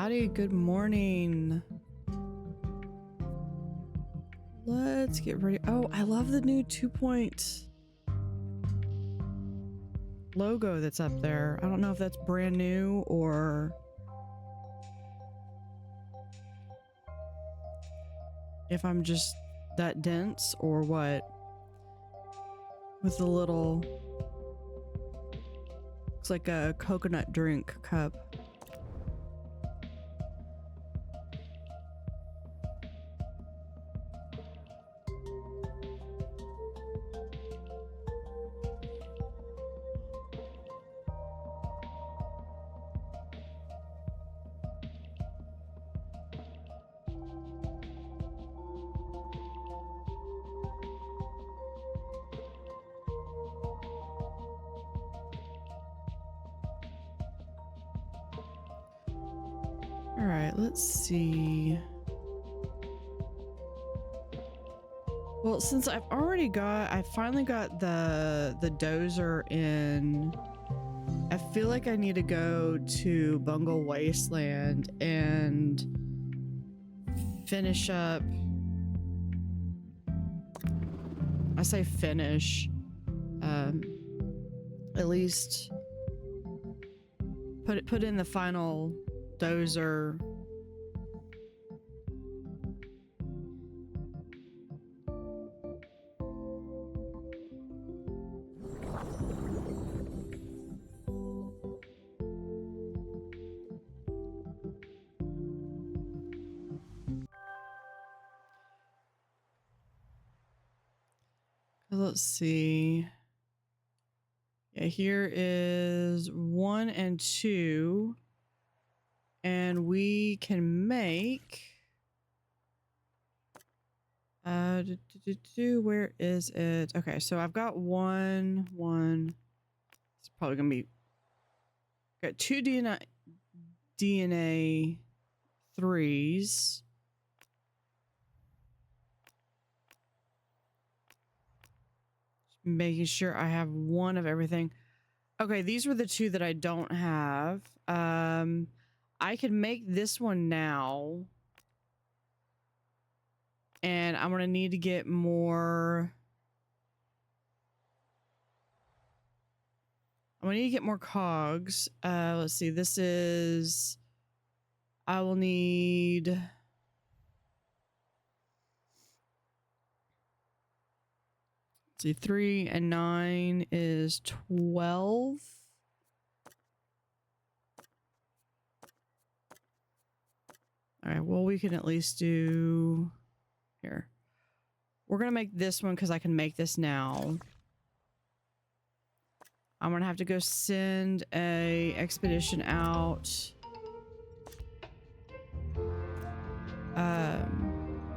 howdy, good morning. Let's get ready. Oh, I love the new 2-point logo that's up there. I don't know if that's brand new or if I'm just that dense or what. With the little, looks like a coconut drink cup. All right, let's see. Well, since I finally got the dozer in. I feel like I need to go to Bungle Wasteland and finish up. I say finish. At least put in the final dozer. Let's see. Yeah, here is 1 and 2. And we can make where is it? Okay, so I've got one. It's probably gonna be got 2 DNA 3s. Making sure I have one of everything. Okay, these were the 2 that I don't have. I can make this one now. And I'm going to need to get more. I'm going to need to get more cogs. Let's see. This is. I will need. Let's see. 3 and 9 is 12. All right, well, we can at least do here. We're going to make this one because I can make this now. I'm going to have to go send a expedition out.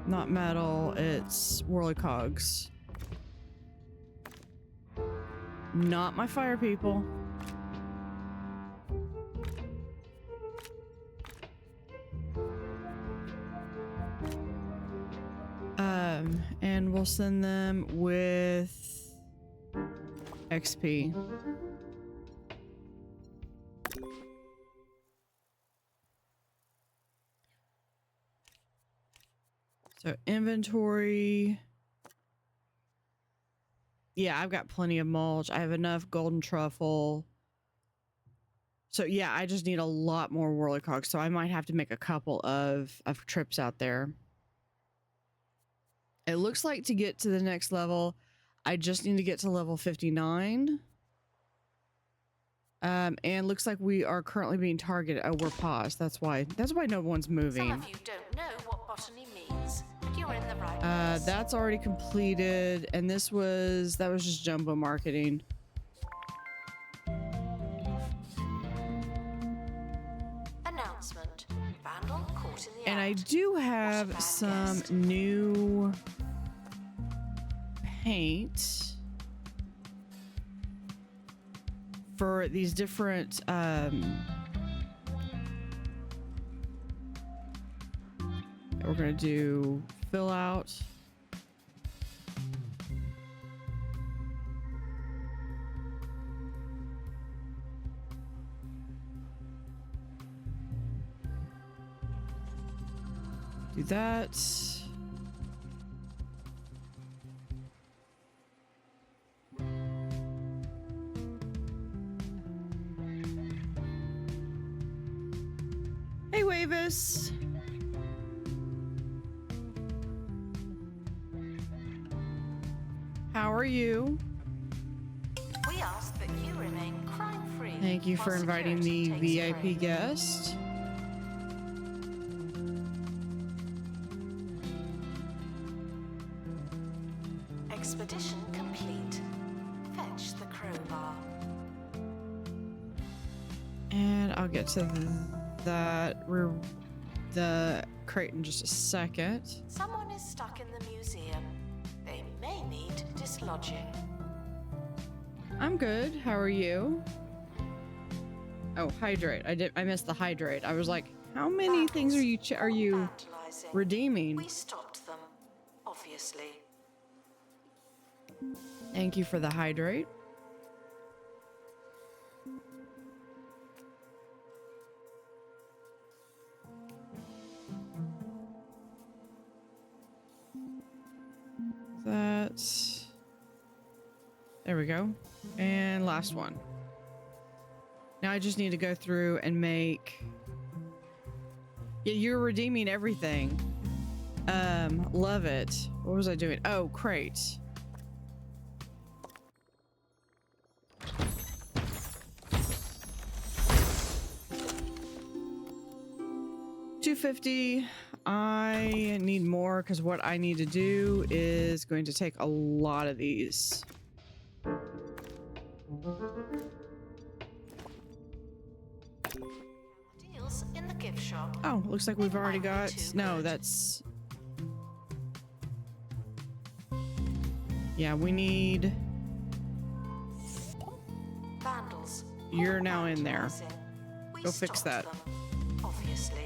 Not metal, it's whirly cogs. Not my fire people. And we'll send them with XP. So inventory. Yeah, I've got plenty of mulch. I have enough golden truffle. So yeah, I just need a lot more whirly cogs. So I might have to make a couple of trips out there. It looks like to get to the next level, I just need to get to level 59. And looks like we are currently being targeted. Oh, we're paused. That's why no one's moving. Some of you don't know what botany means, but you're in the right place. That's already completed, and that was just jumbo marketing. Announcement. Vandal caught in the And I act. do have some guest. new paint for these different we're gonna do fill out. Do that. Hey, Wavis. How are you? We ask that you remain crime-free. Thank you for while inviting the security takes a VIP break. guest. Expedition complete. Fetch the crowbar. And I'll get to the crate in just a second. Someone is stuck in the museum. They may need dislodging. I'm good. How are you? Oh, hydrate. I missed the hydrate. I was like, how many things are you Vandalizing. redeeming? We stopped them, obviously. Thank you for the hydrate. That's... There we go. And last one. Now I just need to go through and make... Yeah, you're redeeming everything. Love it. What was I doing? Oh, crate. $250. I need more because what I need to do is going to take a lot of these. Deals in the gift shop. Oh, looks like we've already got... No, that's... Yeah, we need... Vandals. You're now in there. Vandalizing. We Go fix stopped that. them, obviously.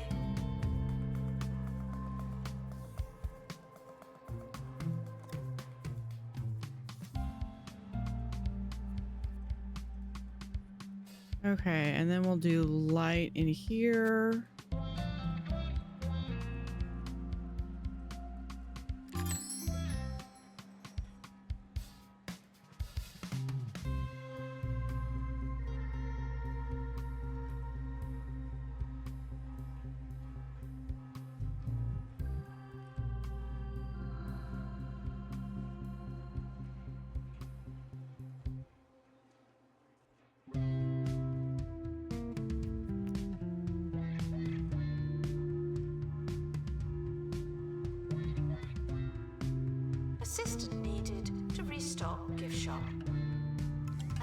Okay, and then we'll do light in here. Assistant needed to restock gift shop.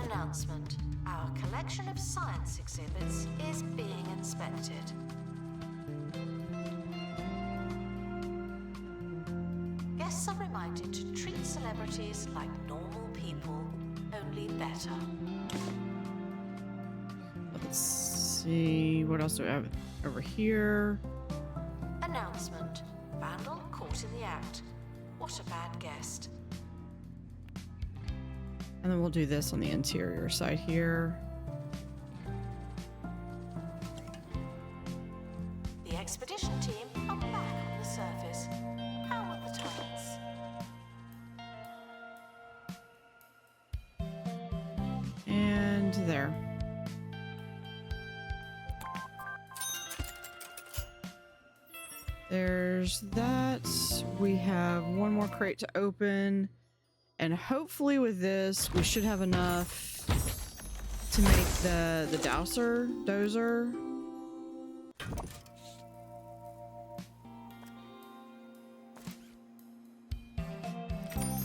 Announcement. Our collection of science exhibits is being inspected. Guests are reminded to treat celebrities like normal people, only better. Let's see. What else do we have over here? Announcement. Vandal caught in the act. What a bad guest. And then we'll do this on the interior side here. The expedition team are back on the surface. How are the times? And there. There's that. We have one more crate to open. And hopefully with this, we should have enough to make the dozer.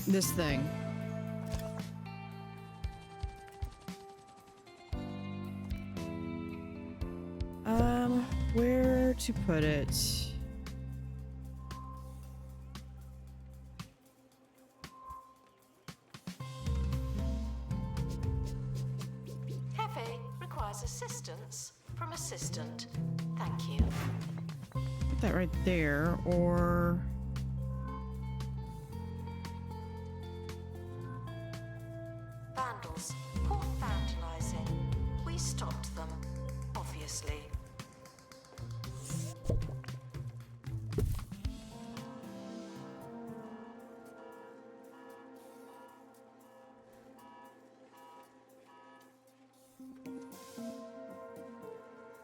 This thing. Where to put it? Cafe requires assistance from assistant. Thank you. Put that right there, or... Vandals caught vandalizing. We stopped them, obviously.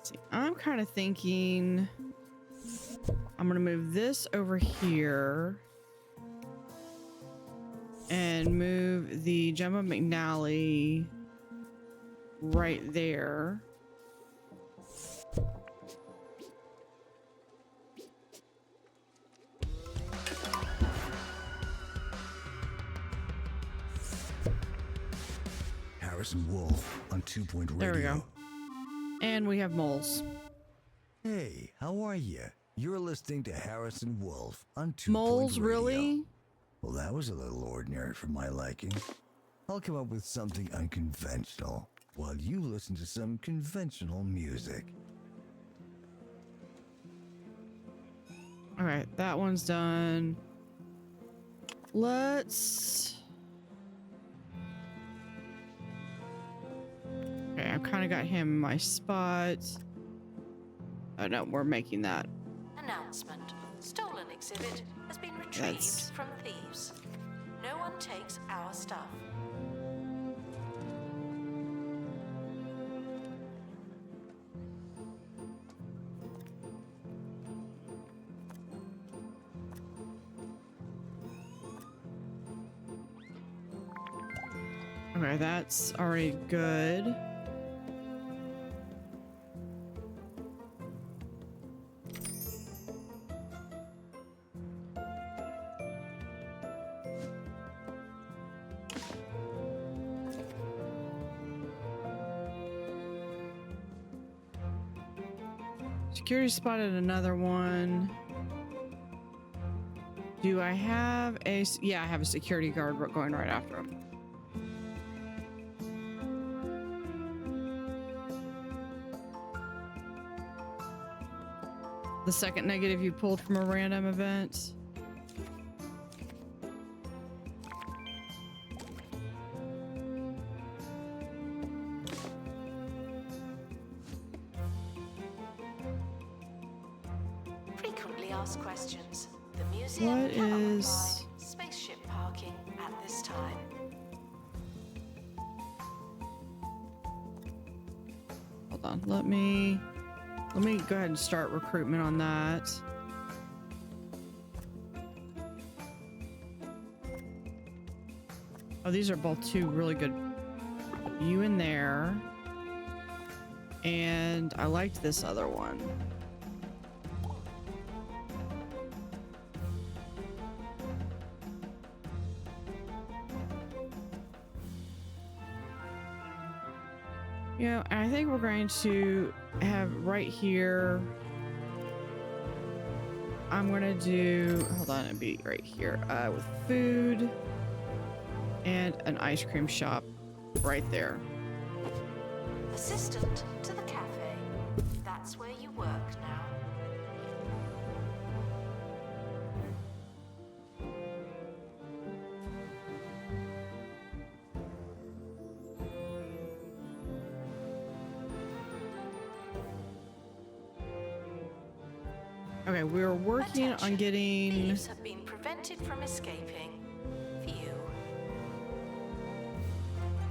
See, I'm kind of thinking I'm gonna move this over here and move the Gemma McNally right there. Harrison Wolf on 2-point radio. There we go. And we have moles. Hey, how are you? You're listening to Harrison Wolf on 2-point Moles, radio. really? Well, that was a little ordinary for my liking. I'll come up with something unconventional while you listen to some conventional music. All right, that one's done. Let's... Okay, I've kind of got him in my spot. Oh no, we're making that. Announcement. Stolen exhibit has been retrieved from thieves. No one takes our stuff. Okay, that's already good. Security spotted another one. Do I have a... Yeah, I have a security guard going right after him. The second negative you pulled from a random event. Frequently asked questions. The museum What cannot is... provide spaceship parking at this time. Hold on, let me go ahead and start recruitment on that. Oh, these are both two really good. You in there. And I liked this other one. You know, I think we're going to have right here. I'm gonna do, hold on, it'd be right here with food and an ice cream shop right there. Assistant to the cafe. That's where you work now. Okay, we were working Attention. on getting... Thieves have been prevented from escaping. View.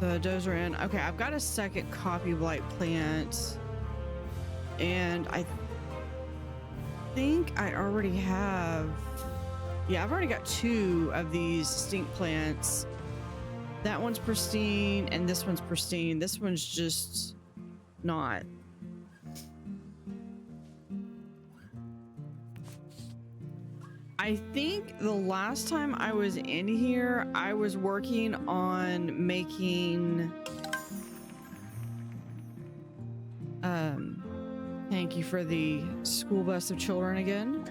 The dozer in. Okay, I've got a second copy blight plant. And I think I already have... Yeah, I've already got 2 of these stink plants. That one's pristine and this one's pristine. This one's just not. I think the last time I was in here, I was working on making... Thank you for the school bus of children again.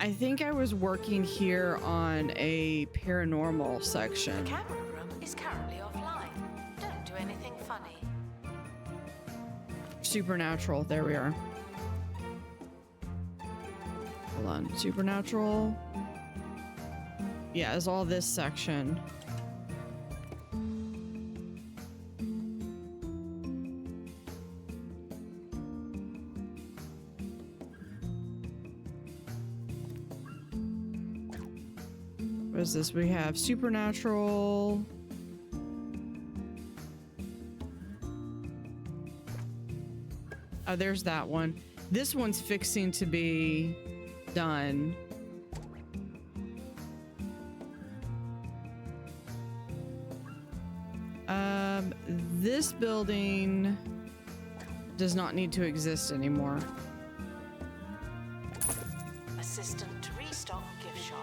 I think I was working here on a paranormal section. The camera room is currently offline. Don't do anything funny. Supernatural, there we are. Hold on, supernatural. Yeah, it's all this section. What is this? We have supernatural. Oh, there's that one. This one's fixing to be done. This building does not need to exist anymore. Assistant to restock gift shop.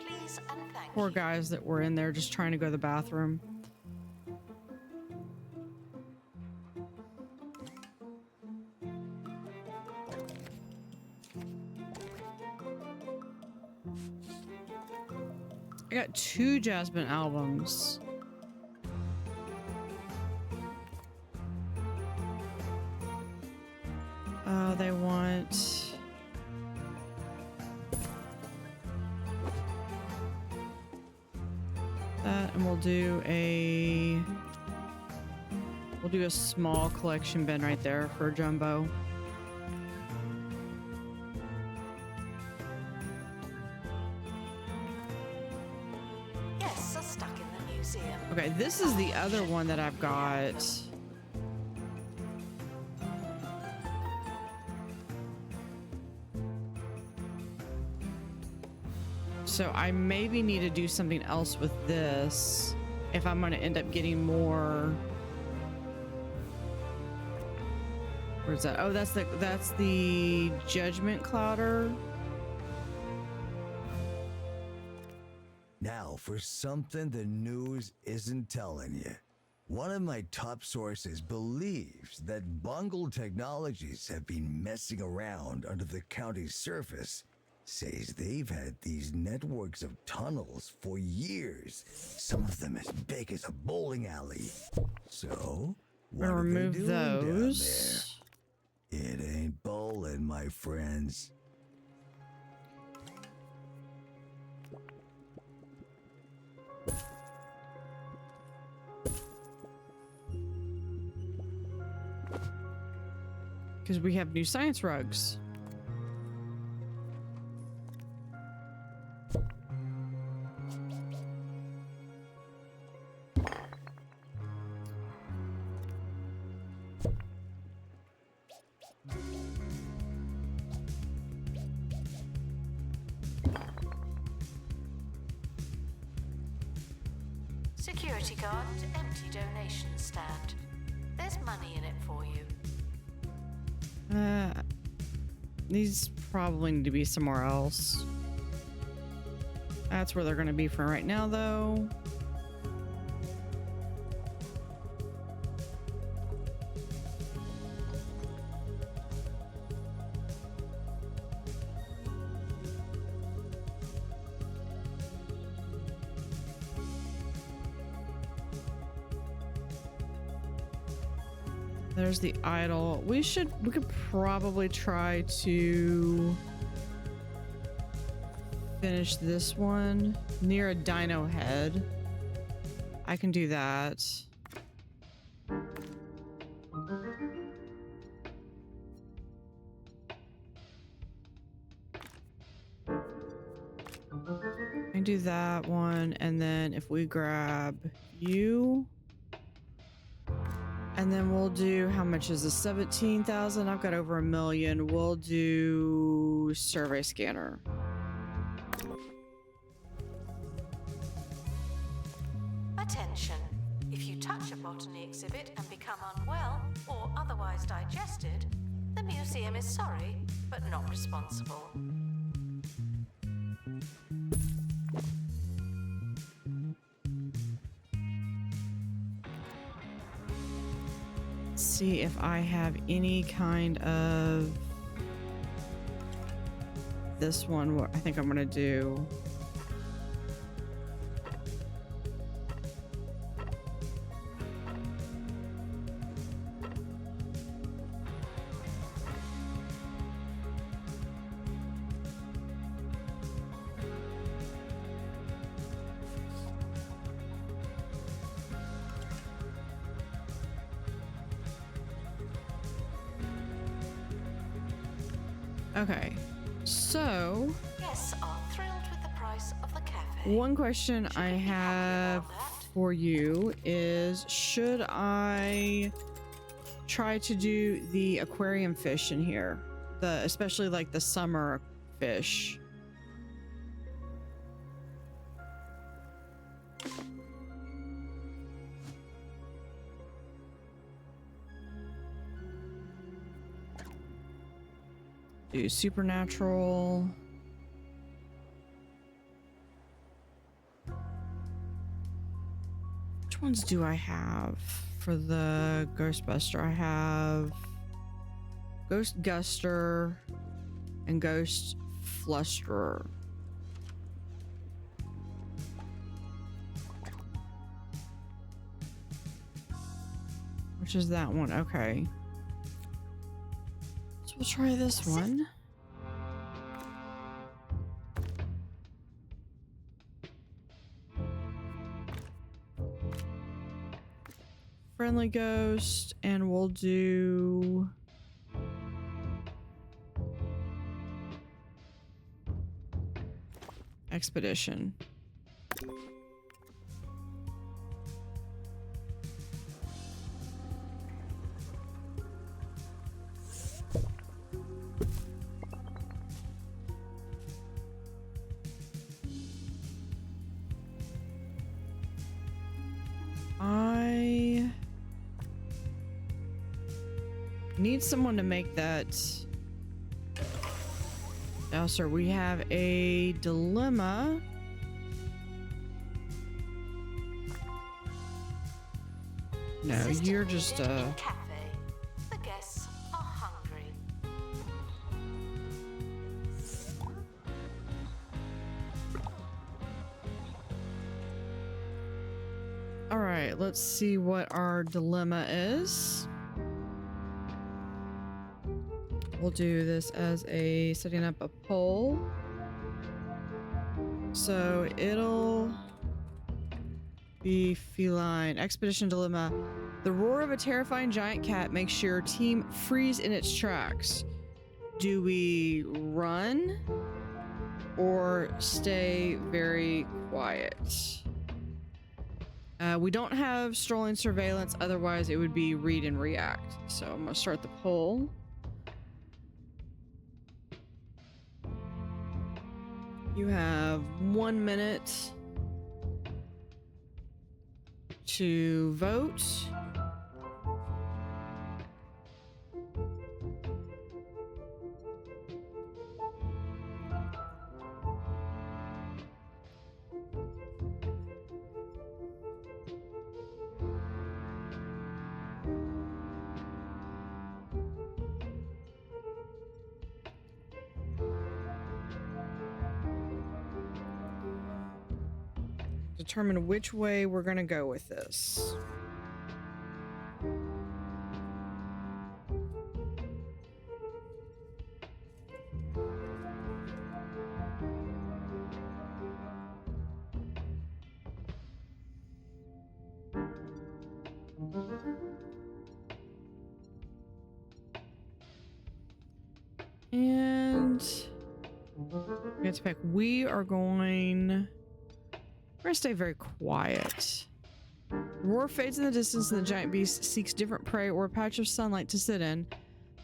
Please and thank Poor you. guys that were in there just trying to go to the bathroom. I got 2 Jasmine albums. They want... that, and we'll do a small collection bin right there for Jumbo. Yes, are stuck in the museum. Okay, this is the other one that I've got. So I maybe need to do something else with this if I'm going to end up getting more. Where's that? Oh, that's the Judgment Clouder. Now for something the news isn't telling you. One of my top sources believes that Bungle Technologies have been messing around under the county's surface. Says they've had these networks of tunnels for years, some of them as big as a bowling alley. So, what Gonna are they remove doing those. down there? It ain't bowling, my friends. Because we have new science rugs. Security guard to empty donation stand. There's money in it for you. These probably need to be somewhere else. That's where they're going to be for right now, though. There's the idol. We could probably try to finish this one near a dino head. I can do that. I can do that one, and then if we grab you. And then we'll do, how much is this? 17,000. I've got over 1 million. We'll do survey scanner. Attention. If you touch a botany exhibit and become unwell or otherwise digested, the museum is sorry, but not responsible. See if I have any kind of this one. What I think I'm gonna do. Okay, so Guests are thrilled with the price of the cafe. one question I Should we be happy have about that? for you is, should I try to do the aquarium fish in here, especially like the summer fish. Do supernatural. Which ones do I have for the Ghostbuster? I have Ghost Guster and Ghost Flusterer. Which is that one? Okay. So we'll try this one. Friendly ghost, and we'll do expedition. I need someone to make that. Now, sir, we have a dilemma. No, you're just cafe. The guests are hungry. All right, let's see what our dilemma is. We'll do this as a setting up a poll. So it'll be feline. Expedition dilemma. The roar of a terrifying giant cat makes your team freeze in its tracks. Do we run or stay very quiet? We don't have strolling surveillance, otherwise it would be read and react. So I'm gonna start the poll. You have 1 minute to vote. Determine which way we're gonna go with this. And we have to pick. We are going. We're gonna stay very quiet. Roar fades in the distance and the giant beast seeks different prey or a patch of sunlight to sit in,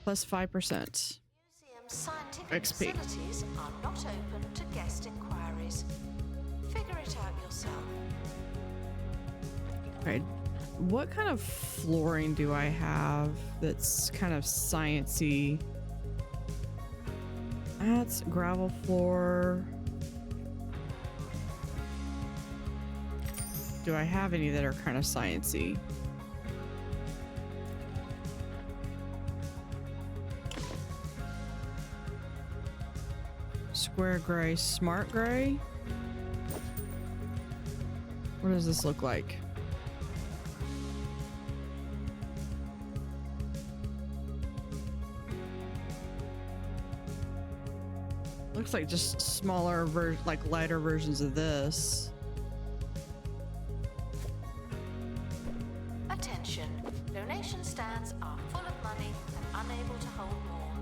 plus 5%. Museum's scientific XP. facilities are not open to guest inquiries. Figure it out yourself. Okay, what kind of flooring do I have that's kind of sciencey? That's gravel floor. Do I have any that are kind of sciencey? Square gray, smart gray? What does this look like? Looks like just smaller, like lighter versions of this. Attention, donation stands are full of money and unable to hold more.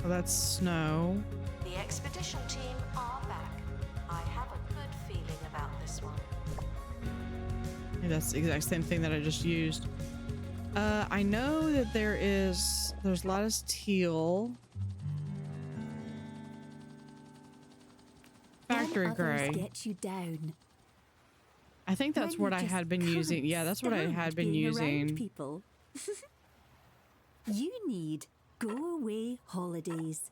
Oh, that's snow. The expedition team are back. I have a good feeling about this one. That's the exact same thing that I just used. I know that there's a lot of teal. Factory When gray. others get you down. I think that's When what you I just had been using. can't Yeah, that's what I stand had been being around using. people. You need go-away holidays.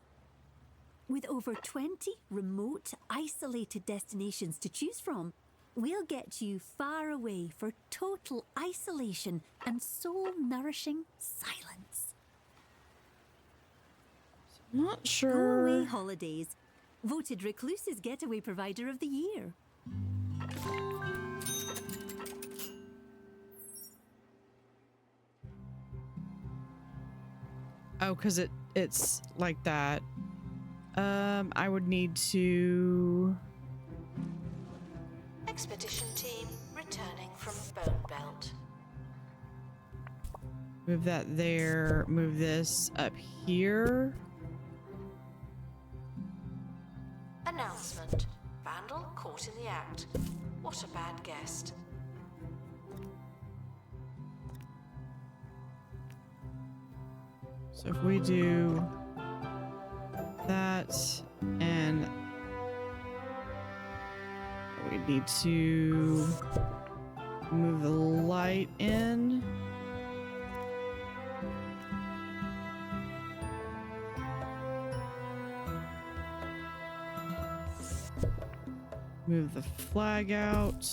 With over 20 remote, isolated destinations to choose from, we'll get you far away for total isolation and soul-nourishing silence. Not Go-away sure. holidays. Voted Recluse's Getaway Provider of the Year. Oh, because it's like that. I would need to Expedition team returning from Bone Belt. move that there, move this up here. Announcement. Vandal caught in the act. What a bad guest. So if we do that, and we need to move the light in. Move the flag out.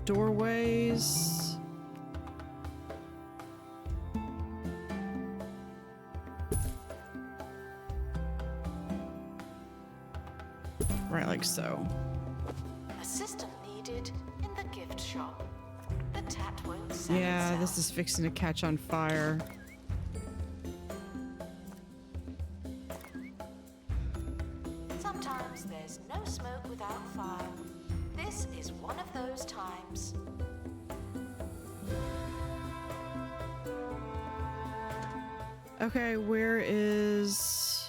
Doorways. Right, like so. Assistant needed in the gift shop. The tat won't sell Yeah, itself. this is fixing to catch on fire. Sometimes there's no smoke without fire. This is one of those times. Okay, where's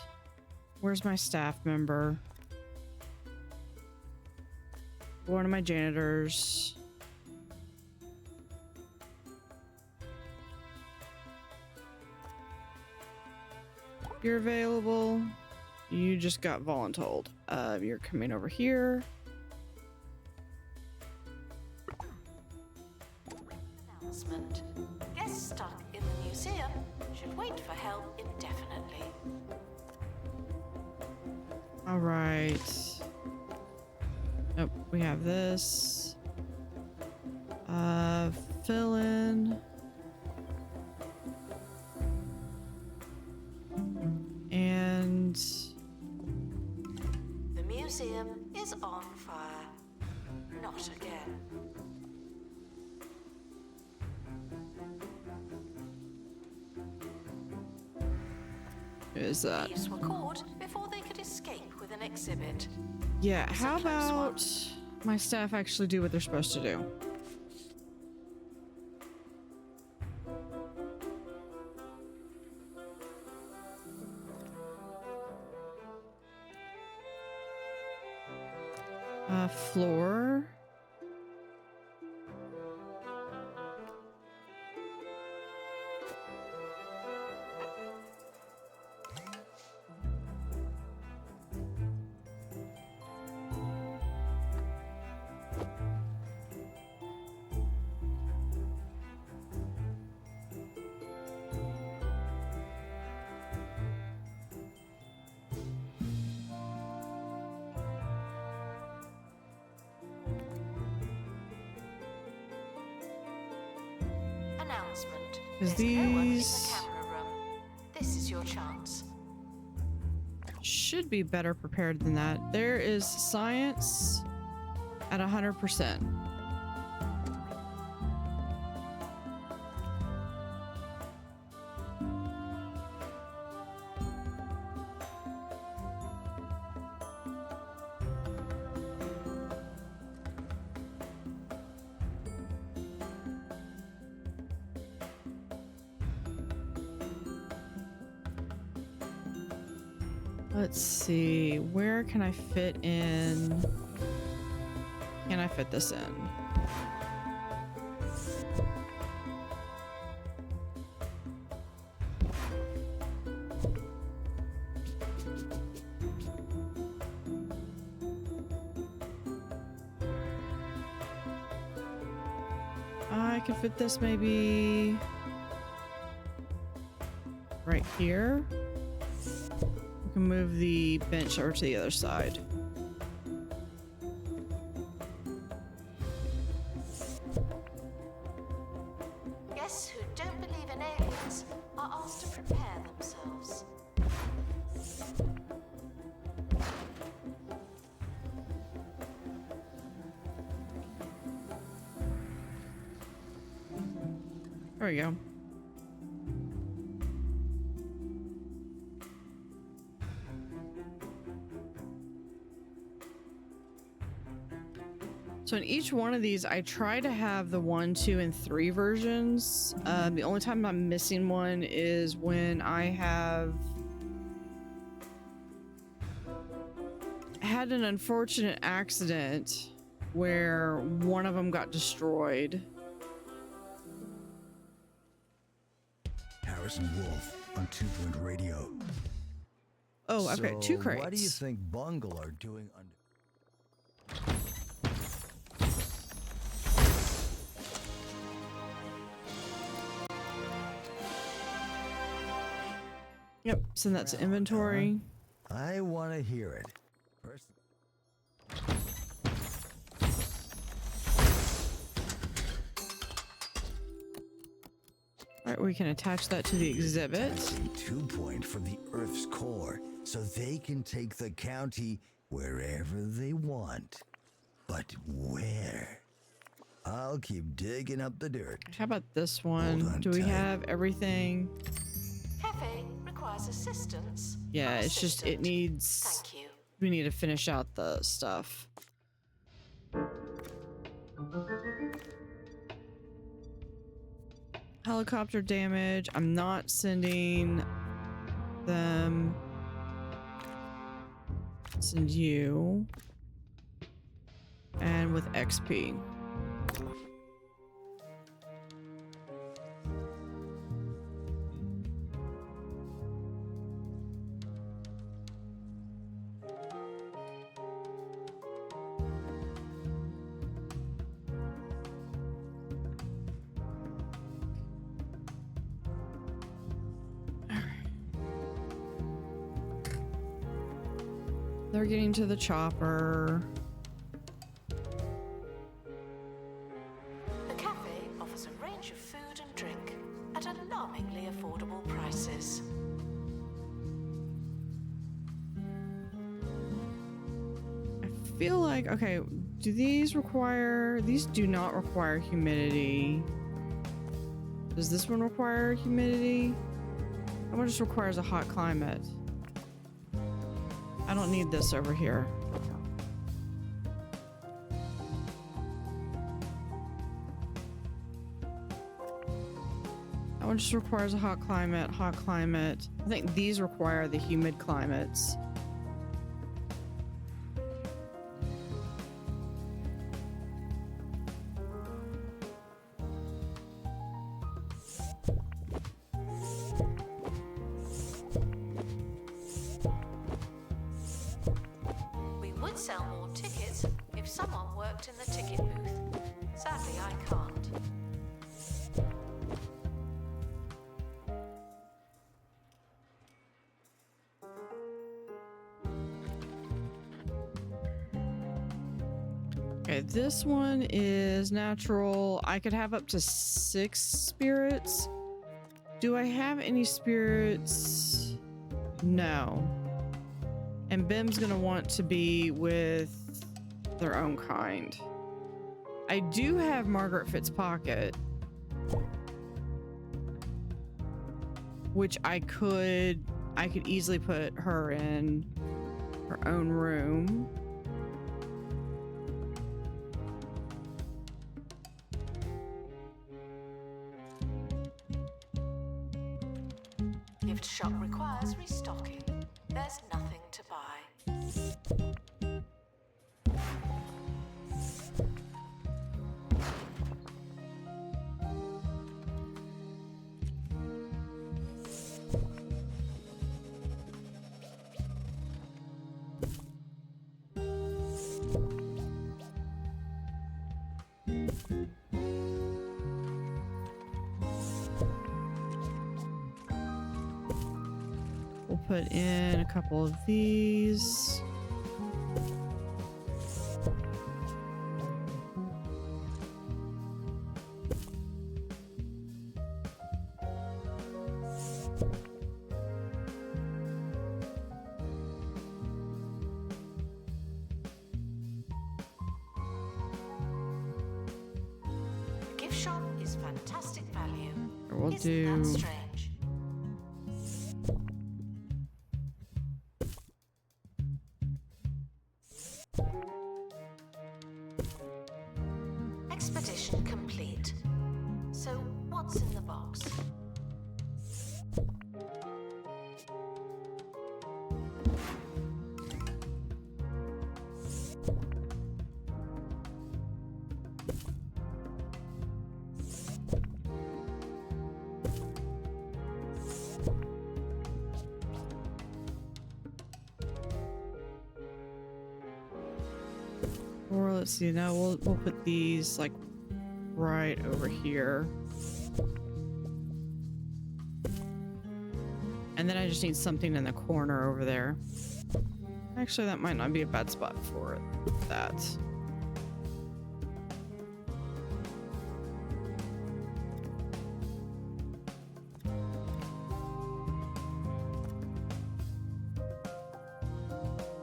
my staff member? One of my janitors. You're available. You just got voluntold. You're coming over here. Announcement. Guests stuck in the museum should wait for help indefinitely. All right. Nope, we have this. Fill in. And The museum is on fire. Not again. who is that? Thieves were caught before they could escape with an exhibit. Yeah, It's a how close one. about my staff actually do what they're supposed to do? Floor. Announcement. 'Cause There's no one in the these- camera room. This is your chance. Should be better prepared than that. There is science at 100%. Let's see, where can I fit in? Can I fit this in? I could fit this maybe right here. We can move the bench over to the other side. Guests who don't believe in aliens are asked to prepare themselves. There we go. So in each one of these, I try to have the 1, 2, and 3 versions. The only time I'm missing one is when I have had an unfortunate accident where one of them got destroyed. Harrison Wolf on 2 Point Radio. Oh, I've got 2 crates. What do you think Bungle are doing under? Yep, send that to inventory. I want to hear it. All right, we can attach that to the exhibit. 2 Point from the Earth's core, so they can take the county wherever they want. But where? I'll keep digging up the dirt. How about this one? Hold on Do we tight. have everything? Cafe requires assistance. Yeah, it's just it Assistant. needs. Thank you. We need to finish out the stuff. Helicopter damage. I'm not sending them. Send you. And with XP. They're getting to the chopper. The cafe offers a range of food and drink at alarmingly affordable prices. I feel like, okay, do these require, these do not require humidity. Does this one require humidity? That one just requires a hot climate. I don't need this over here. That one just requires a hot climate, hot climate. I think these require the humid climates. We would sell more tickets if someone worked in the ticket booth. Sadly, I can't. Okay, this one is natural. I could have up to 6 spirits. Do I have any spirits? No. And Bim's gonna want to be with their own kind. I do have Margaret Fitzpocket, which I could easily put her in her own room. Gift shop requires restocking. there's nothing to buy. We'll put in a couple of these. The gift shop is fantastic value. Or we'll Isn't do. that strange? Expedition complete. So, what's in the box? Or let's see. Now we'll put these like right over here. And then I just need something in the corner over there. Actually, that might not be a bad spot for that.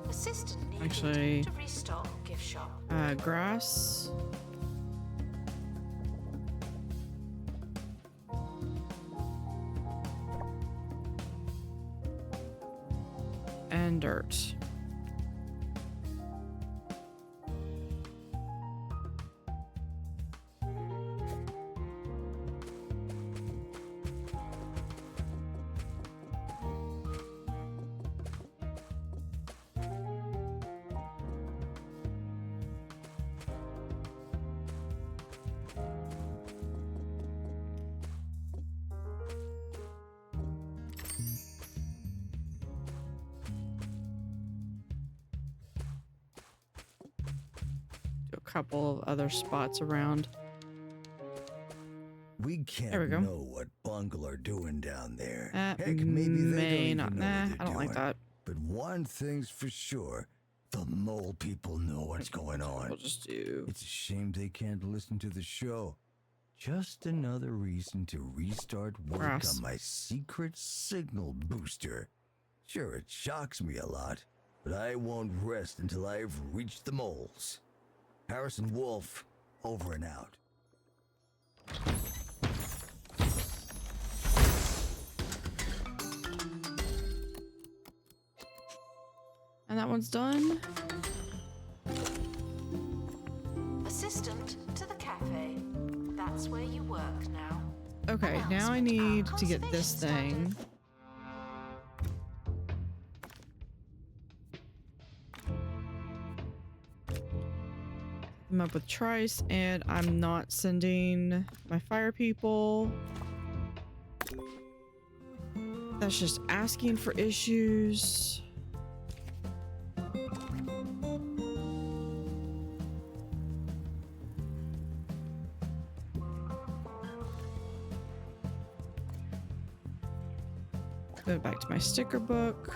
Assistant needed Actually, to restock gift shop. Grass. And dirt. Couple of other spots around. We There we can't go. know what Bungle are doing down there. That Heck, maybe they don't may even not. know Nah, what they're I don't like doing. that. But one thing's for sure, the mole people know what's going on. We'll just do. It's a shame they can't listen to the show. Just another reason to restart work Grass. on my secret signal booster. Sure, it shocks me a lot, but I won't rest until I've reached the moles. Harrison Wolf, over and out. And that one's done. Assistant to the cafe. That's where you work now. Okay, now I need to get this thing. I'm up with Trice, and I'm not sending my fire people. That's just asking for issues. Go back to my sticker book.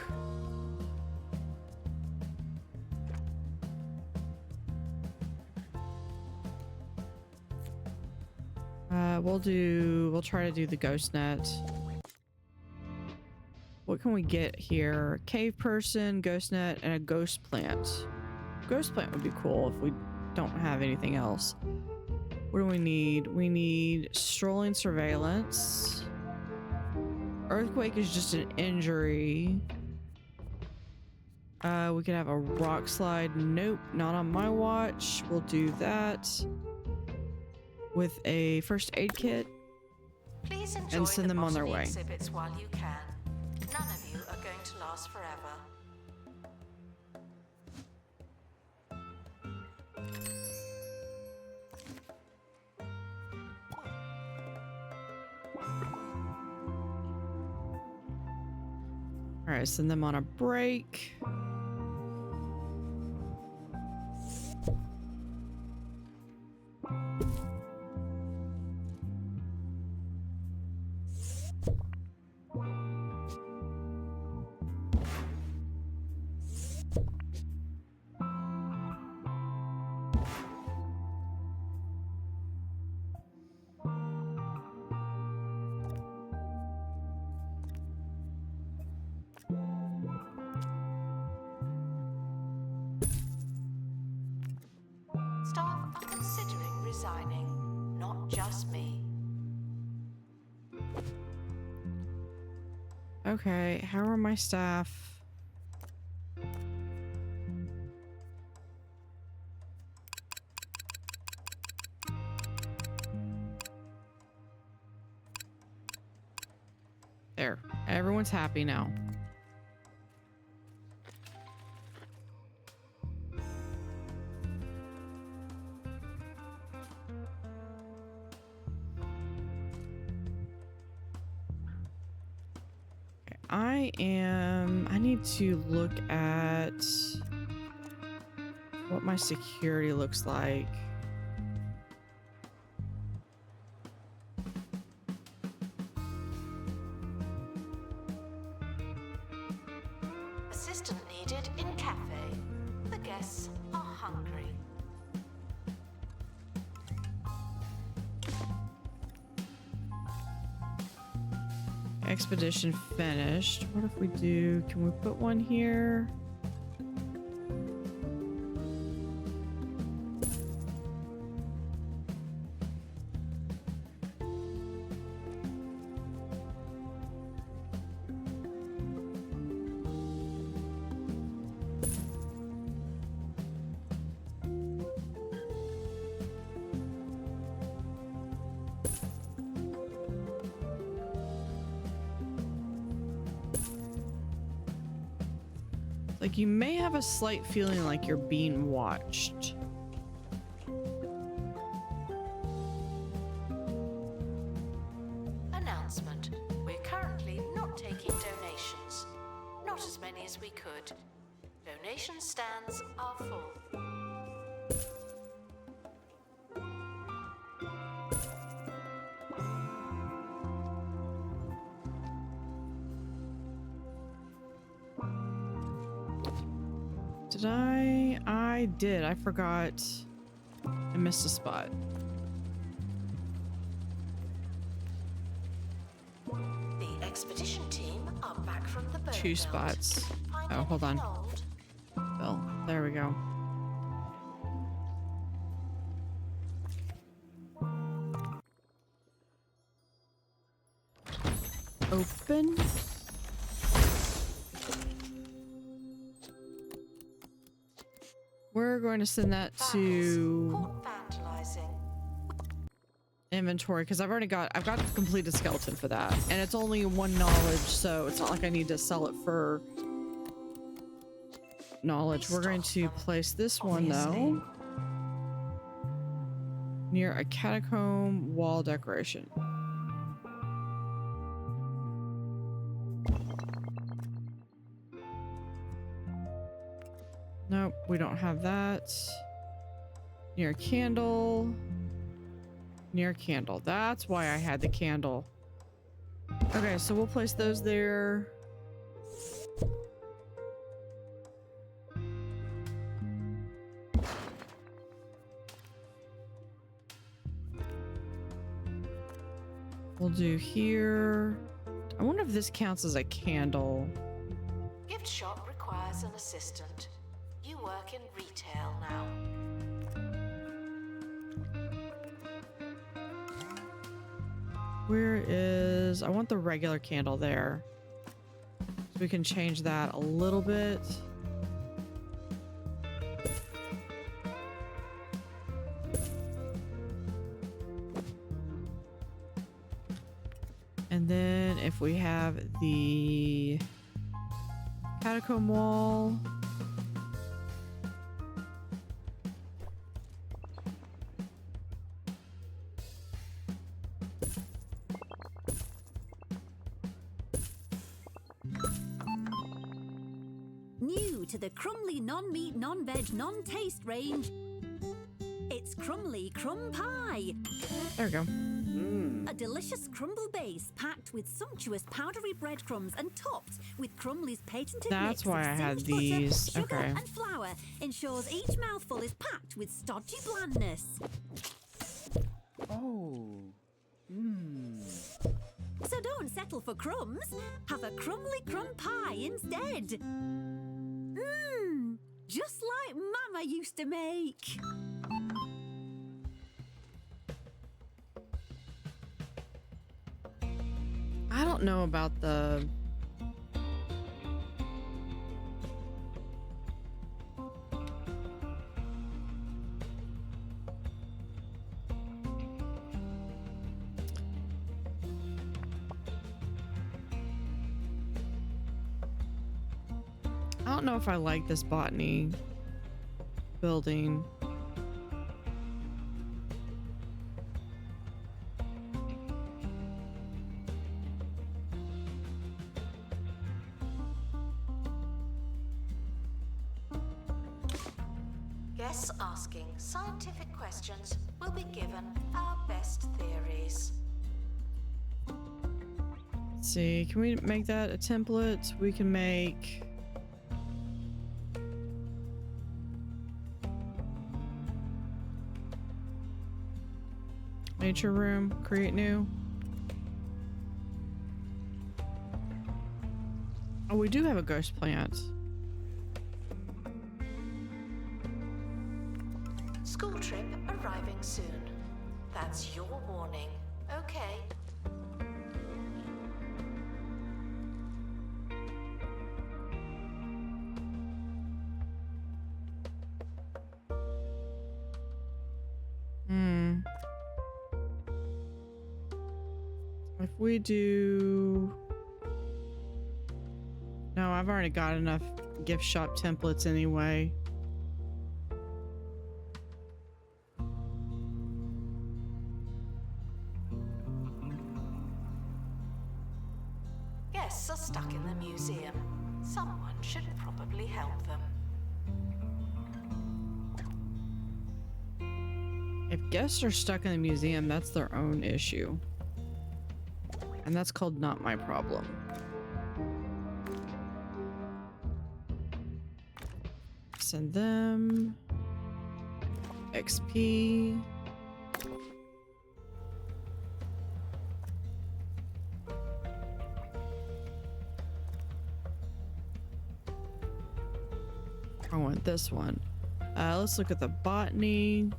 We'll try to do the ghost net. What can we get here? Cave person, ghost net, and a ghost plant. Ghost plant would be cool if we don't have anything else. What do we need? We need strolling surveillance. Earthquake is just an injury. We could have a rock slide. Nope, not on my watch. We'll do that with a first aid kit. Please enjoy And send the them on their botany way. exhibits while you can. None of you are going to last forever. All right, send them on a break. Staff are considering resigning, not just me. Okay, how are my staff? There, everyone's happy now. I need to look at what my security looks like. Assistant needed in cafe. The guests are hungry. Expedition finished. What if we do? Can we put one here? Like, you may have a slight feeling like you're being watched. Announcement. We're currently not taking donations. Not as many as we could. Donation stands are full. Did I? I did. I forgot. I missed a spot. The expedition team are back from the boat. 2 spots. Oh, hold on. Well, there we go. Open. We're going to send that to inventory because I've got the completed skeleton for that, and it's only 1 knowledge, so it's not like I need to sell it for knowledge. We're going to place this one though near a catacomb wall decoration. Nope, we don't have that. Near a candle. Near a candle. That's why I had the candle. Okay, so we'll place those there. We'll do here. I wonder if this counts as a candle. Gift shop requires an assistant. You work in retail now. Where is... I want the regular candle there. So we can change that a little bit. And then if we have the catacomb wall... to the Crumly non-meat, non-veg, non-taste range. It's Crumly Crumb Pie. There we go. A delicious crumble base packed with sumptuous powdery breadcrumbs and topped with Crumly's patented That's mix why of I had singed butter, these. sugar Okay. and flour ensures each mouthful is packed with stodgy blandness. Oh. So don't settle for crumbs. Have a Crumly Crumb Pie instead. Just like Mama used to make. I don't know about the... I don't know if I like this Botany building. Guests asking scientific questions will be given our best theories. Let's see, can we make that a template? We can make... Nature room, create new. Oh, we do have a ghost plant. School trip arriving soon. That's your warning. Okay. If we do... No, I've already got enough gift shop templates anyway. Guests are stuck in the museum. Someone should probably help them. If guests are stuck in the museum, that's their own issue. And that's called not my problem. Send them XP. I want this one. Let's look at the Botany.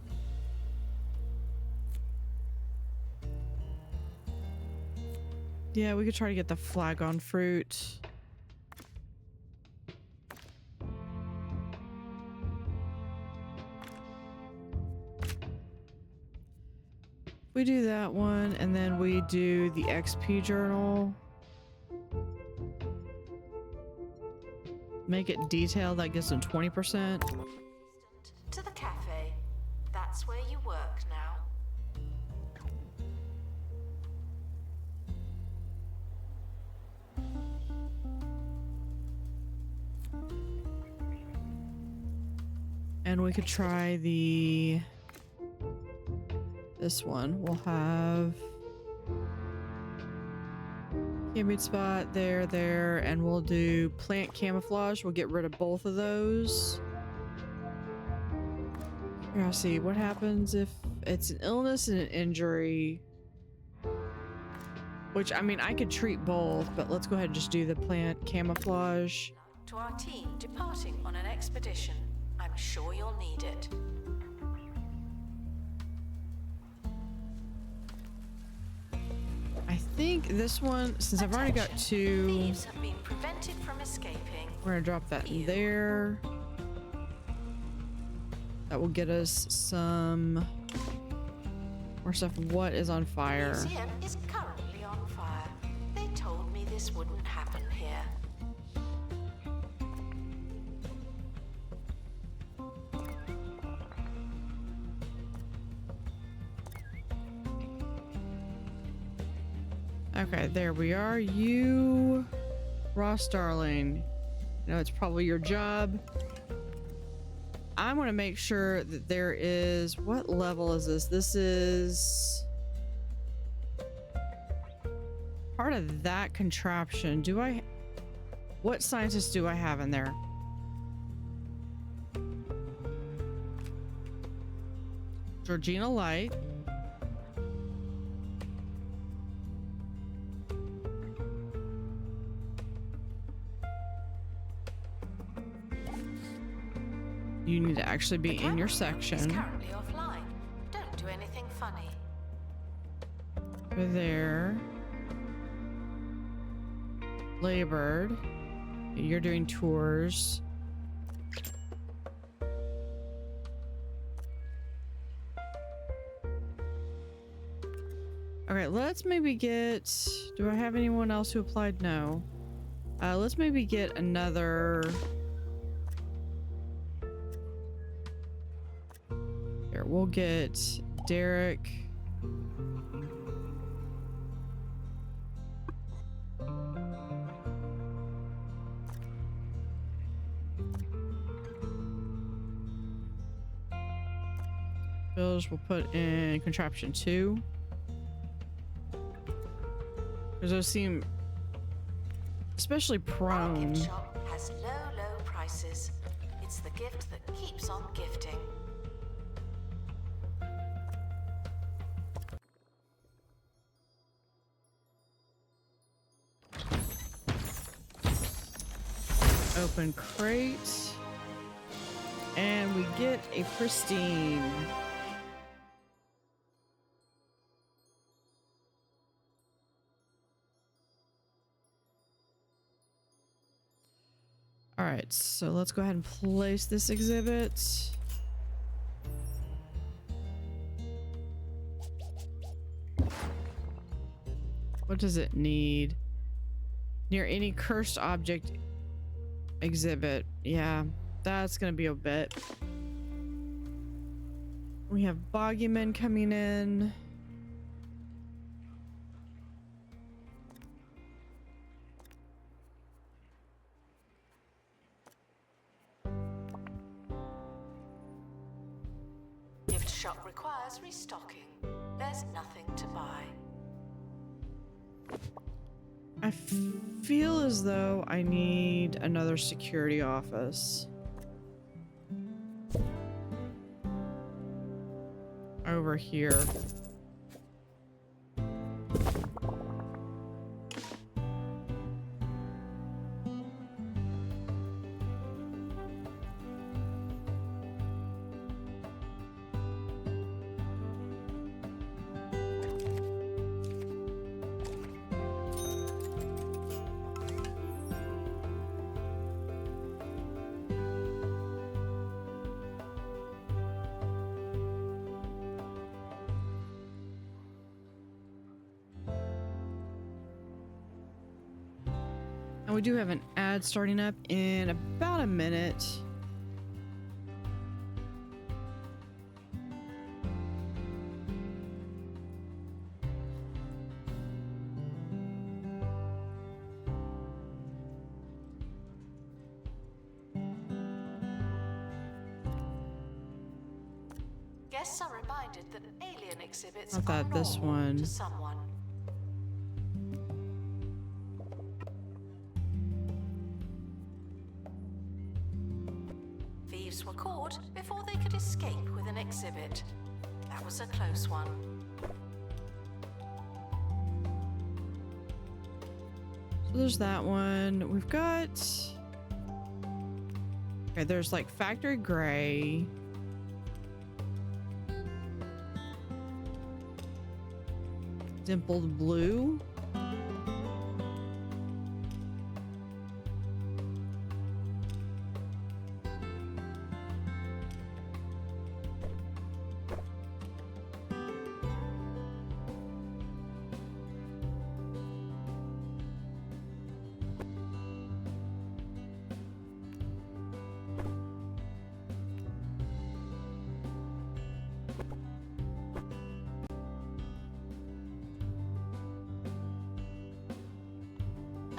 Yeah, we could try to get the flagon fruit. We do that one, and then we do the XP journal. Make it detailed, that gives them 20%. To the cafe. That's where you work now. And we could try the... This one. We'll have... Camping spot, there, and we'll do plant camouflage. We'll get rid of both of those. Here, I'll see what happens if it's an illness and an injury. Which, I mean, I could treat both, but let's go ahead and just do the plant camouflage. To our team departing on an expedition. I'm sure you'll need it. I think this one, since I've already got Attention. 2, Thieves have been prevented from escaping. we're gonna drop that in there. That will get us some more stuff. What is on fire? The museum is currently on fire. They told me this wouldn't happen here. Okay, there we are. You, Ross Darling. I know it's probably your job. I want to make sure that there is, what level is this? This is part of that contraption. What scientists do I have in there? Georgina Light. You need to actually be in your section. Is currently offline. Don't do anything funny. Over there. Labored. You're doing tours. Okay, let's maybe get... Do I have anyone else who applied? No. Let's maybe get another... Here, we'll get Derek. Bills will put in contraption 2. Because those seem especially Our prone. gift shop has low prices. It's the gift that keeps on gifting. Open crate. And we get a pristine. All right, so let's go ahead and place this exhibit. What does it need? Near any cursed object exhibit. Yeah, that's gonna be a bit. We have Boggyman coming in. Gift shop requires restocking. There's nothing to buy. I feel as though I need another security office. Over here. And we do have an ad starting up in about a minute. Guests are reminded that alien exhibits Not that are this normal one. to someone. Thieves were caught before they could escape with an exhibit. That was a close one. So there's that one. We've got... Okay, there's like Factory Gray. Dimpled Blue.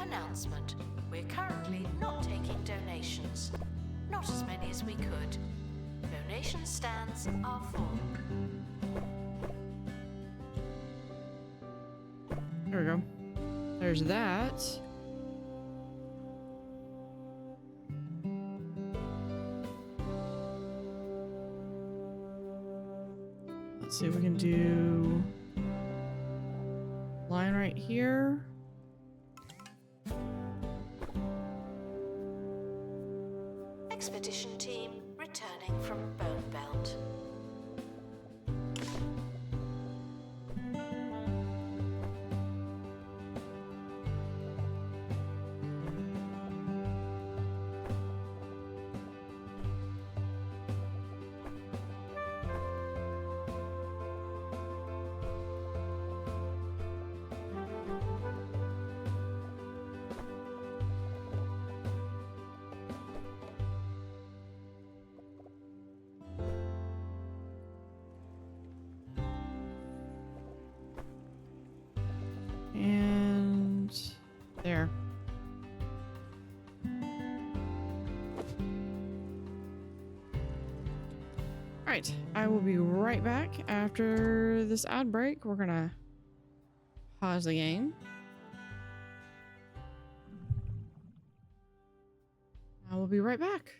Announcement. We're currently not taking donations. Not as many as we could. Donation stands are full. There we go. There's that. Let's see if we can do line right here. Expedition team returning from Bone Belt. And there. Alright, I will be right back after this ad break. We're gonna pause the game. I will be right back.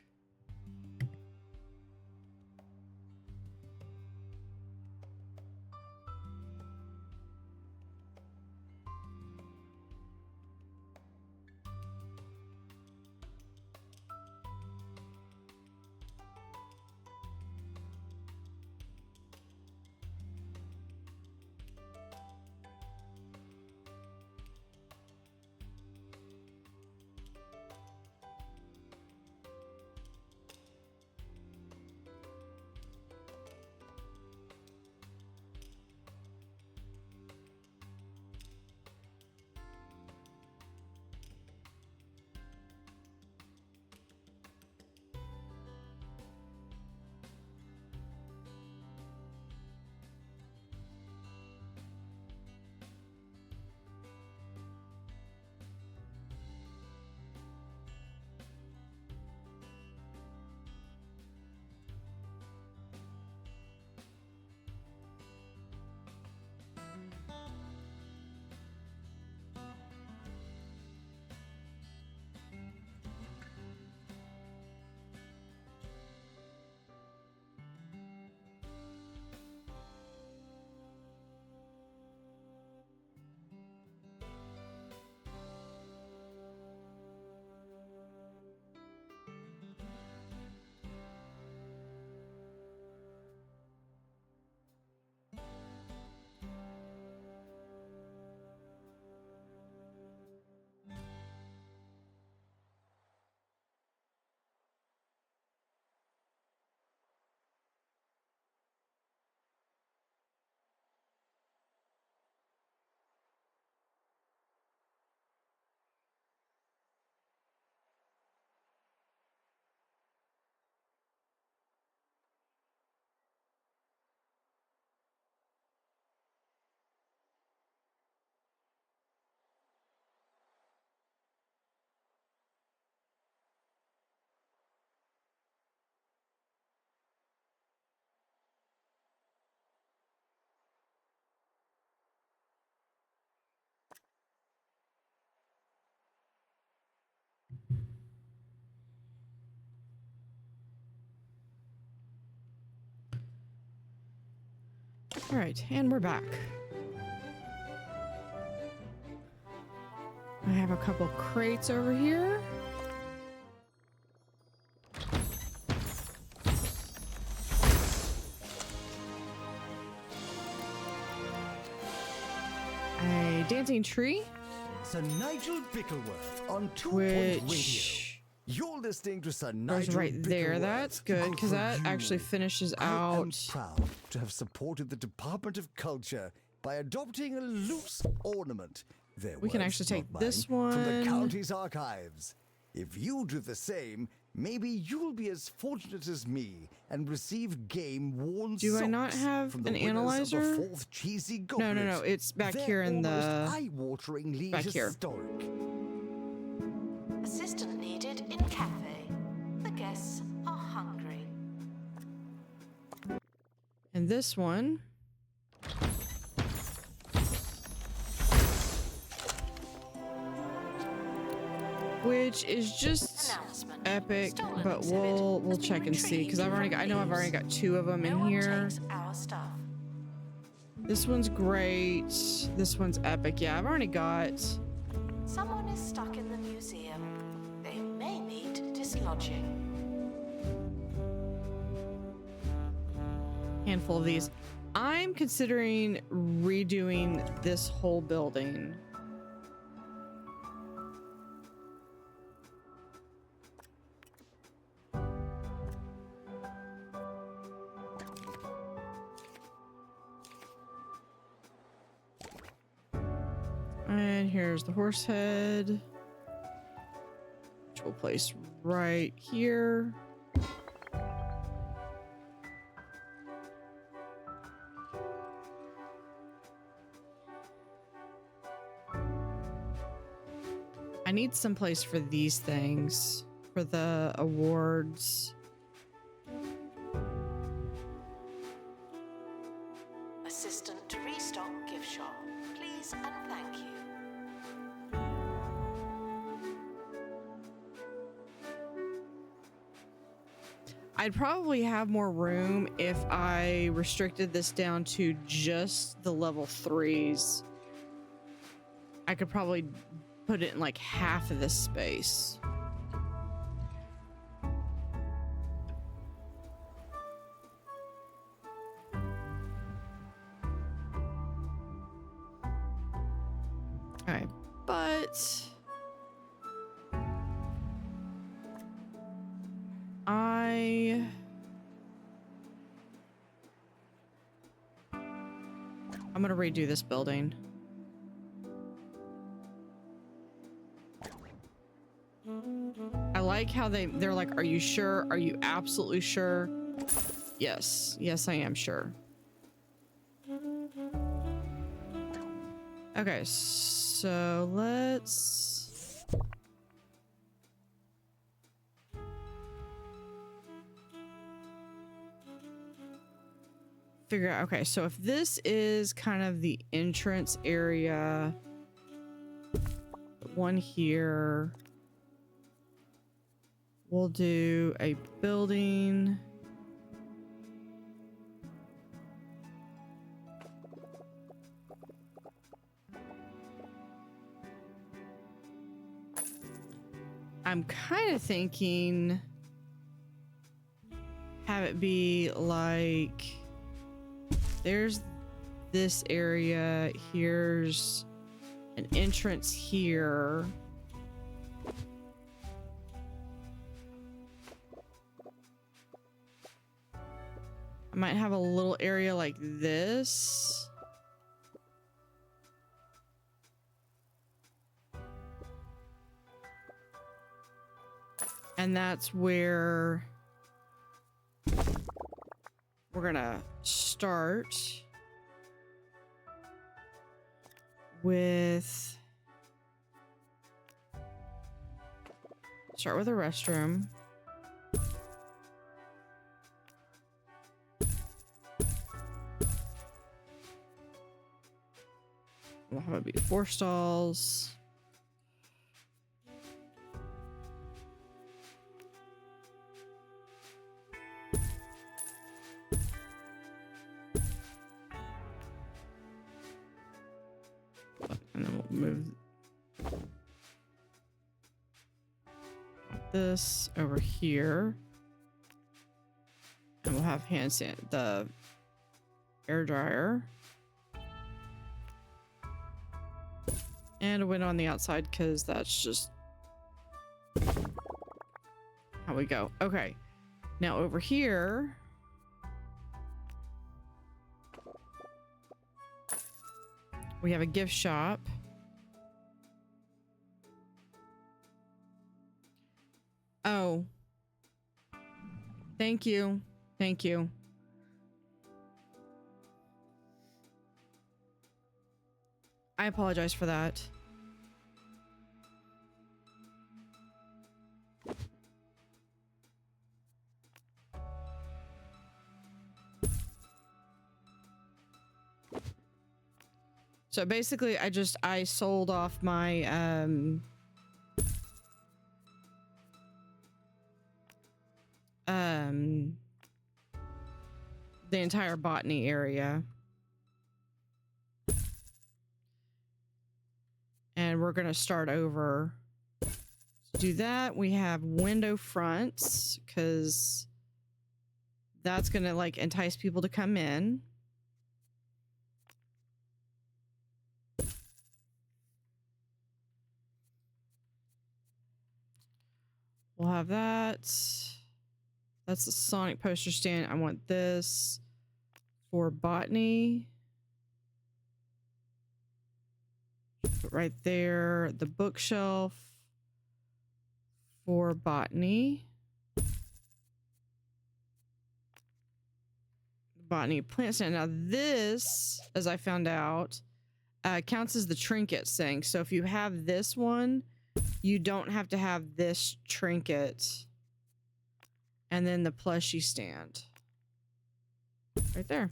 All right, and we're back. I have a couple crates over here. A dancing tree. Sir Nigel Bickleworth on 2 Point Radio. Which You're listening to Sir goes Nigel right there. Bickleworth. That's good, because that For you. actually finishes I am out. proud to have supported the Department of Culture by adopting a loose ornament. Their We can words, actually take not this mine, from the one. county's archives. If you do the same, maybe you'll be as fortunate as me and receive game-worn Do I not socks have from the an winners analyzer? Of the fourth cheesy No, goblet. no, no. It's back They're here in almost the. eye-wateringly back here. historic. And this one. Which is just epic, but we'll check and see because I know I've already got 2 of them in here. This one's great. This one's epic. Yeah, I've already got. Someone is stuck in the museum. They may need dislodging. Handful of these. I'm considering redoing this whole building. And here's the horse head, which we'll place right here. I need some place for these things, for the awards. Assistant to restock gift shop. Please and thank you. I'd probably have more room if I restricted this down to just the level 3s. I could probably put it in like half of this space. Okay, but I'm gonna redo this building. I like how they're like, are you sure? Are you absolutely sure? Yes. Yes, I am sure. Okay, so let's figure out. Okay, so if this is kind of the entrance area, one here, we'll do a building. I'm kind of thinking have it be like there's this area, here's an entrance here. I might have a little area like this. And that's where we're gonna start with a restroom. We'll have it be 4 stalls. And then we'll move this over here. And we'll have the air dryer. And a window on the outside because that's just how we go. Okay. Now over here, we have a gift shop. Oh. Thank you. Thank you. I apologize for that. So basically I sold off my the entire botany area. And we're gonna start over. To do that, we have window fronts, because that's gonna like entice people to come in. We'll have that. That's the Sonic poster stand. I want this for botany. Put right there. The bookshelf for botany. Botany plant stand. Now this, as I found out, counts as the trinkets thing. So if you have this one, you don't have to have this trinket. And then the plushie stand. Right there.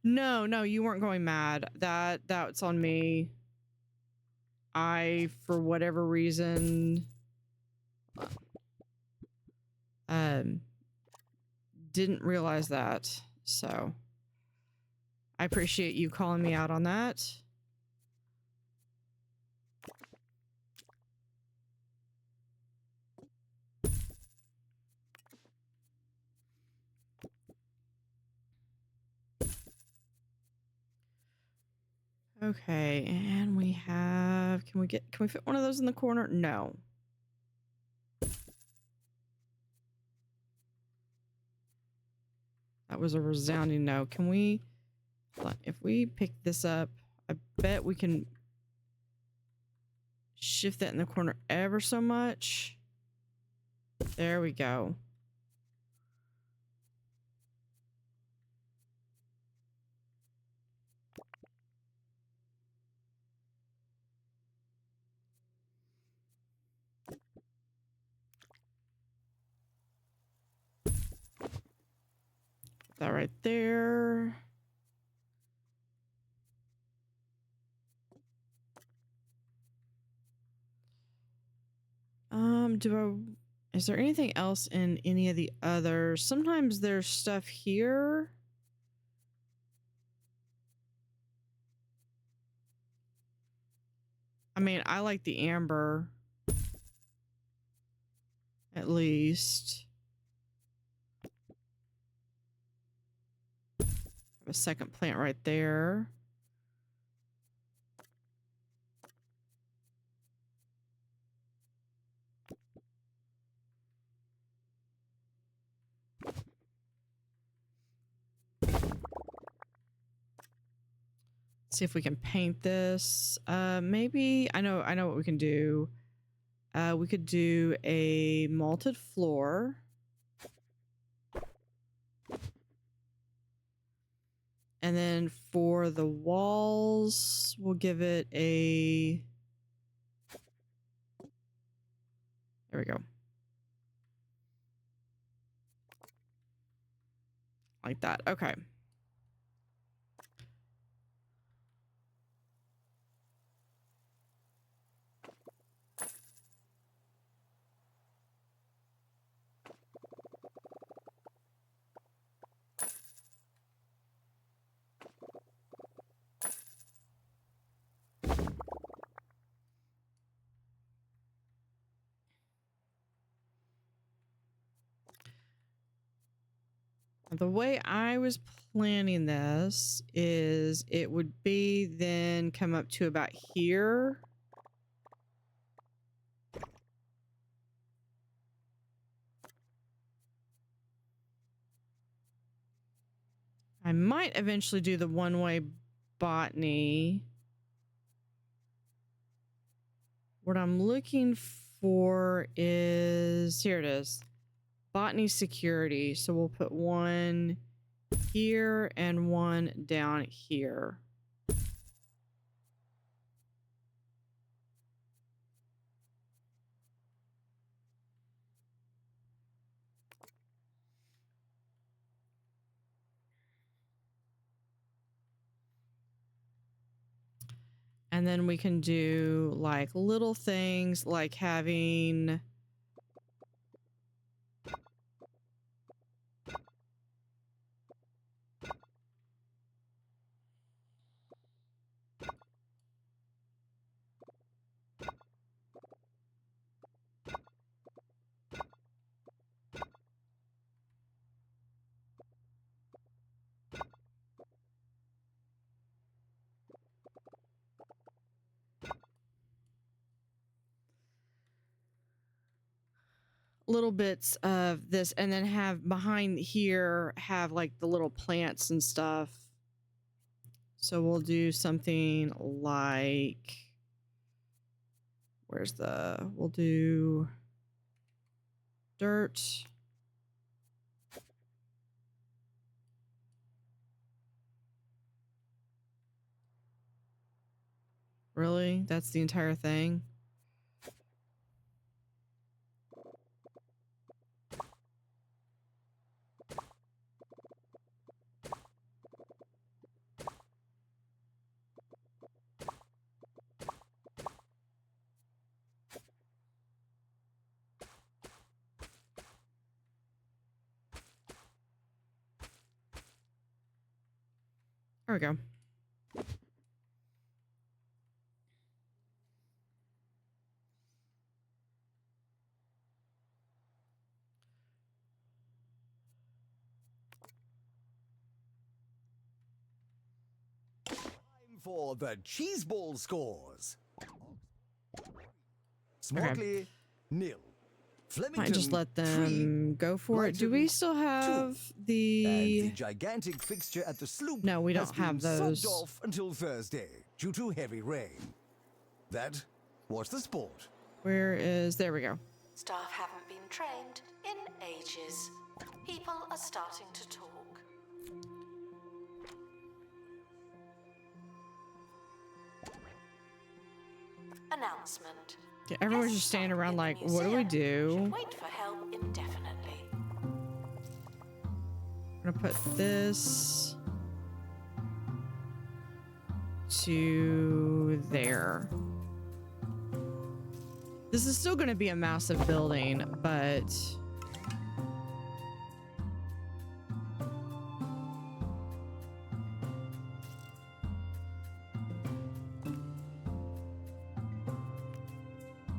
No, you weren't going mad. That's on me. I, for whatever reason, didn't realize that. So I appreciate you calling me out on that. Okay, and we have, can we fit one of those in the corner? No. That was a resounding no. Can we, if we pick this up, I bet we can shift that in the corner ever so much. There we go. That right there. Is there anything else in any of the others? Sometimes there's stuff here. I mean, I like the amber. At least. Have a second plant right there. See if we can paint this. Maybe I know what we can do. We could do a malted floor. And then for the walls, we'll give it a, there we go. Like that. Okay. The way I was planning this is it would be then come up to about here. I might eventually do the one-way botany. What I'm looking for is, here it is. Botany security. So we'll put one here and one down here. And then we can do like little things like having little bits of this, and then have behind here have like the little plants and stuff. So we'll do something like, we'll do dirt. Really? That's the entire thing? There we go. Time for the cheese ball scores. Smartly, nil. Might just let them go for it. Do we still have And the... the gigantic fixture at the sloop No, we has don't have been those. subbed off until Thursday due to heavy rain. That was the sport. Where is... There we go. Staff haven't been trained in ages. People are starting to talk. Announcement. Yeah, everyone's just standing around like, what do we do? Should wait for help indefinitely. I'm gonna put this to there. This is still gonna be a massive building, but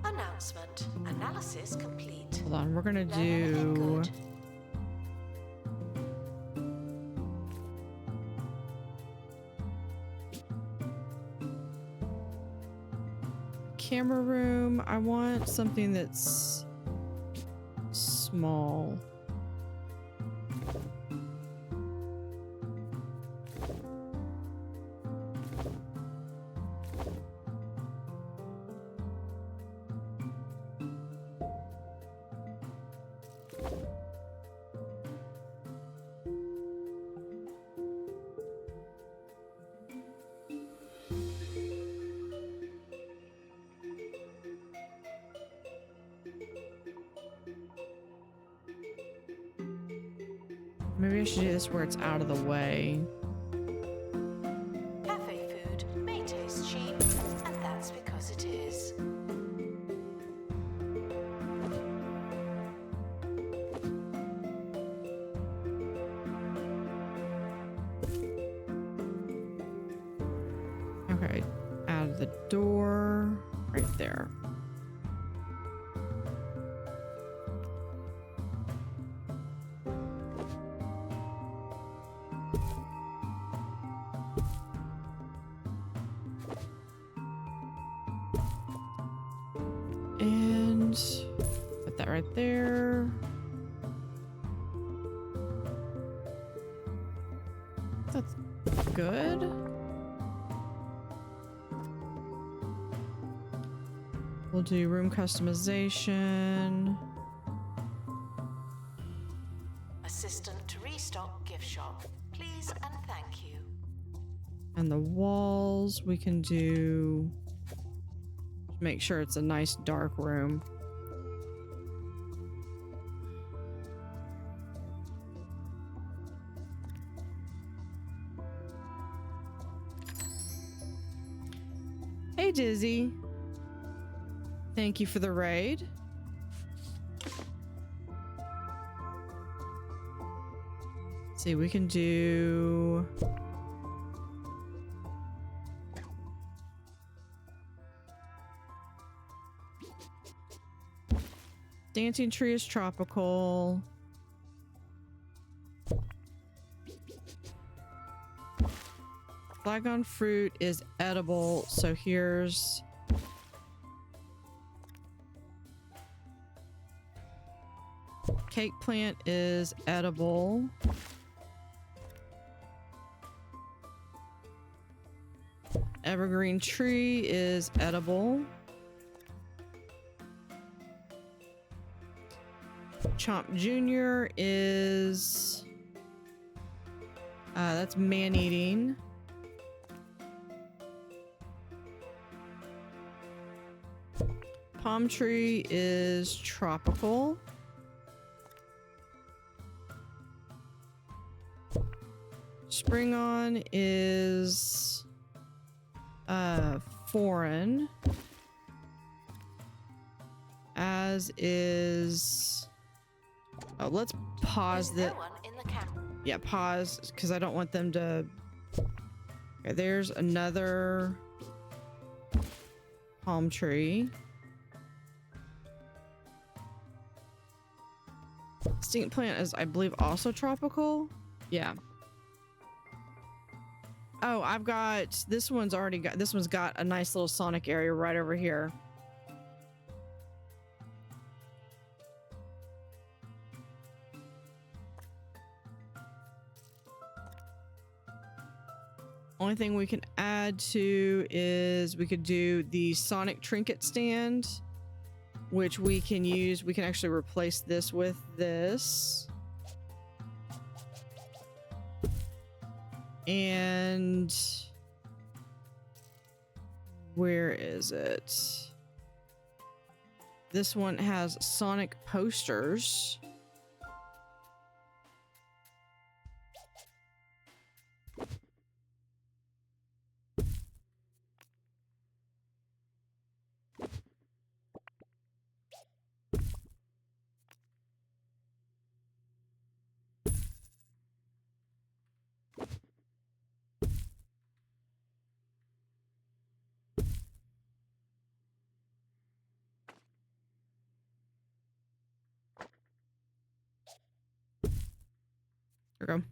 Announcement. Analysis complete. hold on, we're gonna Learn anything do... good? Camera room. I want something that's small. Maybe I should do this where it's out of the way. Cafe food may taste cheap, and that's because it is. Okay, out of the door, right there. And put that right there. That's good. We'll do room customization. Assistant to restock gift shop. Please and thank you. And the walls we can do, make sure it's a nice dark room. Dizzy. Thank you for the raid. Let's see, we can do... Dancing tree is tropical. Flagon fruit is edible, so here's... Cake plant is edible. Evergreen tree is edible. Chomp Jr. is... that's man-eating. Palm tree is tropical. Spring on is foreign. As is... Oh, let's pause There's the... no one in the camp. Yeah, pause, because I don't want them to... Okay, there's another palm tree. Stink plant is, I believe, also tropical. Yeah. Oh, I've got... This one's already got... This one's got a nice little sonic area right over here. Only thing we can add to is we could do the sonic trinket stand, which we can use. We can actually replace this with this. And where is it? This one has sonic posters. There we go.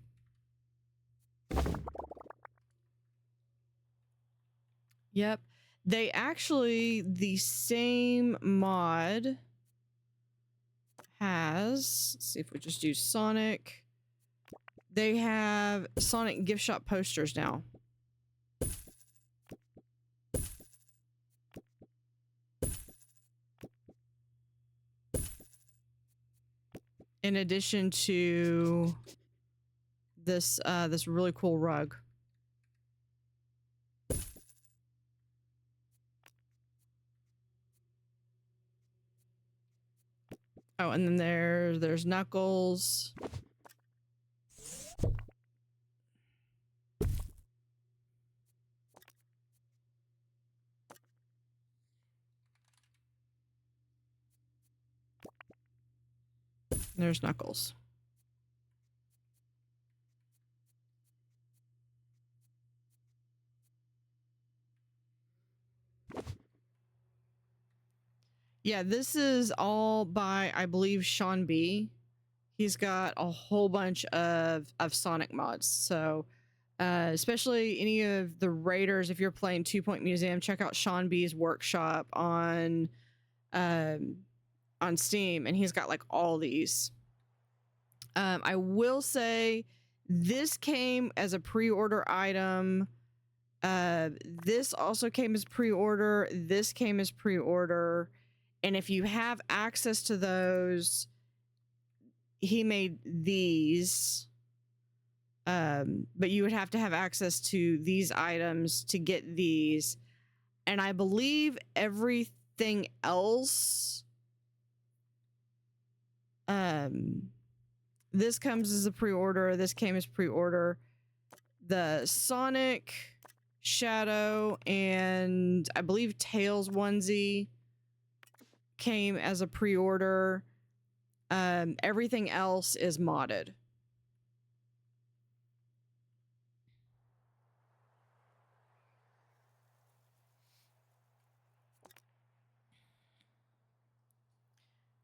Yep. They actually, the same mod has, let's see if we just do Sonic. They have Sonic gift shop posters now. In addition to this this really cool rug. Oh, and then there's Knuckles. There's Knuckles. Yeah, this is all by, I believe, Sean B. He's got a whole bunch of Sonic mods. So, especially any of the raiders, if you're playing 2 Point Museum, check out Sean B's workshop on Steam, and he's got like all these. I will say this came as a pre-order item. This also came as pre-order. This came as pre-order. And if you have access to those, he made these. But you would have to have access to these items to get these. And I believe everything else, this comes as a pre-order. This came as pre-order. The Sonic Shadow and I believe Tails onesie came as a pre-order. Everything else is modded.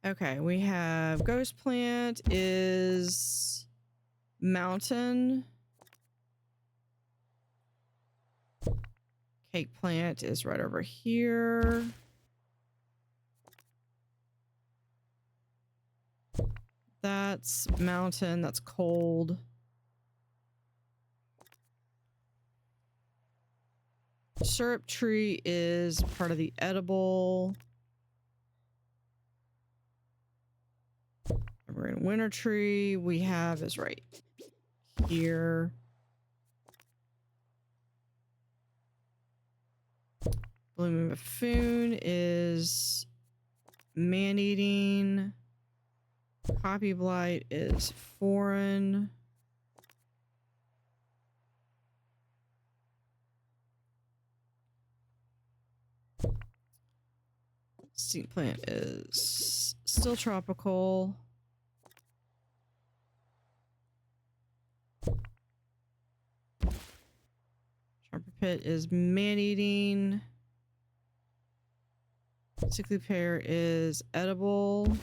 Okay, we have Ghost Plant is Mountain. Cake Plant is right over here. That's Mountain, that's cold. Syrup Tree is part of the edible. Evergreen Winter Tree we have is right here. Blooming Buffoon is man-eating. Poppy Blight is foreign. Stink Plant is still tropical. Trumpet Pit is man-eating. Sickly Pear is edible.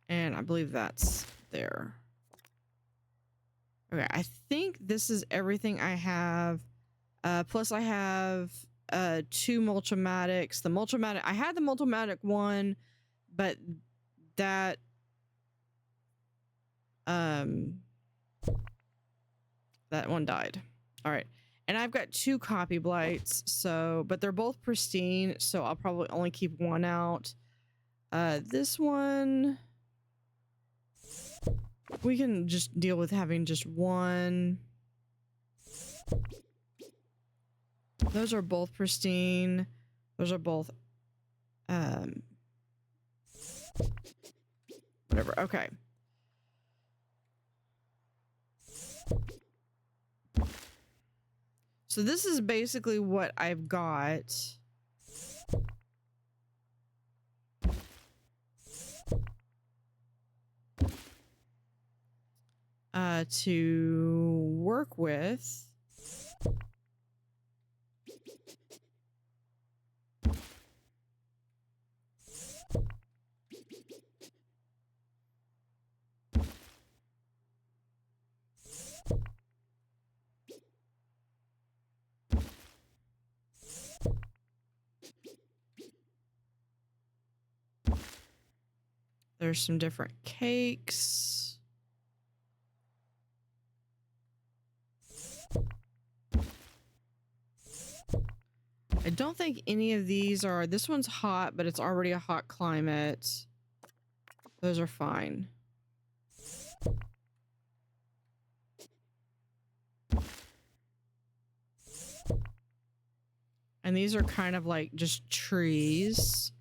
And I believe that's there. Okay, I think this is everything I have. Plus I have 2 Mulchomatics. The Mulchomatic, I had the Mulchomatic one, but that that one died. All right. And I've got 2 Copy Blights, so but they're both pristine, so I'll probably only keep one out. This one we can just deal with having just one. Those are both pristine. Those are both whatever. Okay. So this is basically what I've got. To work with. There's some different cakes. I don't think any of these are, this one's hot, but it's already a hot climate. Those are fine. And these are kind of like just trees.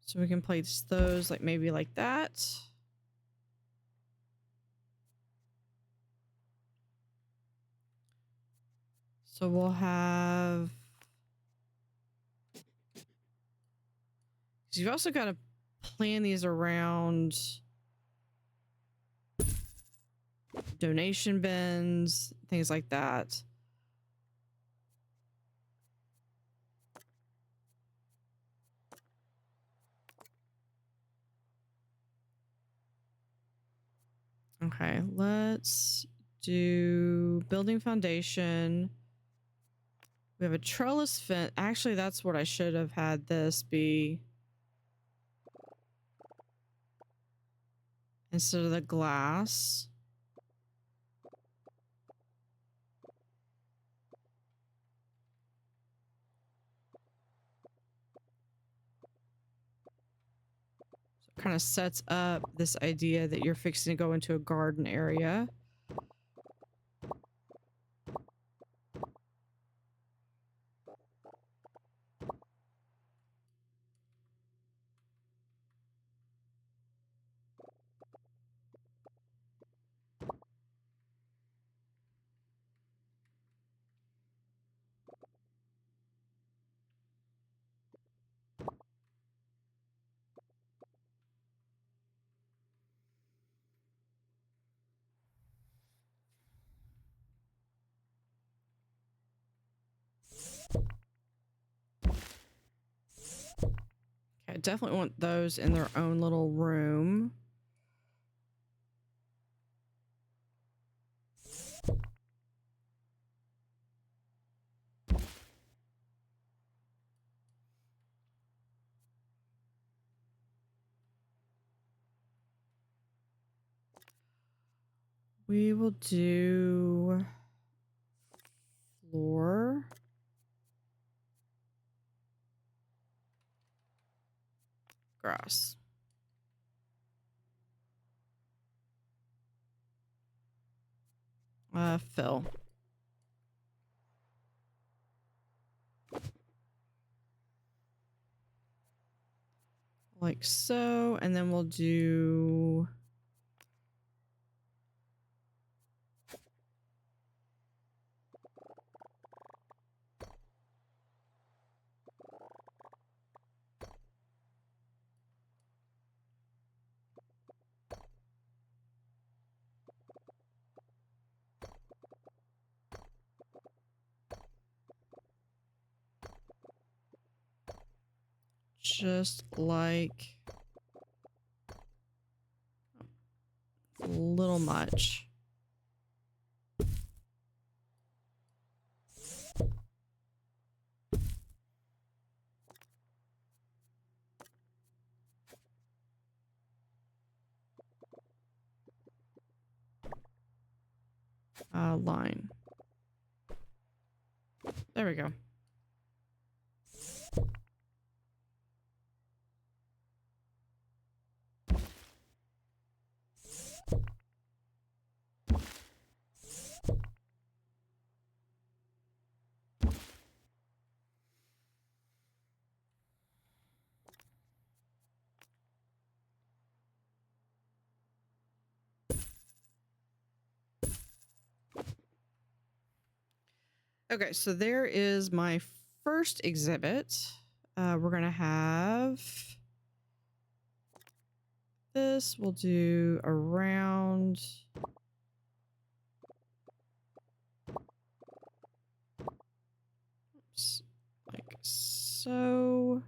So we can place those like maybe like that. So we'll have, so you've also got to plan these around donation bins, things like that. Okay, let's do building foundation. We have a trellis fence. Actually, that's what I should have had this be. Instead of the glass. So it kind of sets up this idea that you're fixing to go into a garden area. definitely want those in their own little room. We will do floor. Grass. Fill. Like so, and then we'll do just like a little much. Line. There we go. Okay, so there is my first exhibit. We're gonna have this. We'll do around. Oops, like so.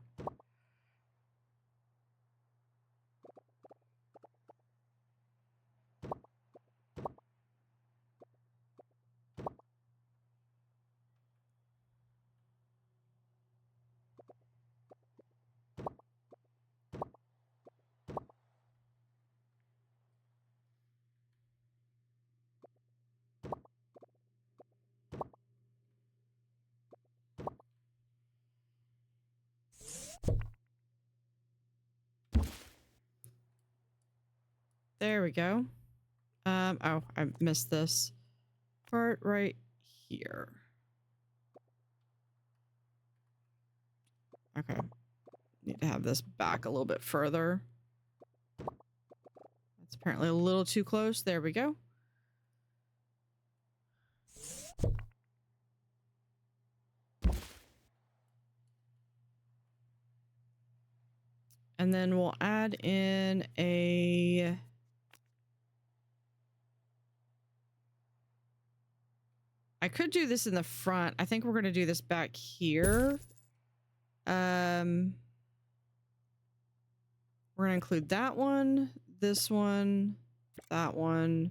There we go. Oh, I missed this part right here. Okay. Need to have this back a little bit further. That's apparently a little too close. There we go. And then we'll add in a... I could do this in the front. I think we're going to do this back here. We're going to include that one, this one, that one,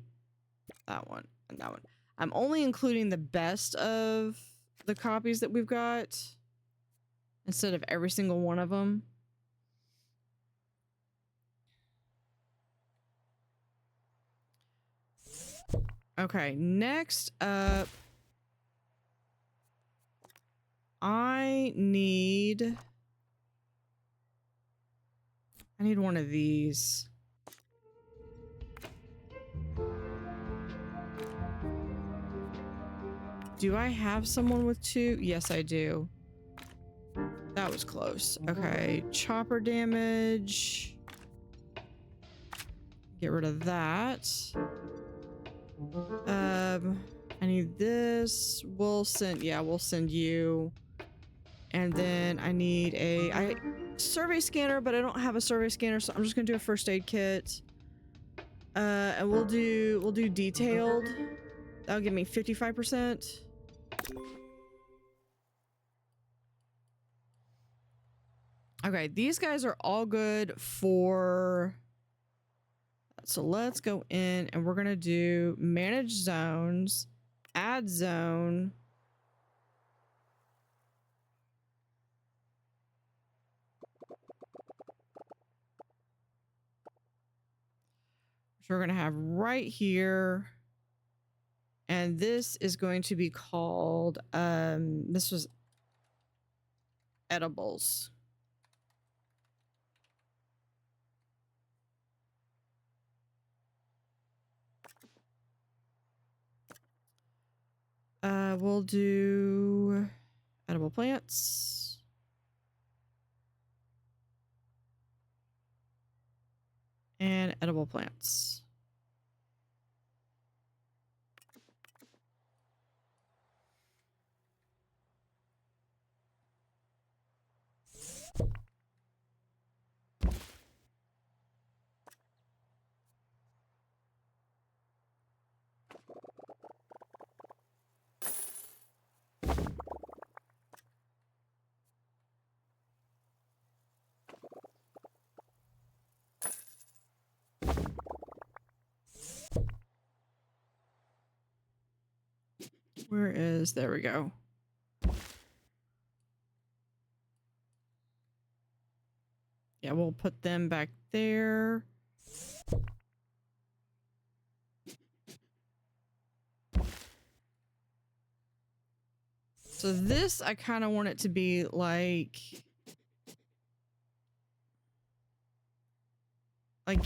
that one, and that one. I'm only including the best of the copies that we've got instead of every single one of them. Okay, next up, I need one of these. Do I have someone with two? Yes, I do. That was close. Okay, chopper damage. Get rid of that. I need this. We'll send you. And then I need a survey scanner, but I don't have a survey scanner, so I'm just gonna do a first aid kit. And we'll do detailed. That'll give me 55%. Okay, these guys are all good for... So let's go in and we're going to do manage zones, add zone. Which we're going to have right here. And this is going to be called, this was edibles. We'll do edible plants. And edible plants. Where is, there we go. Yeah, we'll put them back there. So this, I kind of want it to be like,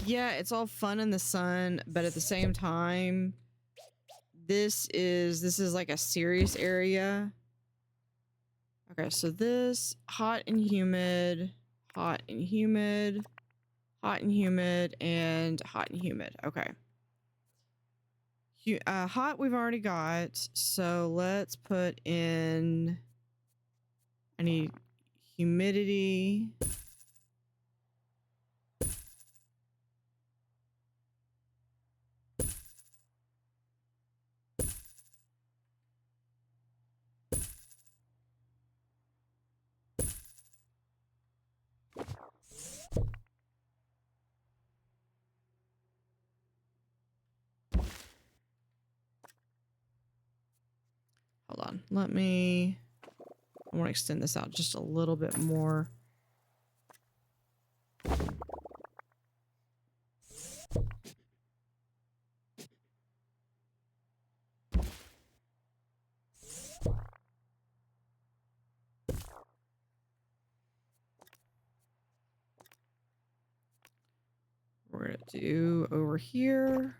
yeah, it's all fun in the sun, but at the same time, this is like a serious area. Okay, so this, hot and humid, hot and humid, hot and humid, and hot and humid. Okay. Hot we've already got, so let's put in, I need humidity. Hold on, I want to extend this out just a little bit more. We're gonna do over here.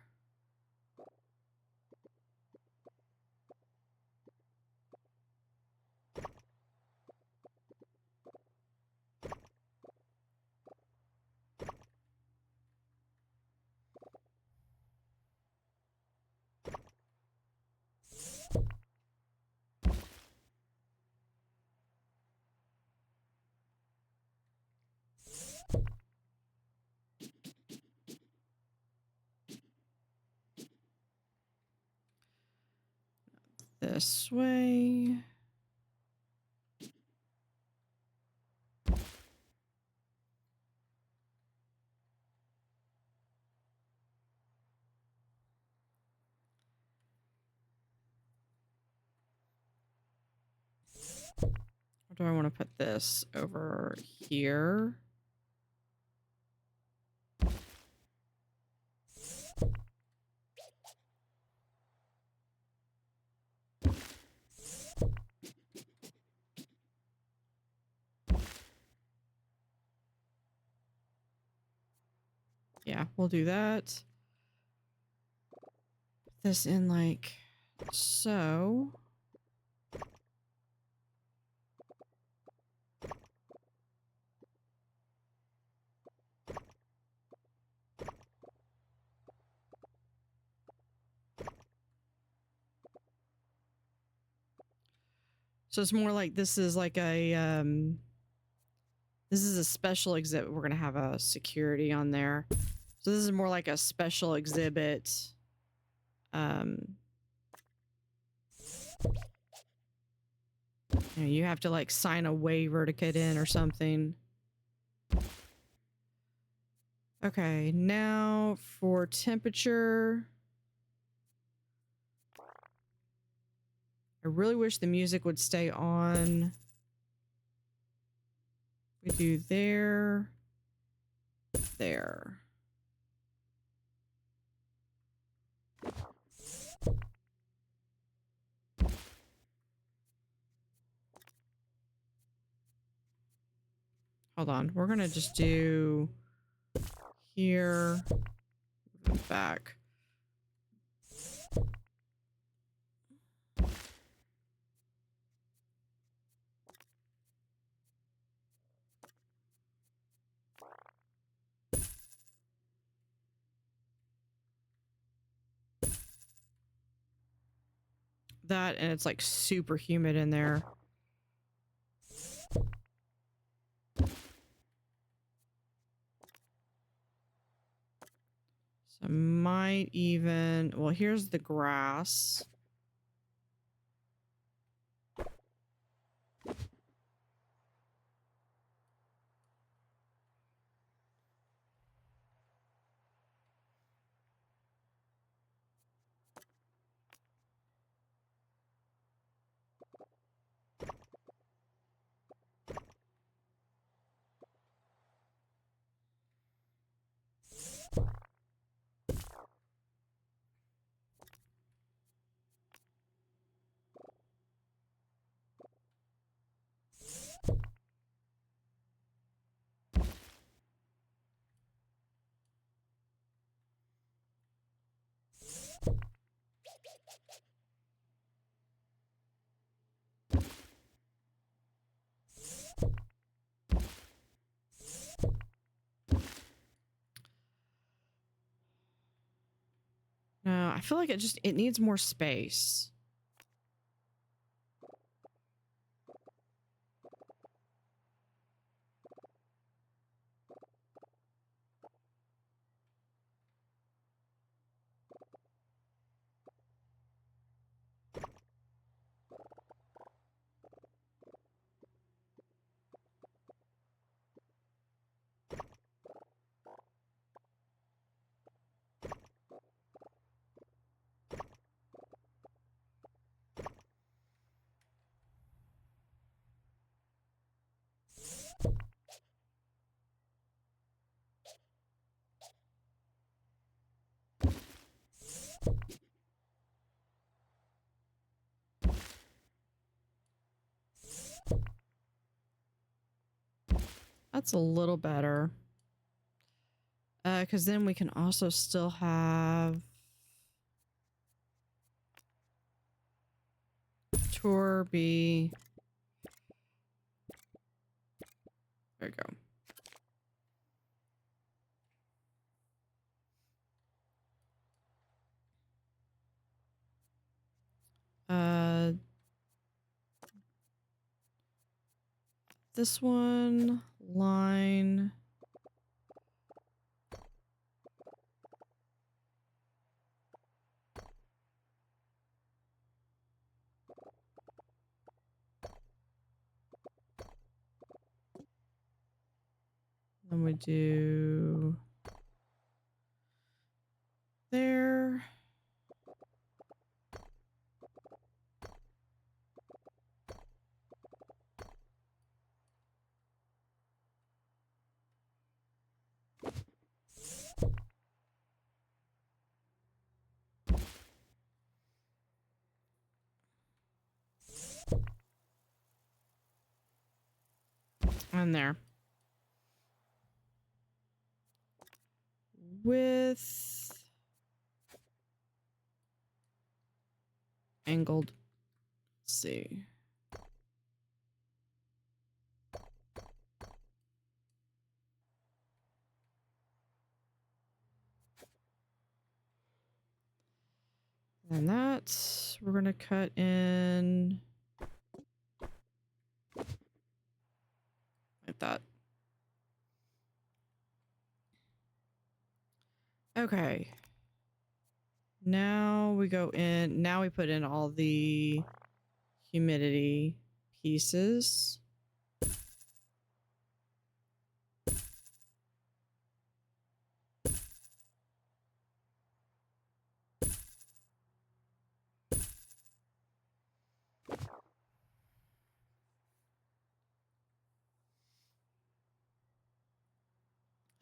This way. Or do I want to put this over here? Yeah, we'll do that. Put this in like so. So it's more like this is like a this is a special exhibit. We're gonna have a security on there. So this is more like a special exhibit. You know, you have to like sign a waiver to get in or something. Okay, now for temperature. I really wish the music would stay on. We do there. There. Hold on. We're gonna just do here. Move it back. That, and it's like super humid in there. So I might even, well, here's the grass. No, I feel like it needs more space. That's a little better. Because then we can also still have tour be. There we go. This one line. Then we do there. And there. With angled. Let's see. And that we're gonna cut in like that. Okay. Now we go in, now we put in all the humidity pieces.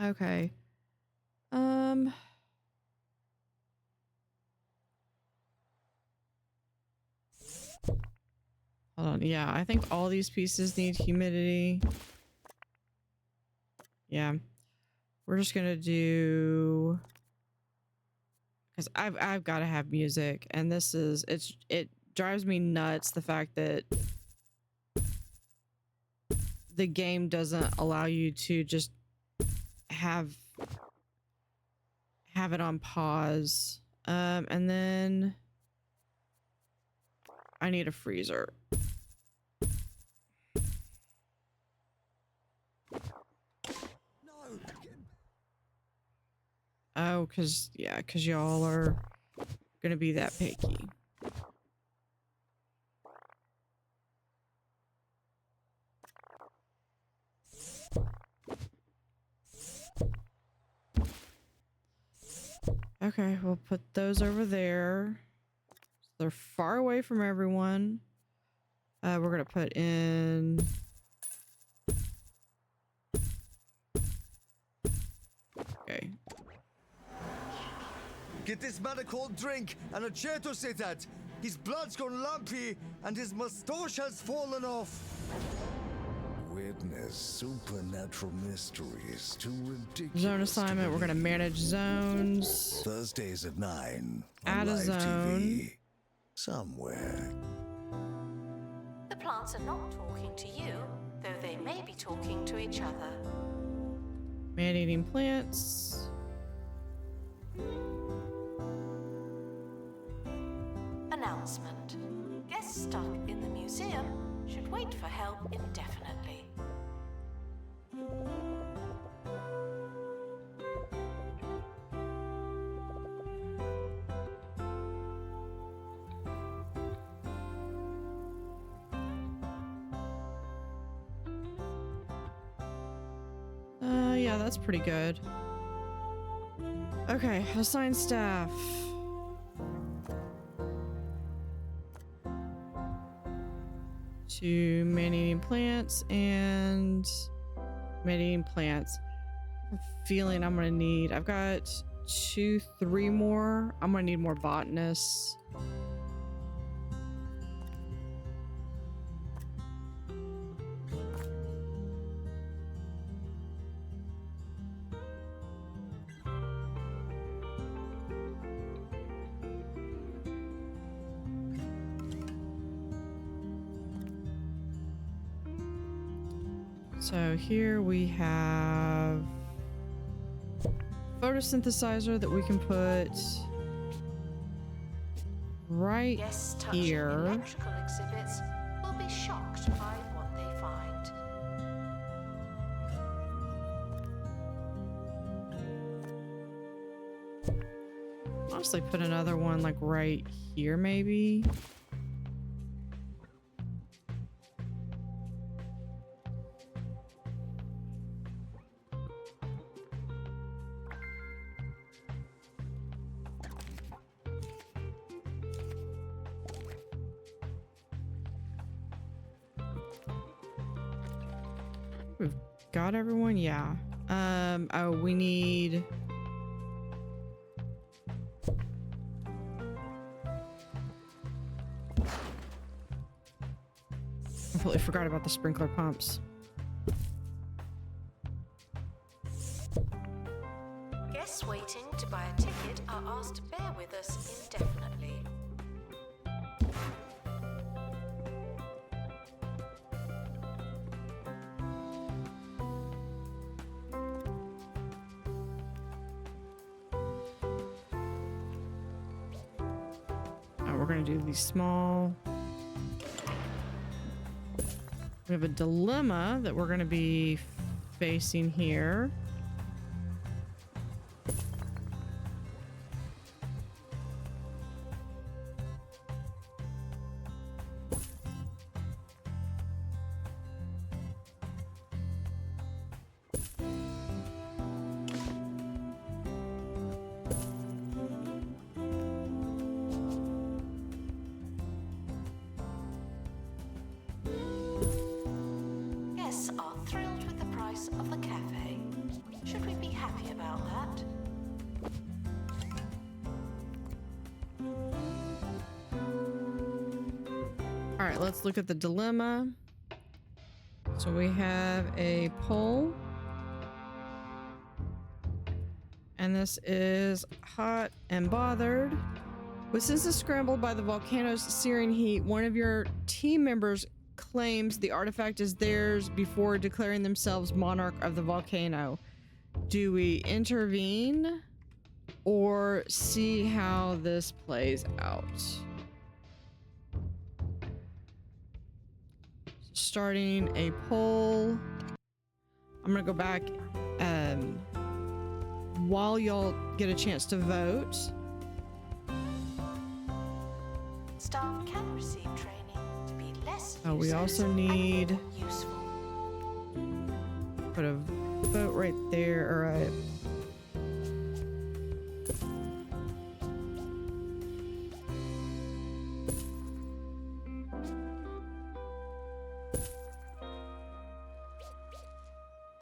Okay. Hold on. Yeah, I think all these pieces need humidity. Yeah. We're just gonna do, because I've got to have music, and this is it drives me nuts the fact that the game doesn't allow you to just have it on pause. And then I need a freezer. Oh, because y'all are gonna be that picky. Okay, we'll put those over there. They're far away from everyone. We're gonna put in. Okay. Get this man a cold drink and a chair to sit at. His blood's gone lumpy and his moustache has fallen off. Witness supernatural mysteries too ridiculous. Zone assignment. We're gonna manage zones. Thursdays at 9. Add a on Live zone. TV. Somewhere. The plants are not talking to you, though they may be talking to each other. Man-eating plants. Announcement. Guests stuck in the museum should wait for help indefinitely. Yeah, that's pretty good. Okay, assign staff. To man-eating plants and man-eating plants. I have a feeling I'm gonna need. I've got 2, 3 more. I'm gonna need more botanists. So here we have photosynthesizer that we can put right Guests touching here. electrical exhibits will be shocked by what they find. Honestly, put another one like right here, maybe. We've got everyone, yeah. Oh, we need. Completely forgot about the sprinkler pumps. Guests waiting to buy a ticket are asked to bear with us indefinitely. Oh, we're gonna do these small. We have a dilemma that we're gonna be facing here. Guests are thrilled with the price of the cafe. Should we be happy about that. All right, let's look at the dilemma. So we have a poll. And this is hot and bothered. With senses scrambled by the volcano's searing heat, one of your team members claims the artifact is theirs before declaring themselves monarch of the volcano. Do we intervene or see how this plays out? Starting a poll. I'm gonna go back while y'all get a chance to vote. Staff can receive training to be less We useless also and need more useful. put a vote right there, or a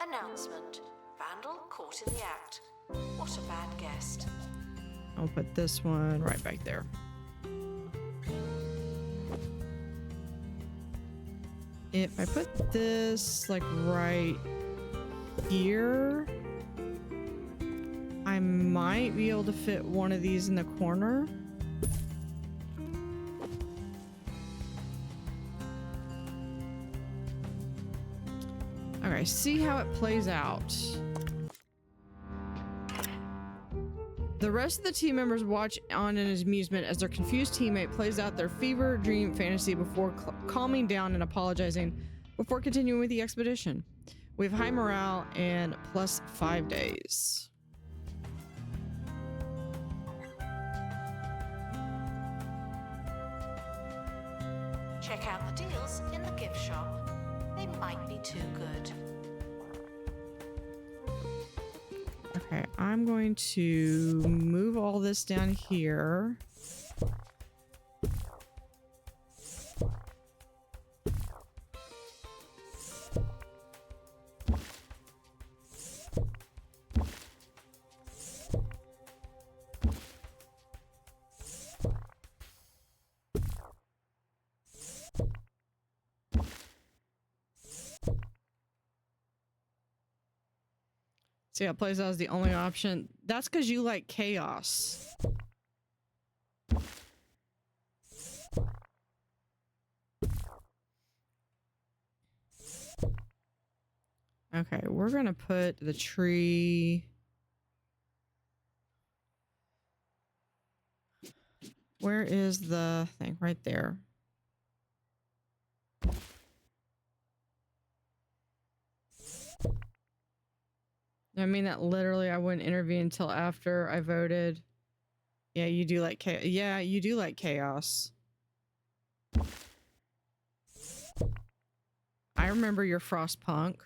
Announcement. Vandal caught in the act. What a bad guest. I'll put this one right back there. If I put this like right here, I might be able to fit one of these in the corner. Okay, see how it plays out. The rest of the team members watch on in amusement as their confused teammate plays out their fever dream fantasy before calming down and apologizing before continuing with the expedition. We have high morale and plus 5 days. Check out the deals in the gift shop. They might be too good. Okay, I'm going to move all this down here. See how it plays out as the only option. That's because you like chaos. Okay, we're gonna put the tree. Where is the thing? Right there. I mean that literally I wouldn't intervene until after I voted. Yeah, you do like chaos. Yeah, you do like chaos. I remember your Frostpunk.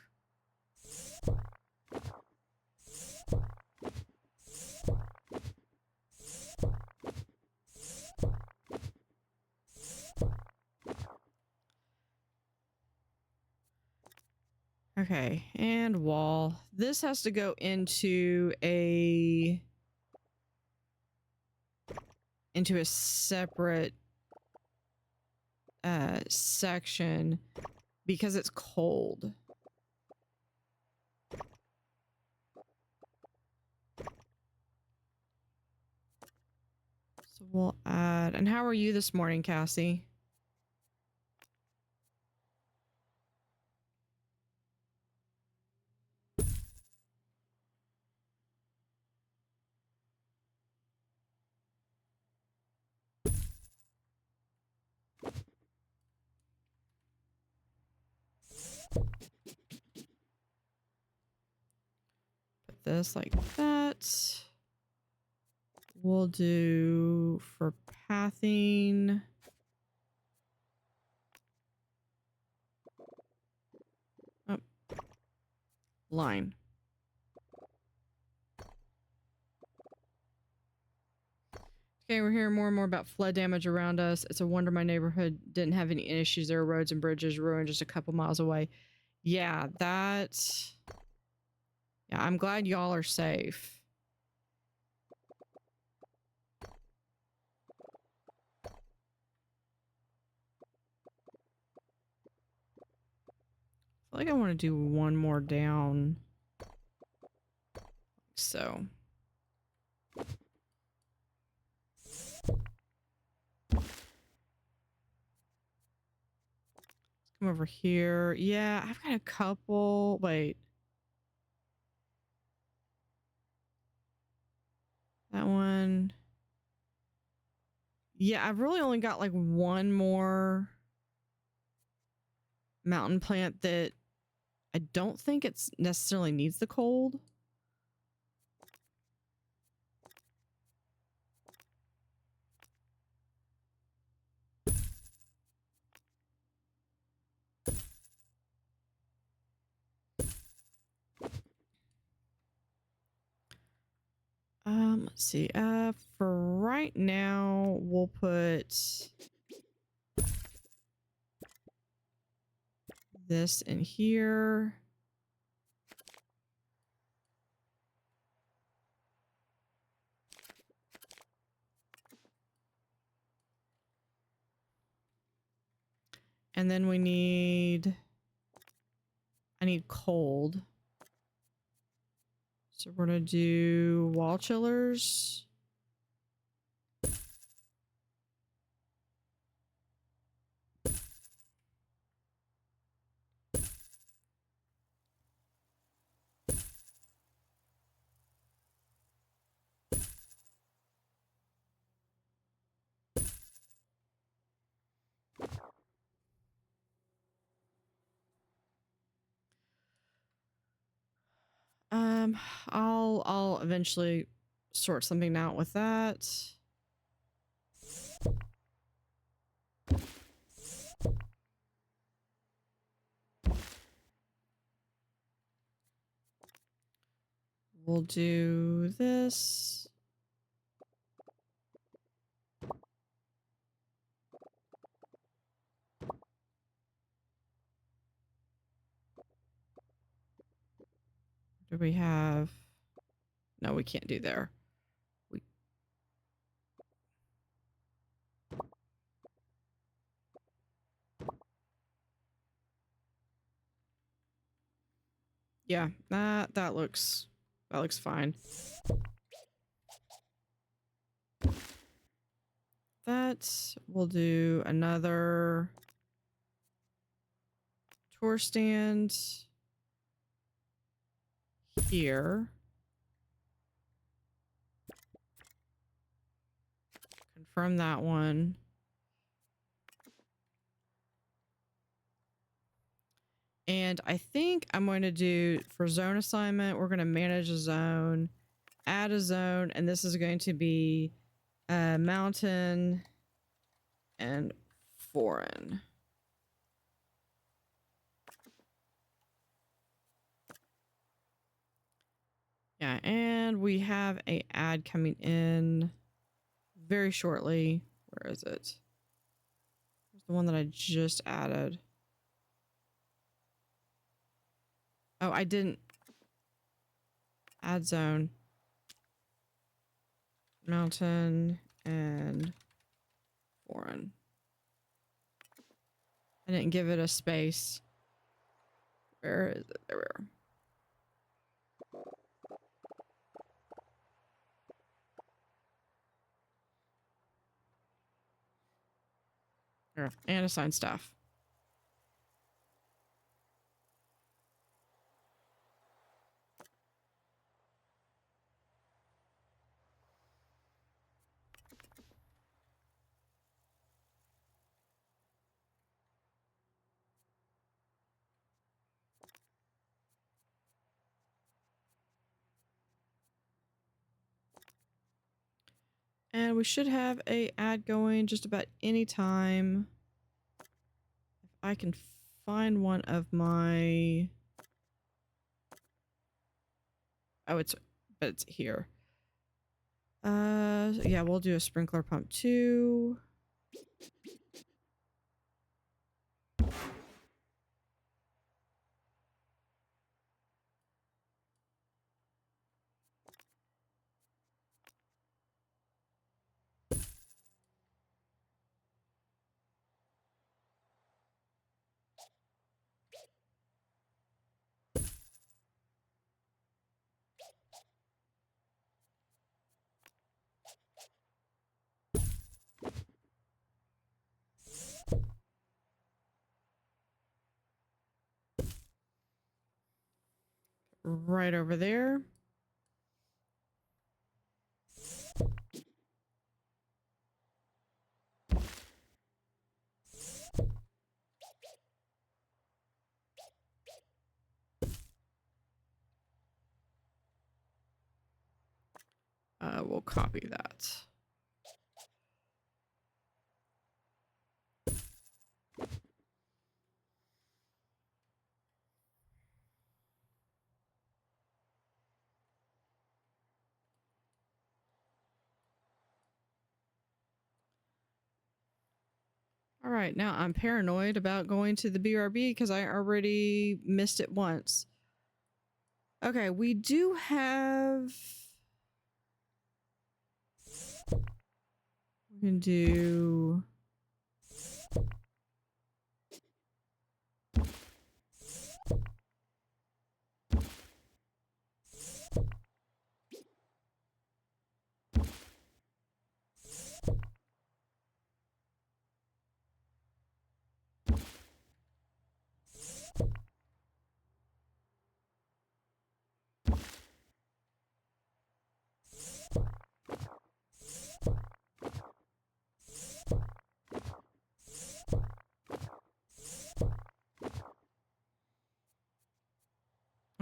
Okay, and wall. This has to go into a separate section because it's cold. So we'll add. And how are you this morning, Cassie? This like that. We'll do for pathing. Oh. Line. Okay, we're hearing more and more about flood damage around us. It's a wonder my neighborhood didn't have any issues. There are roads and bridges ruined just a couple miles away. Yeah, that... Yeah, I'm glad y'all are safe. I feel like I want to do one more down. So. Come over here. Yeah, I've got a couple. Wait. That one. Yeah, I've really only got like one more mountain plant that I don't think it's necessarily needs the cold. Let's see. For right now, we'll put this in here. And then we need, I need cold. So we're gonna do wall chillers. I'll eventually sort something out with that. We'll do this. Do we have? No, we can't do there. We. Yeah, that looks fine. That we'll do another tour stand here. Confirm that one. And I think I'm going to do, for zone assignment, we're going to manage a zone, add a zone, and this is going to be mountain and foreign. Yeah, and we have a ad coming in very shortly. Where is it? It's the one that I just added. Oh, I didn't add zone. Mountain and foreign. I didn't give it a space. Where is it? There we are. There, and assign staff. And we should have a ad going just about any time. If I can find one of my... Oh, but it's here. Yeah, we'll do a sprinkler pump too. right over there. We'll copy that. All right, now I'm paranoid about going to the BRB because I already missed it once. Okay, we do have... We can do...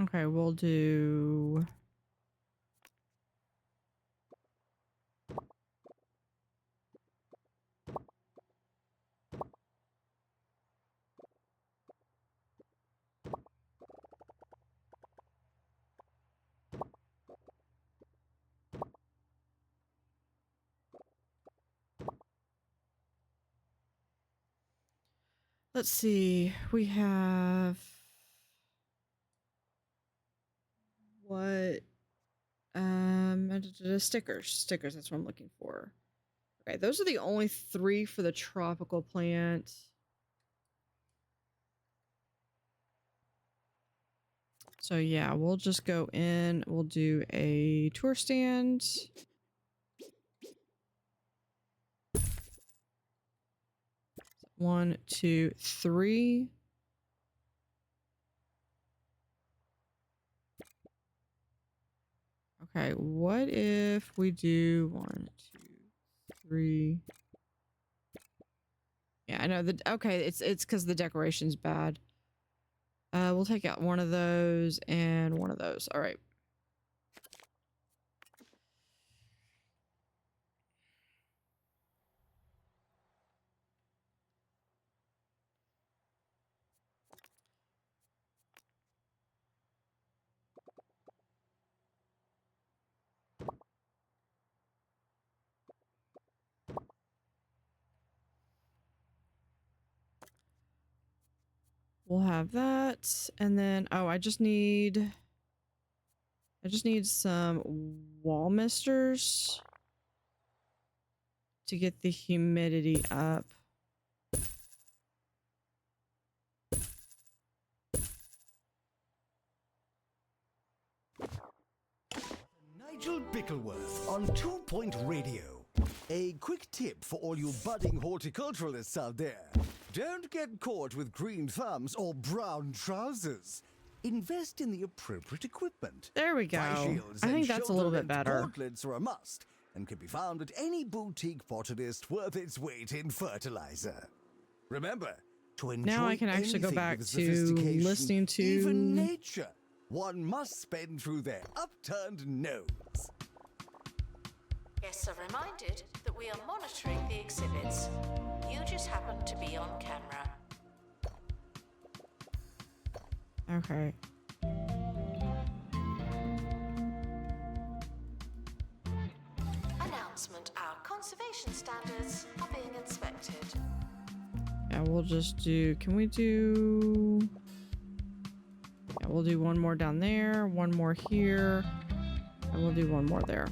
Okay, we'll do... Let's see, we have... What? Stickers, that's what I'm looking for. Okay, those are the only 3 for the tropical plant. So yeah, we'll just go in, we'll do a tour stand. One, two, three. Okay, what if we do 1, 2, 3? Yeah, I know that. Okay, it's because the decoration's bad. We'll take out one of those and one of those. All right. We'll have that, and then I just need some wall misters to get the humidity up. Nigel Bickleworth on 2 Point Radio. A quick tip for all you budding horticulturalists out there. Don't get caught with green thumbs or brown trousers. Invest in the appropriate equipment. There we go. I think that's a little bit better. Gauntlets are a must and can be found at any boutique botanist worth its weight in fertilizer. Remember, to enjoy now I can actually go anything back with to sophistication, listening to even nature. One must spend through their upturned nose. Guests are reminded that we are monitoring the exhibits. You just happen to be on camera. Okay. Announcement: our conservation standards are being inspected. Yeah, we'll just do... Can we do... Yeah, we'll do one more down there, one more here, and we'll do one more there.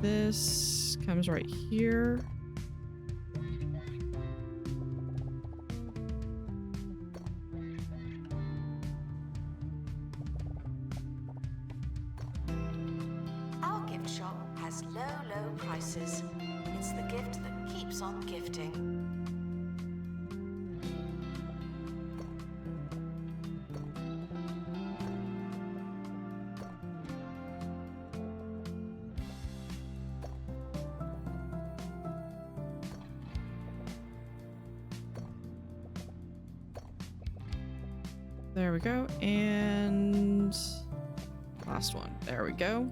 This comes right here. Our gift shop has low, low prices. It's the gift that keeps on gifting. There we go. And last one. There we go.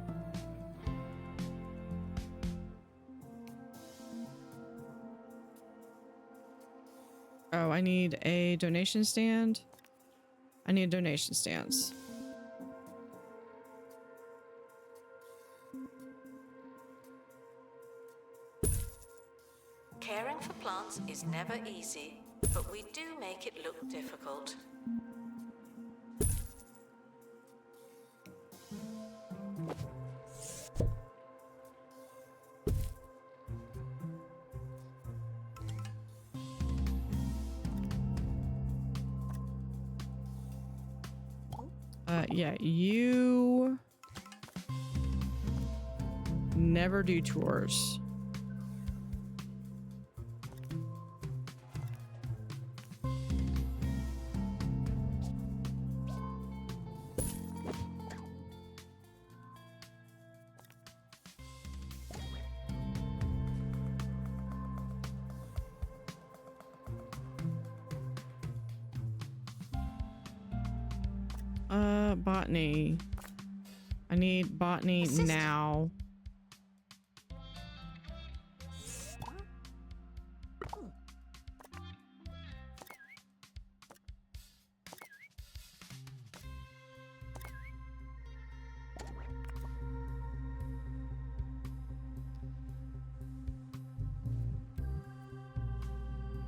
Oh, I need a donation stand. I need donation stands. Caring for plants is never easy, but we do make it look difficult. Yeah, you never do tours. Botany. I need botany now.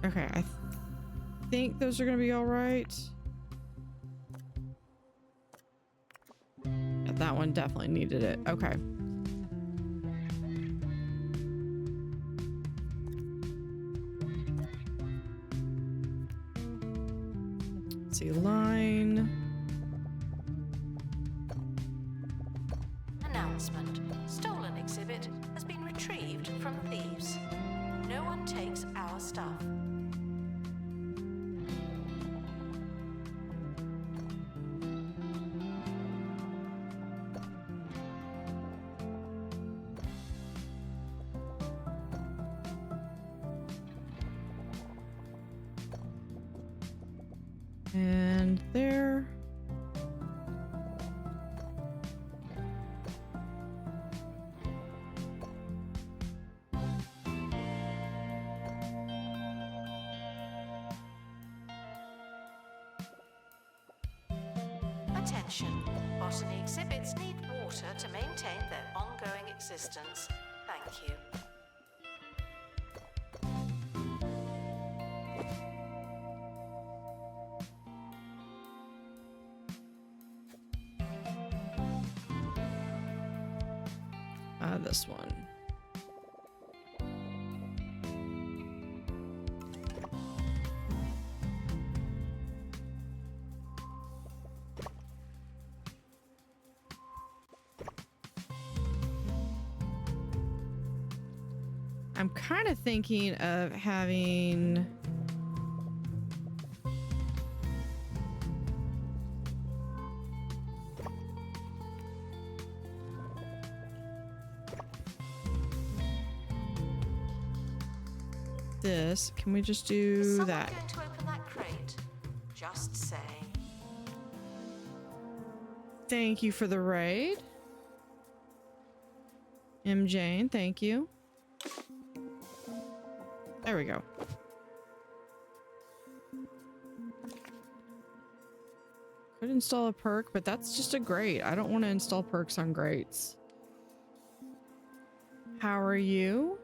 Okay, I think those are gonna be all right. Yeah, that one definitely needed it. Okay. Let's see, line. Announcement. Stolen exhibit has been retrieved from thieves. No one takes our stuff. And there. Attention. Botany exhibits need water to maintain their ongoing existence. Thank you. This one. I'm kind of thinking of having this. Can we just Is do someone that? going to open that crate? Just saying. Thank you for the raid. M. Jane, thank you. There we go. Could install a perk, but that's just a grate. I don't want to install perks on grates. How are you?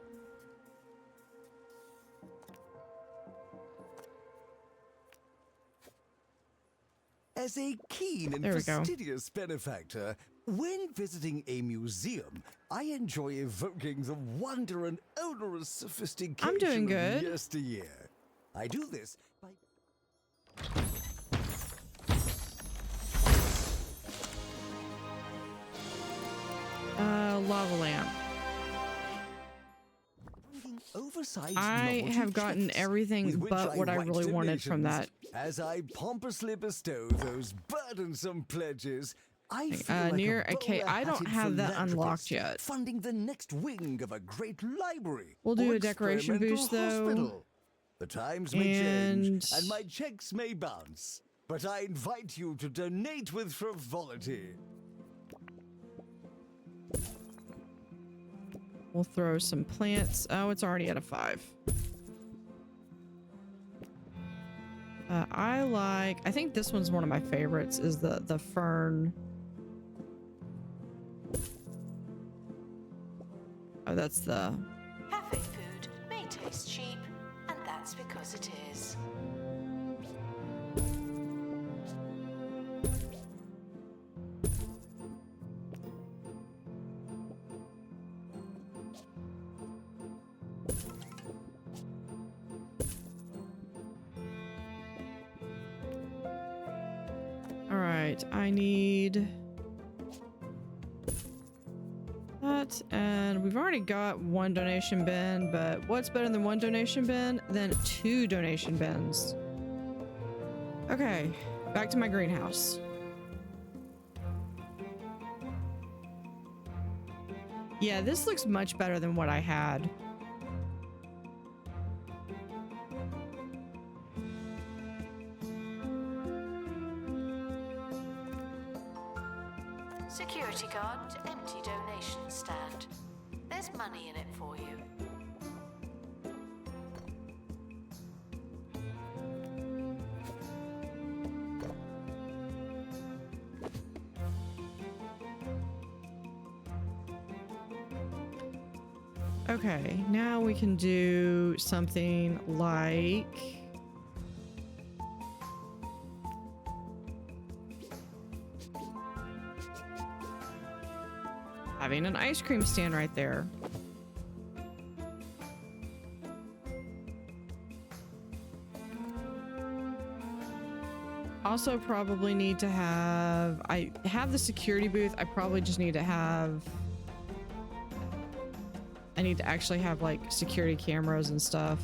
As a keen and There we go. fastidious benefactor, When visiting a museum, I enjoy evoking the wonder and odorous sophistication I'm doing good. of yesteryear. I do this by... Lava lamp. Oversized I novelty have gotten trips everything with which but what I write really wanted from donations. that. As I pompously bestow those burdensome pledges, I feel like near a okay, I don't bowler-hatted have that unlocked philanthropist yet. funding the next wing of a great library. We'll do or a decoration experimental boost, though. hospital. The times may change and my checks may bounce, but I invite you to donate with frivolity. We'll throw some plants. Oh, it's already at a 5. I think this one's one of my favorites, is the fern. Oh, that's the... Cafe food may taste cheap, and that's because it is. All right, I need that, and we've already got 1 donation bin, but what's better than 1 donation bin than 2 donation bins? Okay, back to my greenhouse. Yeah, this looks much better than what I had. Security guard to empty donation stand. There's money in it for you. Okay, now we can do something like... having an ice cream stand right there. Also probably need to have... I have the security booth. I probably just need to have... I need to actually have like security cameras and stuff.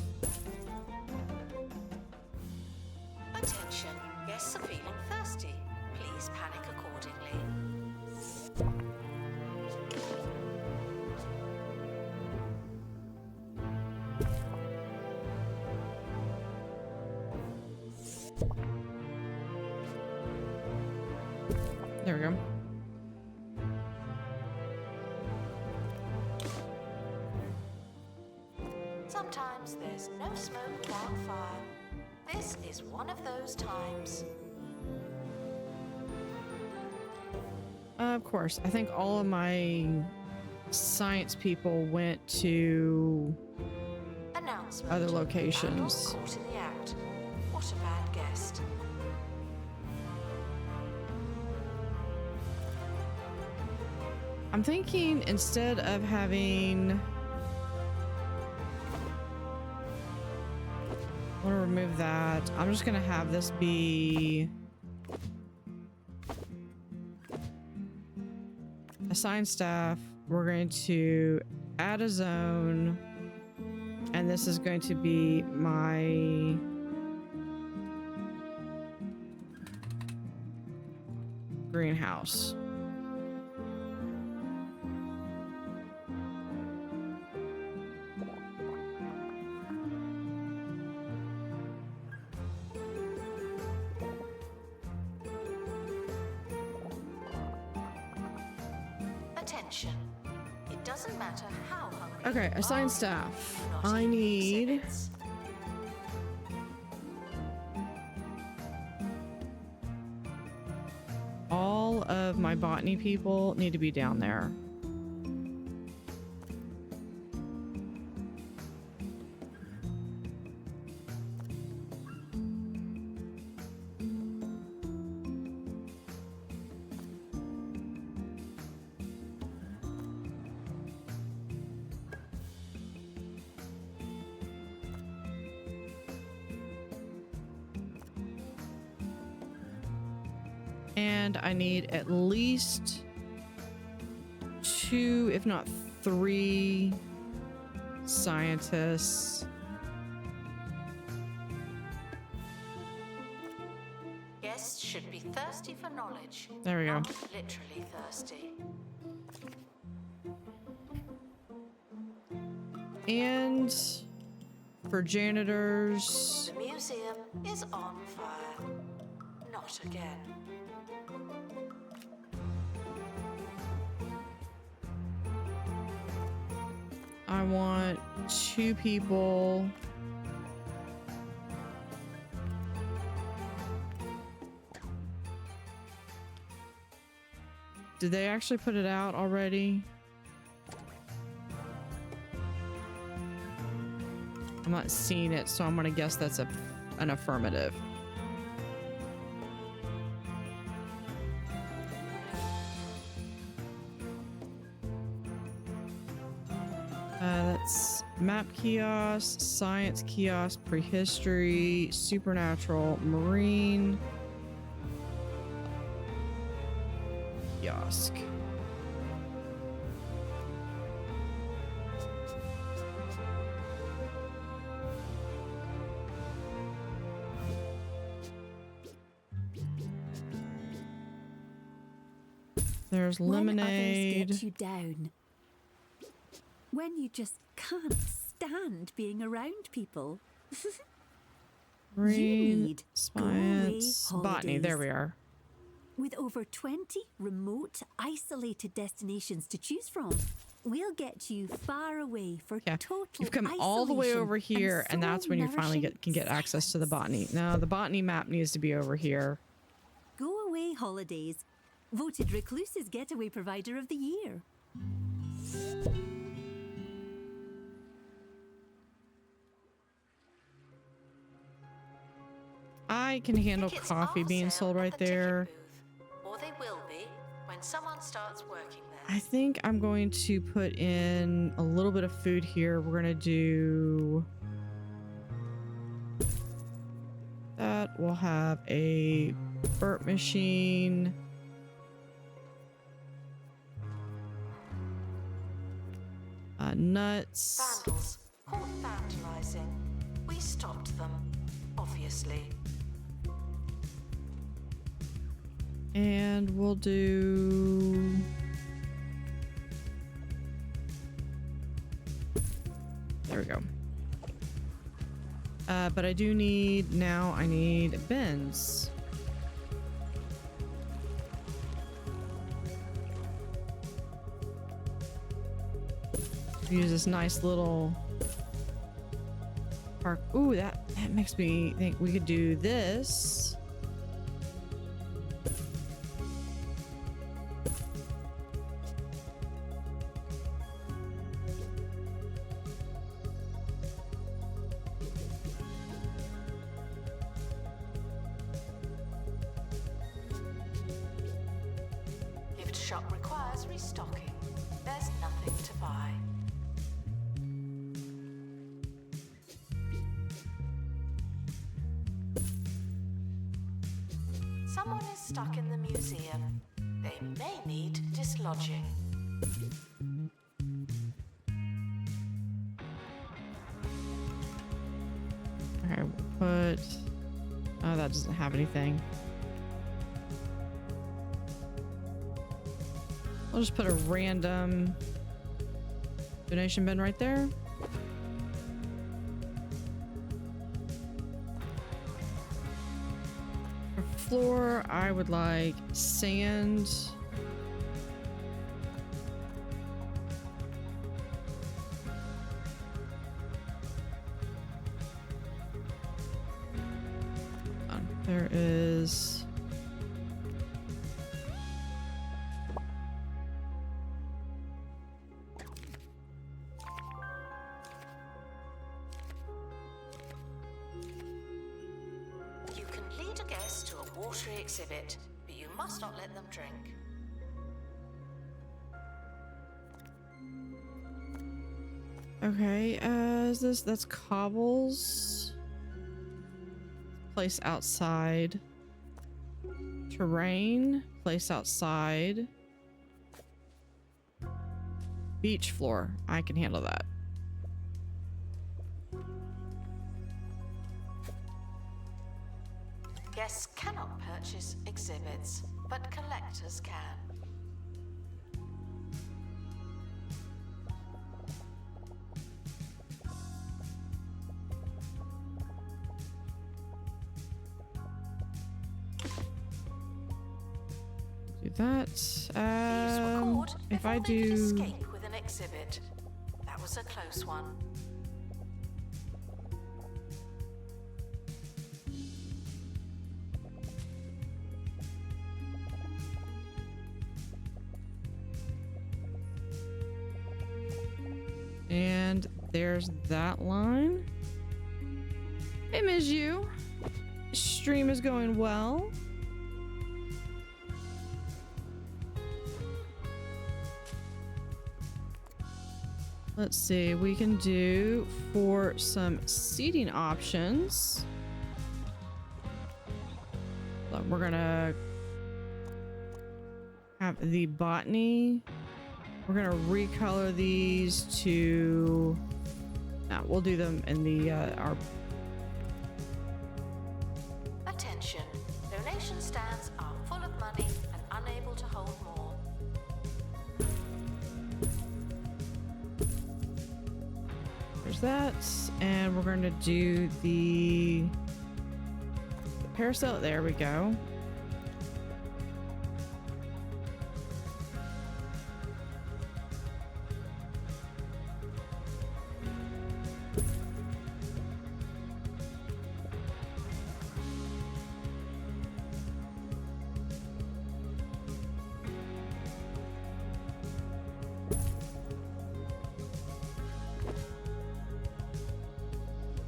Attention, guests are feeling thirsty. Please panic accordingly. There we go. Sometimes there's no smoke without fire. This is one of those times. Of course, I think all of my science people went to Announcement. other locations. Caught in the act. What a bad guest. I'm thinking instead of having... I want to remove that. I'm just going to have this be... assign staff. We're going to add a zone. And this is going to be my... greenhouse. Attention. It doesn't matter how hungry. Okay, you assign are, staff. do not I eat the need... exhibits. all of my botany people need to be down there. And I need at least 2, if not 3 scientists. Guests should be thirsty for knowledge. There we go. Not literally thirsty. And for janitors, The museum is on fire. Not again. I want 2 people. Did they actually put it out already? I'm not seeing it, so I'm gonna guess that's an affirmative. That's map kiosk, science kiosk, prehistory, supernatural, marine kiosk. There's lemonade. When others get you down. When you just can't stand being around people. Marine, need science, go away botany. There holidays. we are. With over 20 remote, isolated destinations to choose from, we'll get you far away for Yeah, total you've come all the way isolation over here, and that's when you finally soul-nourishing can get access to the silence. botany. Now, the botany map needs to be over here. Go away holidays. Voted Recluse's Getaway Provider of the Year. I can handle Tickets coffee are being sale sold at right the ticket there. booth, or they will be when someone starts working there. I think I'm going to put in a little bit of food here. We're going to do that. We'll have a burp machine. Nuts. Vandals caught vandalizing. We stopped them, obviously. And we'll do... There we go. But I do need... Now I need bins. Use this nice little park. Ooh, that makes me think we could do this. Gift shop requires restocking. There's nothing to buy. Someone is stuck in the museum. They may need dislodging. Okay, we'll put... Oh, that doesn't have anything. I'll just put a random donation bin right there. For floor, I would like sand. There is... You can lead a guest to a watery exhibit, but you must not let them drink. Okay, is this... That's cobbles. Place outside. Terrain, place outside. Beach floor. I can handle that. Guests cannot purchase exhibits, but collectors can. Do that. If I They could do. escape with an exhibit. That was a close one. And there's that line. Hey, Ms. You. Stream is going well. Let's see, we can do for some seating options. Look, we're gonna have the Botany. We're gonna recolor these to. Nah, we'll do them in the our. Attention, donation stands are full of money and unable to hold more. There's that, and we're gonna do the parasail. There we go.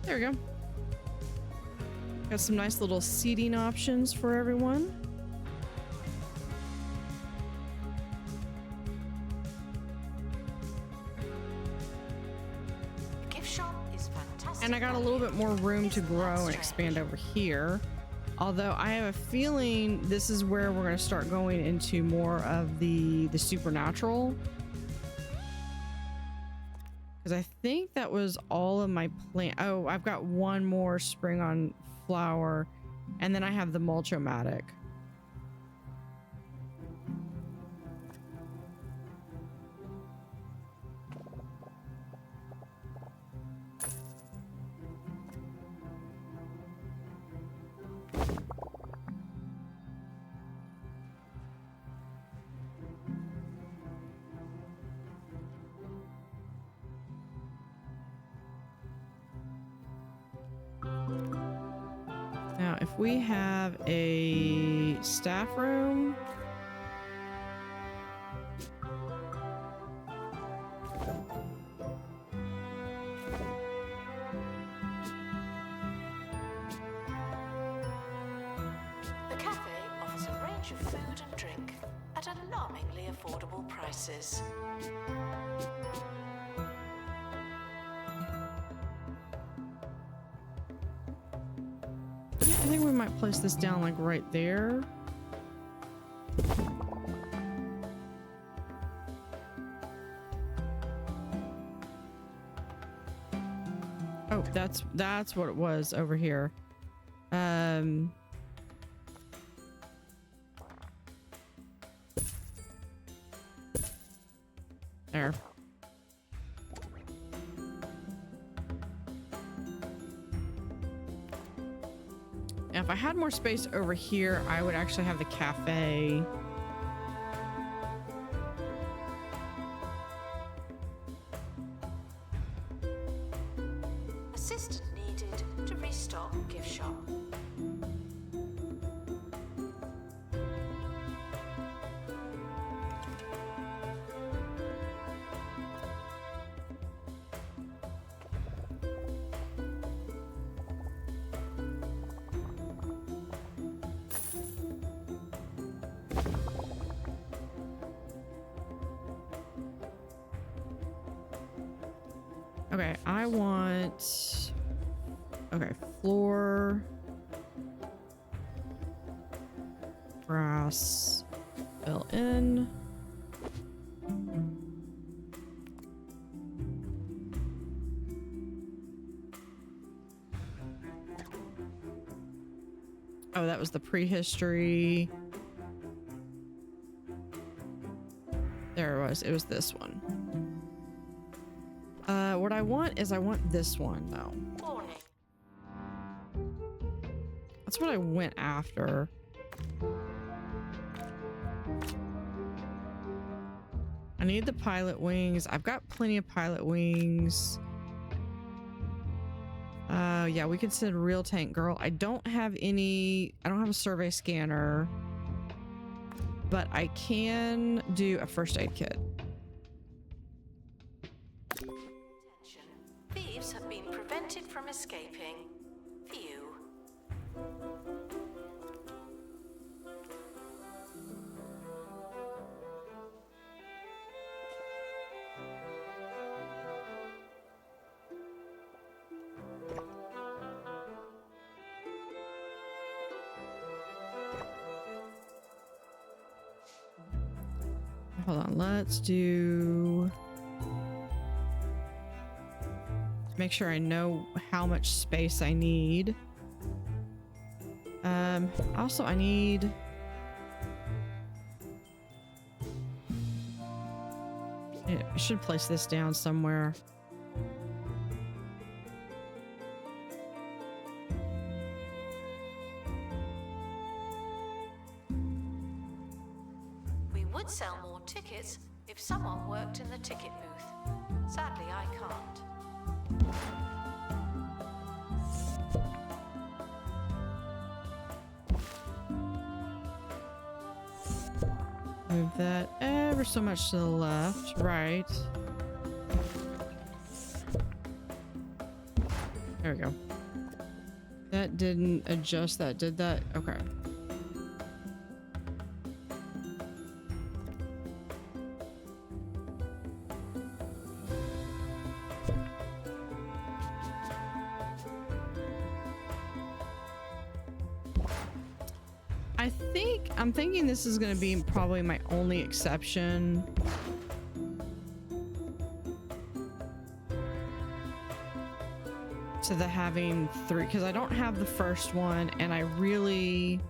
There we go. Got some nice little seating options for everyone. The gift shop is fantastic. And I got a little bit more room to grow and expand over here. Although I have a feeling this is where we're going to start going into more of the supernatural. Because I think that was all of my plant. Oh, I've got one more spring on flower, and then I have the mulchomatic. Now, if we have a staff room, The cafe offers a range of food and drink at alarmingly affordable prices. yeah, I think we might place this down like right there. Oh, that's what it was over here. There. Now, if I had more space over here, I would actually have the cafe. Assistant needed to restock gift shop. Okay, I want... Okay, floor. We're grass fill in. Oh, that was the prehistory. There it was. It was this one. What I want is I want this one though. Warning. That's what I went after. I need the pilot wings. I've got plenty of pilot wings. Yeah, we can send real tank girl. I don't have a survey scanner, but I can do a first aid kit. Attention. Thieves have been prevented from escaping. Phew. Hold on, let's make sure I know how much space I need. Also I need I should place this down somewhere. We would sell more tickets if someone worked in the ticket booth. Sadly, I can't. Move that ever so much to the left, right. There we go. That didn't adjust that, did that? Okay. I'm thinking this is going to be probably my only exception. To the having 3, because I don't have the first one and I really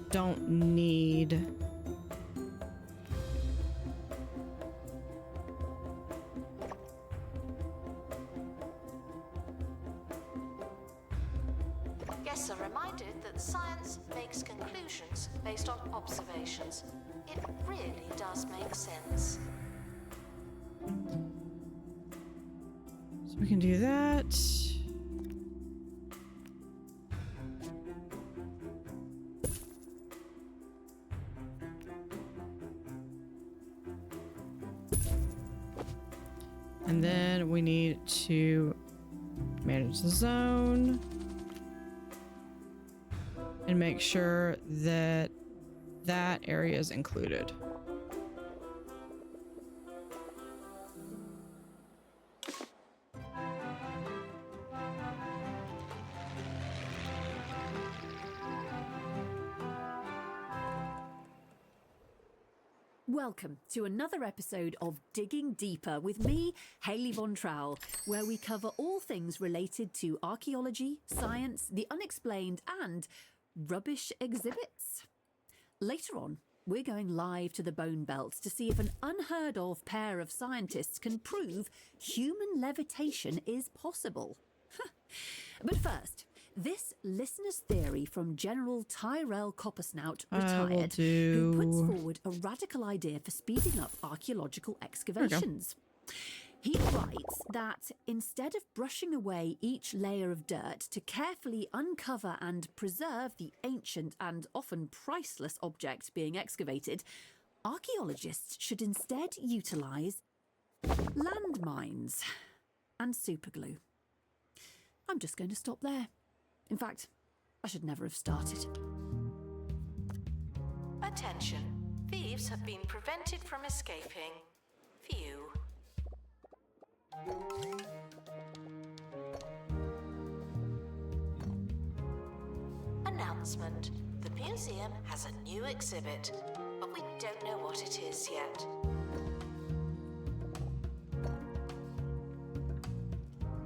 don't need Guests are reminded that science makes conclusions based on observations. It really does make sense. So we can do that. And then we need to manage the zone and make sure that that area is included. Welcome to another episode of Digging Deeper with me, Hayley Von Trowell, where we cover all things related to archaeology, science, the unexplained, and rubbish exhibits. Later on, we're going live to the Bone Belt to see if an unheard of pair of scientists can prove human levitation is possible. But first, this listener's theory from General Tyrell Coppersnout, retired, who puts forward a radical idea for speeding up archaeological excavations. He writes that instead of brushing away each layer of dirt to carefully uncover and preserve the ancient and often priceless object being excavated, archaeologists should instead utilise landmines and superglue. I'm just going to stop there. In fact, I should never have started. Attention. Thieves have been prevented from escaping. Phew. Announcement. The museum has a new exhibit, but we don't know what it is yet.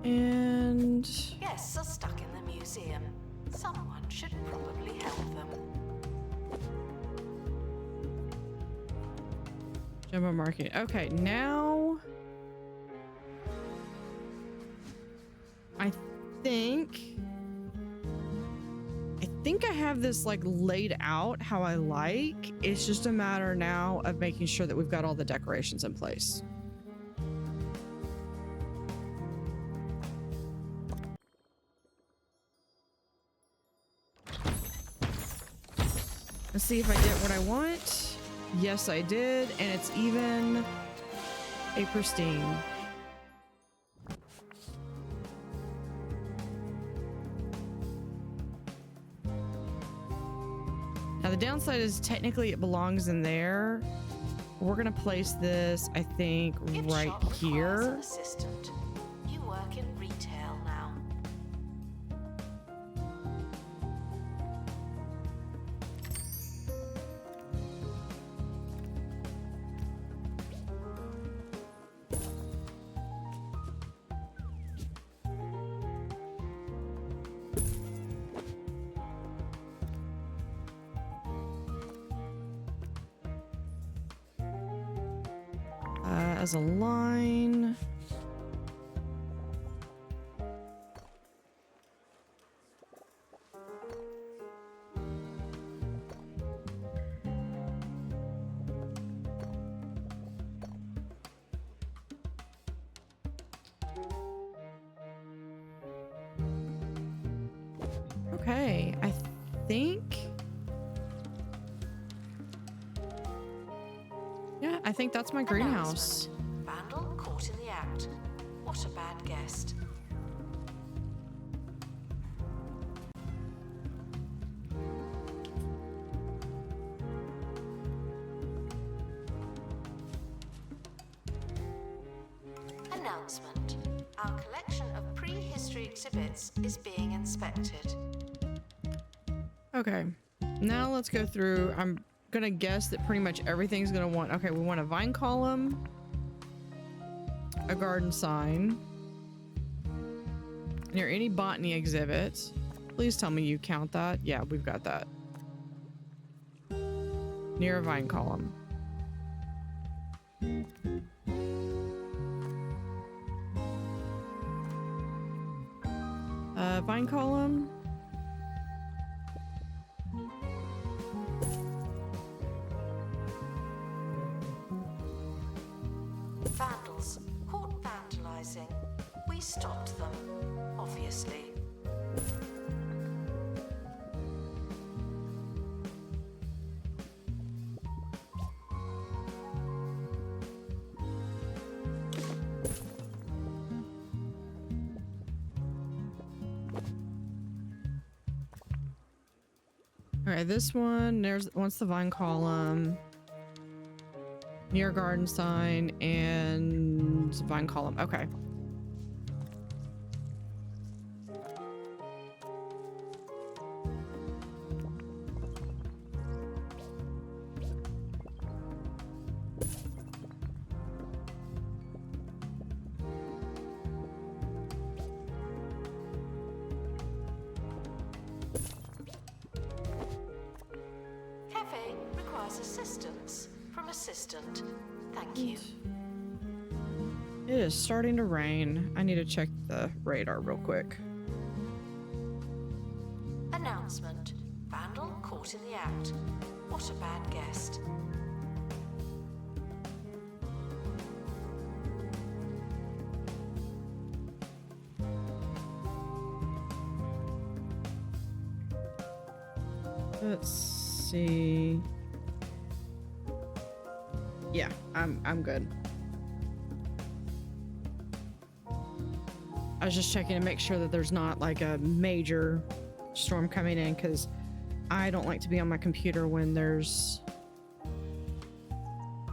And Guests are stuck in the museum. Someone should probably help them. jumbo market. Okay, now I think I have this like laid out how I like. It's just a matter now of making sure that we've got all the decorations in place. Let's see if I get what I want. Yes, I did, and it's even a pristine. Now the downside is technically it belongs in there. We're gonna place this, I think, Gift right shop requires here. an assistant. You work in retail now. As a line. Okay, I think. Yeah, I think that's my greenhouse. Announcement. Vandal caught in the act. What a bad guest. Announcement. Our collection of prehistory exhibits is being inspected. Okay, now let's go through. I'm gonna guess that pretty much everything's gonna want. Okay, we want a vine column, a garden sign, near any botany exhibit. Please tell me you count that. Yeah, we've got that. Near a vine column. Vine column. Vandals caught vandalizing. We stopped them, obviously. All right, this one, once the vine column, near garden sign, and vine column. Okay. Cafe requires assistance from assistant. Thank you. It is starting to rain. I need to check the radar real quick. Announcement. Vandal caught in the act. What a bad guest. Let's see. Yeah, I'm good. I was just checking to make sure that there's not like a major storm coming in, because I don't like to be on my computer when there's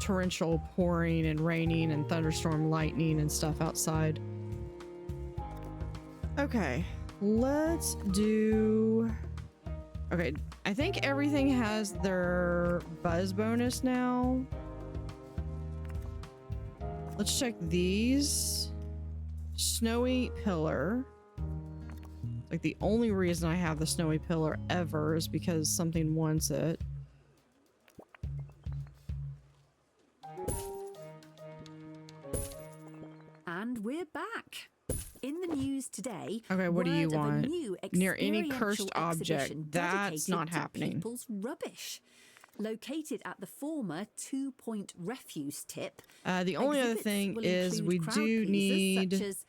torrential pouring and raining and thunderstorm lightning and stuff outside. Okay, let's do Okay, I think everything has their buzz bonus now. Let's check these. Snowy pillar. Like the only reason I have the snowy pillar ever is because something wants it. And we're back. In the news today, Okay, what do you word of a want? new Near any experiential cursed object. exhibition That's not dedicated to happening. people's rubbish. Located at the former 2 Point refuse tip, The only other exhibits thing will is include we crowd do pleasers need... such as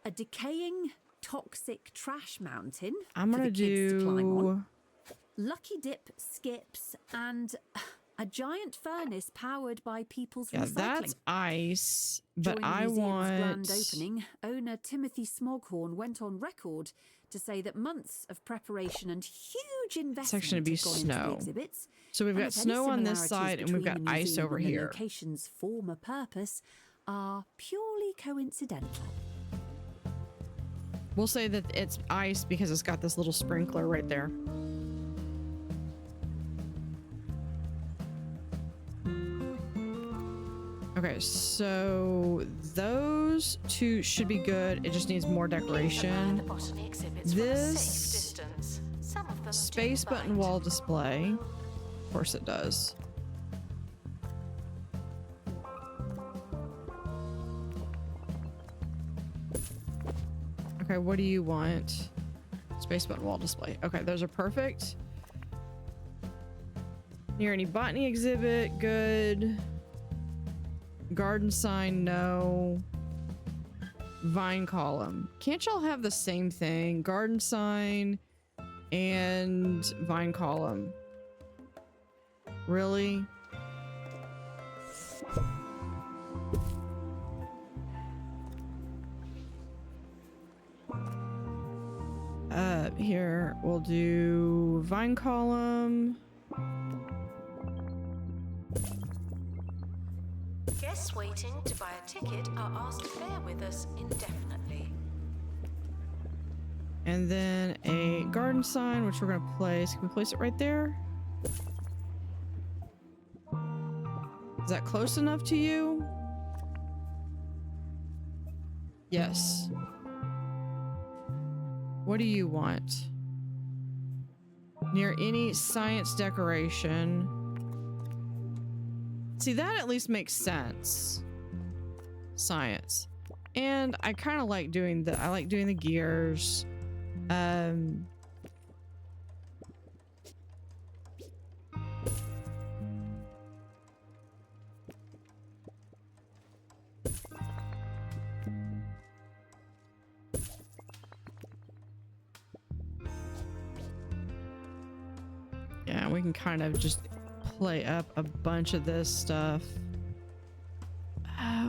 a decaying toxic trash mountain I'm for gonna the kids to climb on, do... lucky dip skips, and a giant furnace powered by people's Yeah, recycling. that's ice, but During the I museum's want... grand opening, owner Timothy Smoghorn went on record to say that months of preparation and huge investment Section to be have gone into snow. the exhibits. So we've and got that any snow on this similarities side and we've got between the ice museum over and the here. location's former purpose are purely coincidental. We'll say that it's ice because it's got this little sprinkler right there. Okay, so those two should be good. It just needs more decoration. The Botany exhibits from a safe This distance. Some of them space do button bite. wall display. Of course it does. Okay, what do you want? Space button wall display. Okay, those are perfect. Near any botany exhibit, good. Garden sign, no. Vine column. Can't y'all have the same thing? Garden sign and vine column. Really? Here, we'll do vine column. Guests waiting to buy a ticket are asked to bear with us indefinitely. And then a garden sign, which we're going to place. Can we place it right there? Is that close enough to you? Yes. What do you want? Near any science decoration. See, that at least makes sense. Science. And I kind of like doing the gears. Yeah, we can kind of just play up a bunch of this stuff.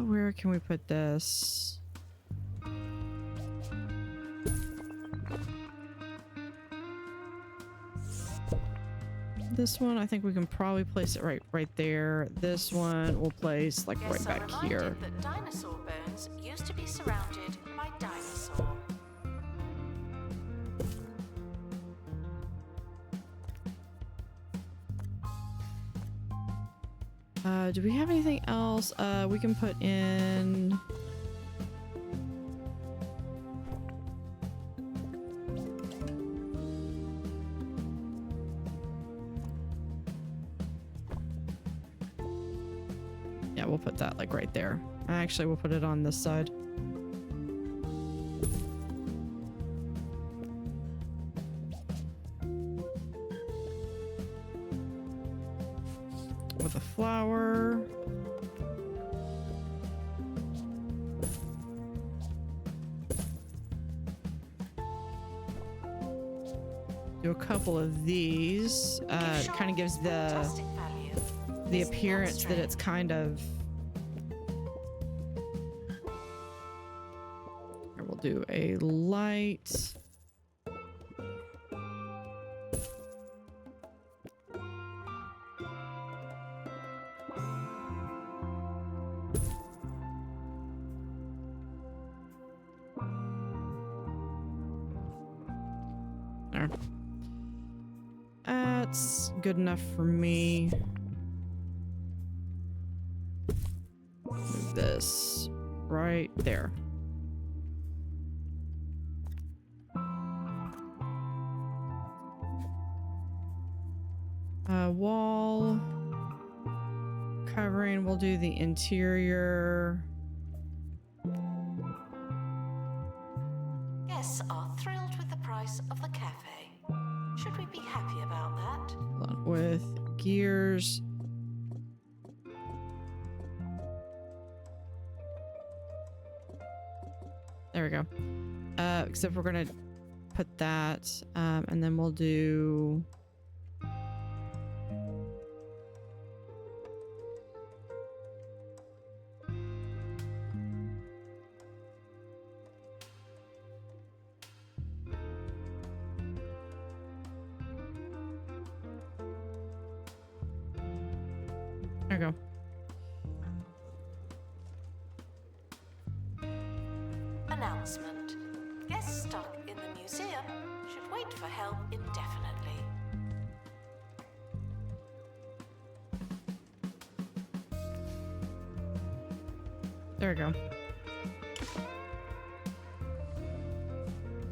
Where can we put this? This one, I think we can probably place it right there. This one we'll place like right Guests are back reminded here. that dinosaur bones used to be surrounded by dinosaur. Do we have anything else we can put in? Yeah, we'll put that like right there. Actually, we'll put it on this side. With a flower. Do a couple of these. It kind of gives the Fantastic value. the This appearance that illustrate- it's kind of... Here, we'll do a light. There. That's good enough for me. Move this right there. Wall covering, we'll do the interior. Guests are thrilled with the price of the cafe. Should we be happy about that? Hold on, with gears. There we go. Except we're gonna put that, and then we'll do. There we go. Announcement. Guests stuck in the museum should wait for help indefinitely. There we go.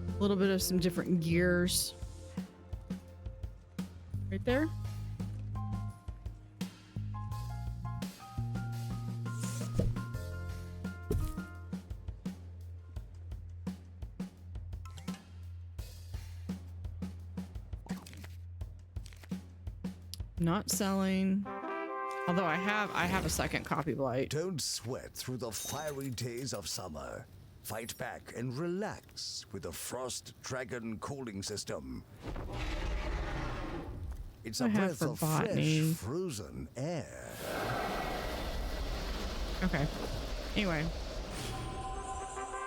A little bit of some different gears. Right there. Not selling. Although I have a second copy blight. Don't sweat through the fiery days of summer. Fight back and relax with the Frost Dragon cooling system. It's a I have breath for of Botany. fresh, frozen air. Okay. Anyway.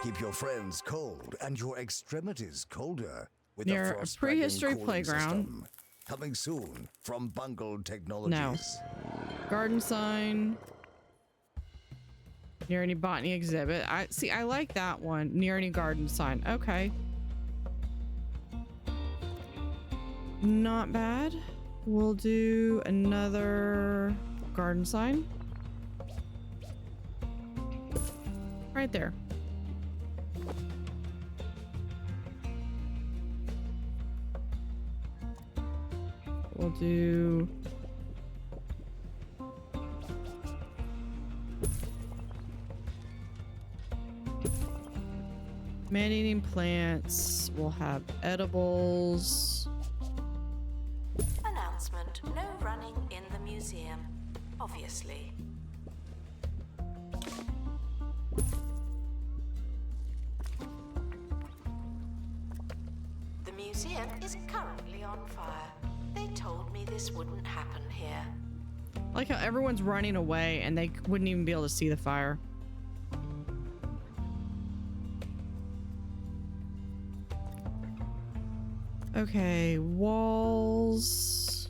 Keep your friends cold and your extremities colder with Near the a Frost prehistory Dragon cooling playground. system. Coming soon from Bungle Technologies. Garden sign. Near any botany exhibit. I like that one. Near any garden sign. Okay. Not bad. We'll do another garden sign. Right there. We'll do man-eating plants. We'll have edibles. Announcement. No running in the museum. Obviously. The museum is currently on fire. They told me this wouldn't happen here. I like how everyone's running away and they wouldn't even be able to see the fire. Okay, walls.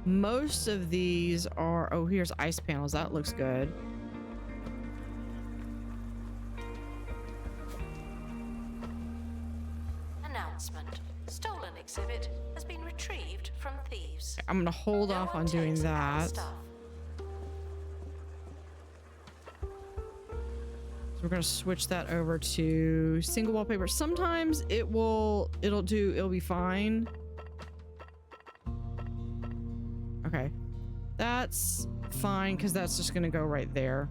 Most of these are, oh, here's ice panels. That looks good. Announcement. Stolen exhibit has been retrieved from thieves. I'm gonna hold No off one on doing takes our that. stuff. So we're gonna switch that over to single wallpaper. Sometimes it'll be fine. Okay, that's fine because that's just gonna go right there.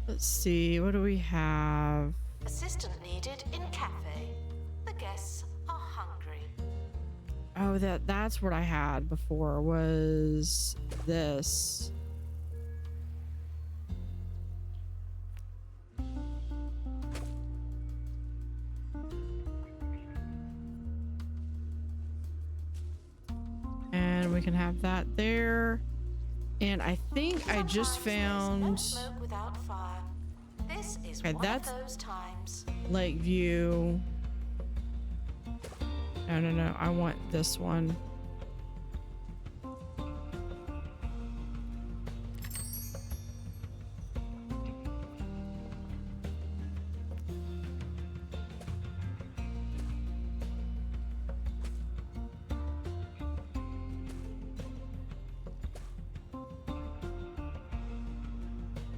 Let's see, what do we have? Assistant needed in cafe. The guests are hungry. Oh, that's what I had before was this. we can have that there. And I think I just Sometimes there's no found smoke without fire. This is Okay, one that's- of those times. Lakeview. No, I want this one.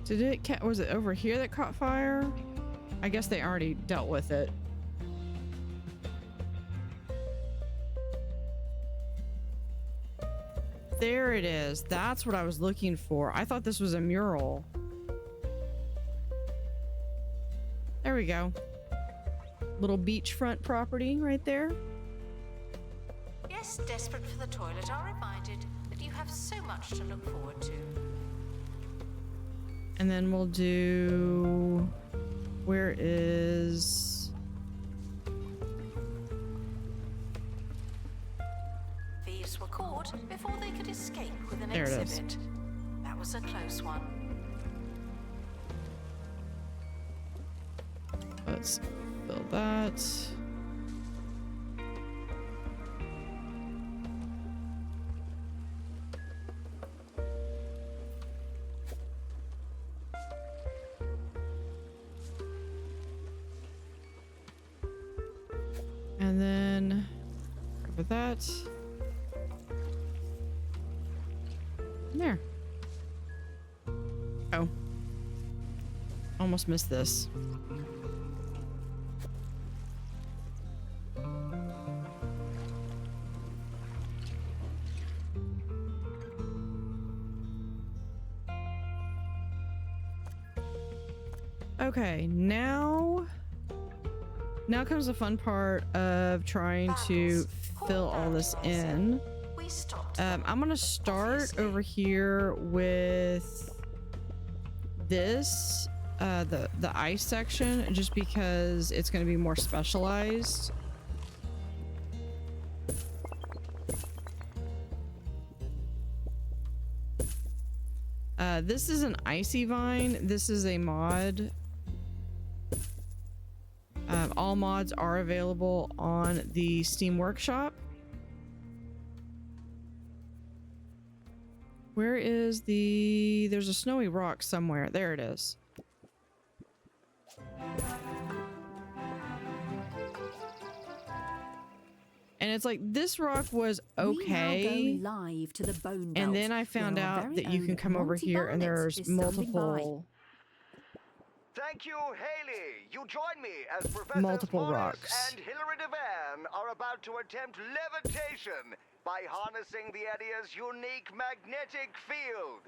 Did it was it over here that caught fire? I guess they already dealt with it. There it is. That's what I was looking for. I thought this was a mural. There we go. Little beachfront property right there. Yes, desperate for the toilet are reminded that you have so much to look forward to. And then we'll do... Where is... Thieves were caught before they could escape with an There it is. exhibit. That was a close one. Let's fill that. And then cover that. There. Oh. Almost missed this. Okay, now comes the fun part of trying to fill all this in. We stopped. I'm gonna start Obviously. over here with this, the ice section, just because it's gonna be more specialized. This is an icy vine. This is a mod. All mods are available on the Steam Workshop. Where is the... There's a snowy rock somewhere. There it is. And it's like, this rock was okay. We now go live to the bone belt, And then I found where our out very that you can own come over Monty here and Barnett there's is standing by. multiple... Thank you, Haley. You join me as Professors Multiple Morris rocks. and Hilary Devan are about to attempt levitation by harnessing the Edia's unique magnetic field.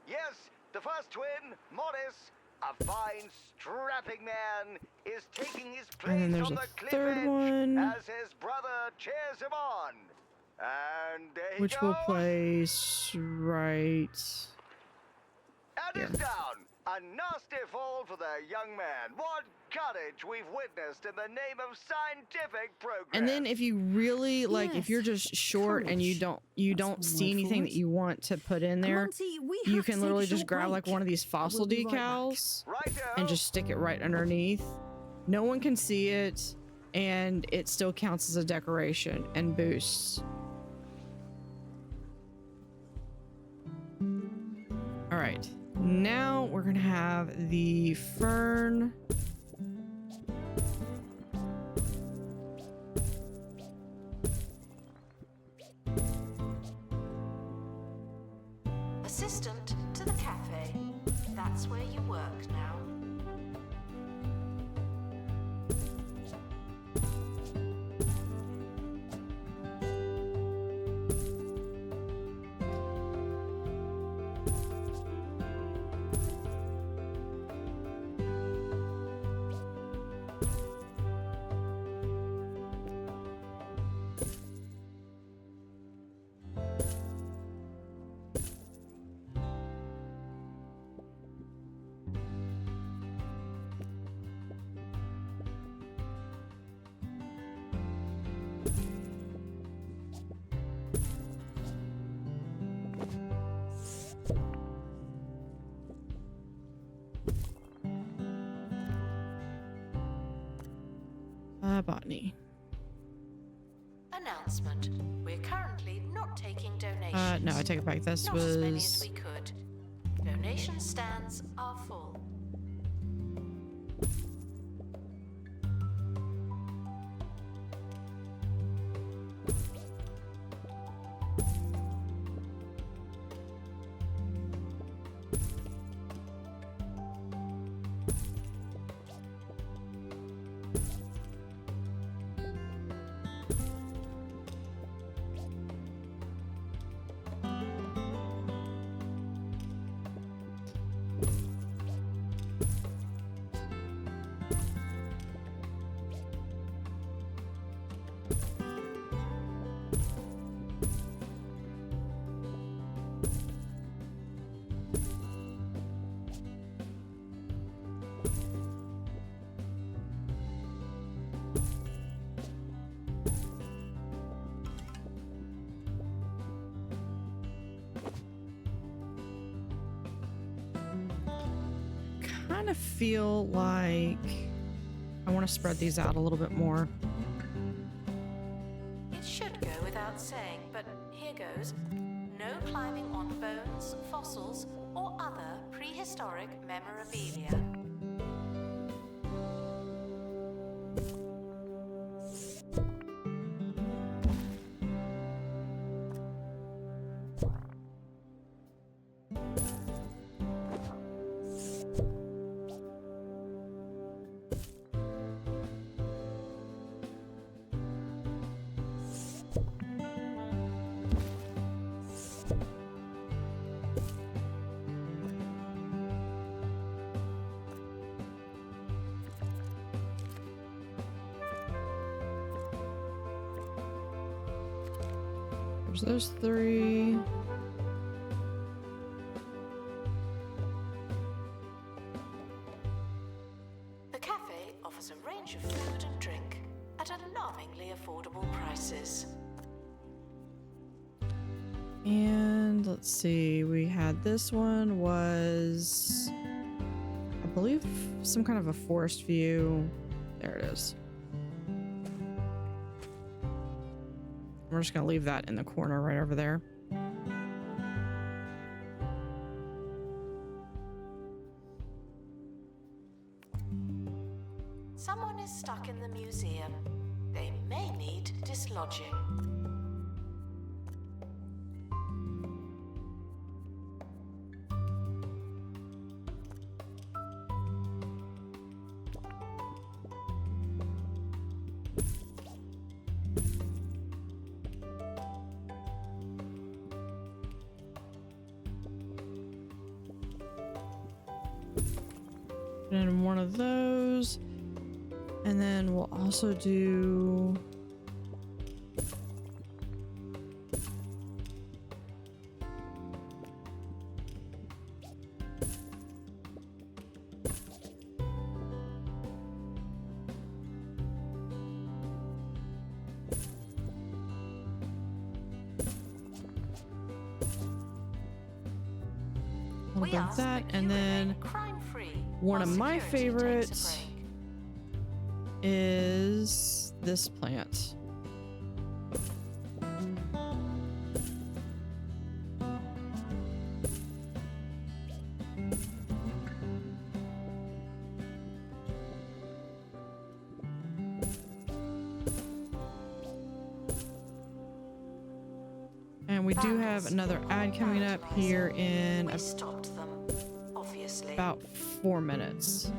Yes, the first twin, Morris, a fine, strapping man, is taking his And then place there's on a the cliff third edge one. as his brother cheers him on. And there he Which goes. will place right... And here. he's down. A nasty fall for the young man. What carnage we've witnessed in the name of scientific progress. And then if you really like, if Yes, you're just short and you courage. don't That's see one word anything for that it. you want to put in there, Monty, we you have to can take literally a just short grab like break. one of these fossil We'll be right back. decals Righto. and just stick it right underneath. No one can see it, and it still counts as a decoration and boosts. All right, now we're gonna have the fern. Assistant to the cafe. That's where you work now. Botany. Announcement. We're currently not taking donations. No, I take it back. This not was... as many as we could. Donation stands are full. Kind of feel like I want to spread these out a little bit more. It should go without saying, but here goes. No climbing on bones, fossils, or other prehistoric memorabilia. There's those three. The cafe offers a range of food and drink at alarmingly affordable prices. And let's see, we had this one was, I believe, some kind of a forest view. There it is. We're just gonna leave that in the corner right over there. Someone is stuck in the museum. They may need dislodging. And one of those, and then we'll also do a little bit of that, and then one of my favorites is this plant. And we do have another ad coming up here in We stopped them, obviously. about 4 minutes.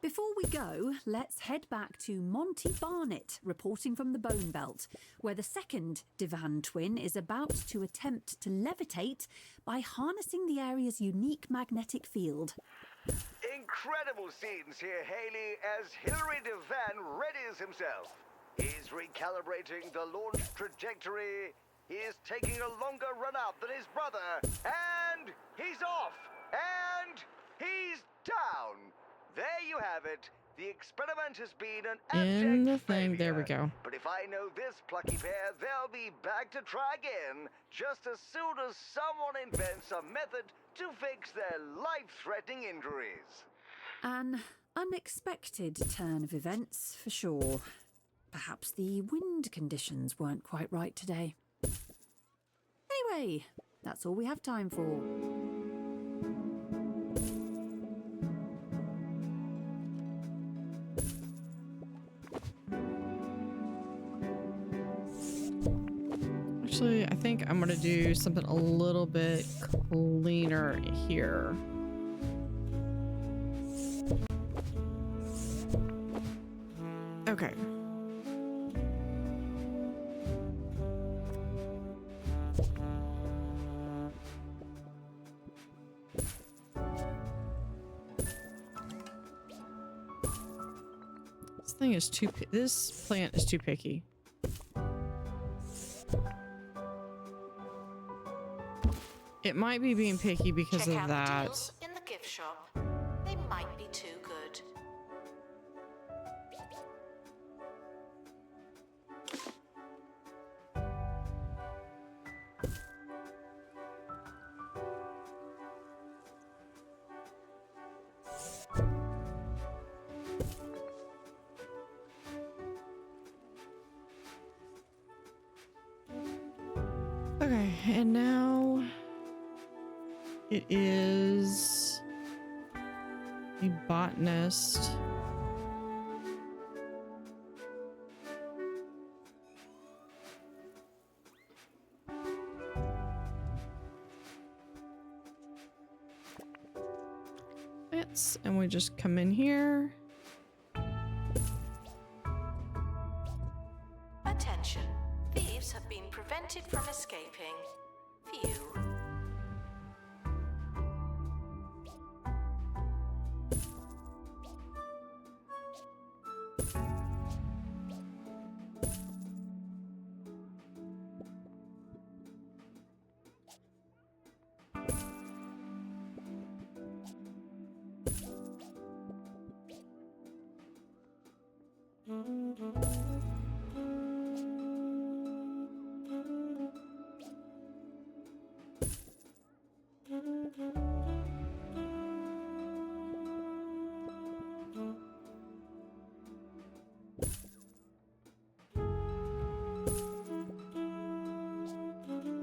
Before we go, let's head back to Monty Barnett, reporting from the Bone Belt, where the second Divan twin is about to attempt to levitate by harnessing the area's unique magnetic field. Incredible scenes here, Haley, as Hilary Divan readies himself. He's recalibrating the launch trajectory. He is taking a longer run up than his brother. And he's off. And he's down. There you have it, the experiment has been an In the abject thing. There we failure. go. But if I know this plucky pair, they'll be back to try again just as soon as someone invents a method to fix their life-threatening injuries. An unexpected turn of events, for sure. Perhaps the wind conditions weren't quite right today. Anyway, that's all we have time for. Actually, I think I'm gonna do something a little bit cleaner here. Okay. This plant is too picky. It might be being picky because Check of out that. the deals in the gift shop. They might be too good. Okay, and now it is a botanist. And we just come in here. Attention. Thieves have been prevented from escaping. Phew.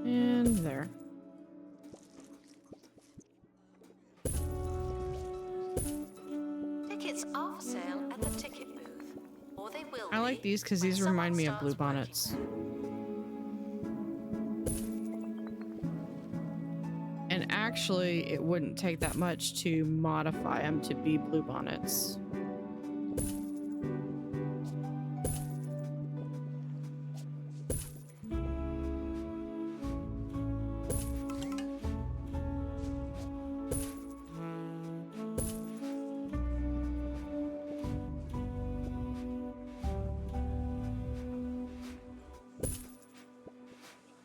And there. Tickets are for sale at the ticket booth. Or they will I like be these because when these someone remind me of starts blue bonnets. working And actually, it wouldn't take that much to modify them to be blue bonnets.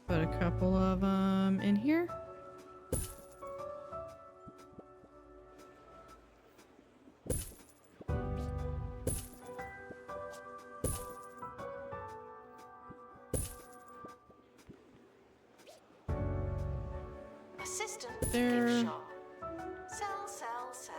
Put a couple of them in here. Assistant There. gift shop. Sell, sell, sell.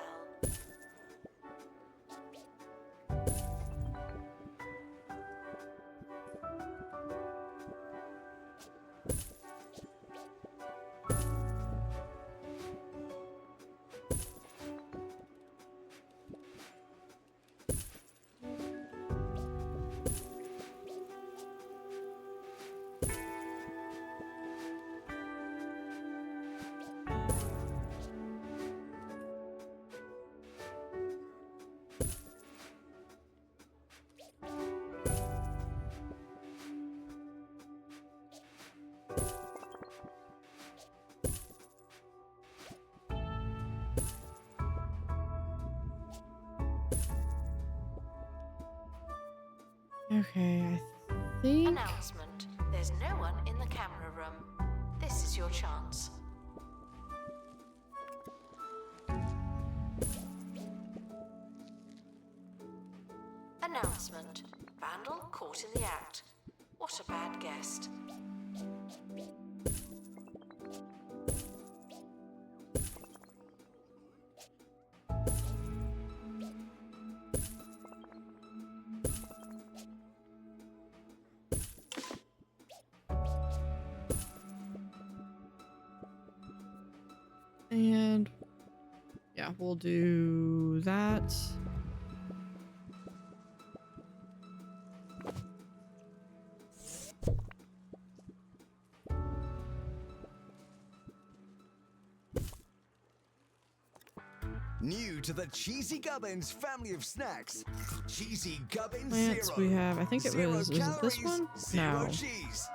Okay, I think. Announcement. There's no one in the camera room. This is your chance. Announcement. Vandal caught in the act. What a bad guest. And yeah, we'll do that. New to the Cheesy Gubbins family of snacks. Cheesy Gubbins Plants Zero. we have. I think it Zero was it this calories, one? Zero No. cheese.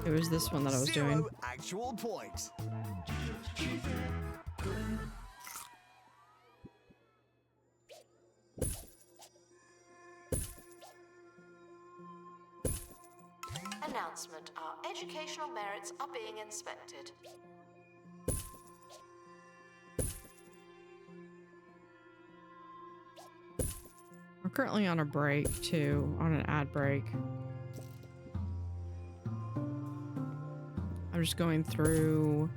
It was this one that I was Zero doing. actual points. Announcement. Our educational merits are being inspected. We're currently on a break too, on an ad break. I'm just going through,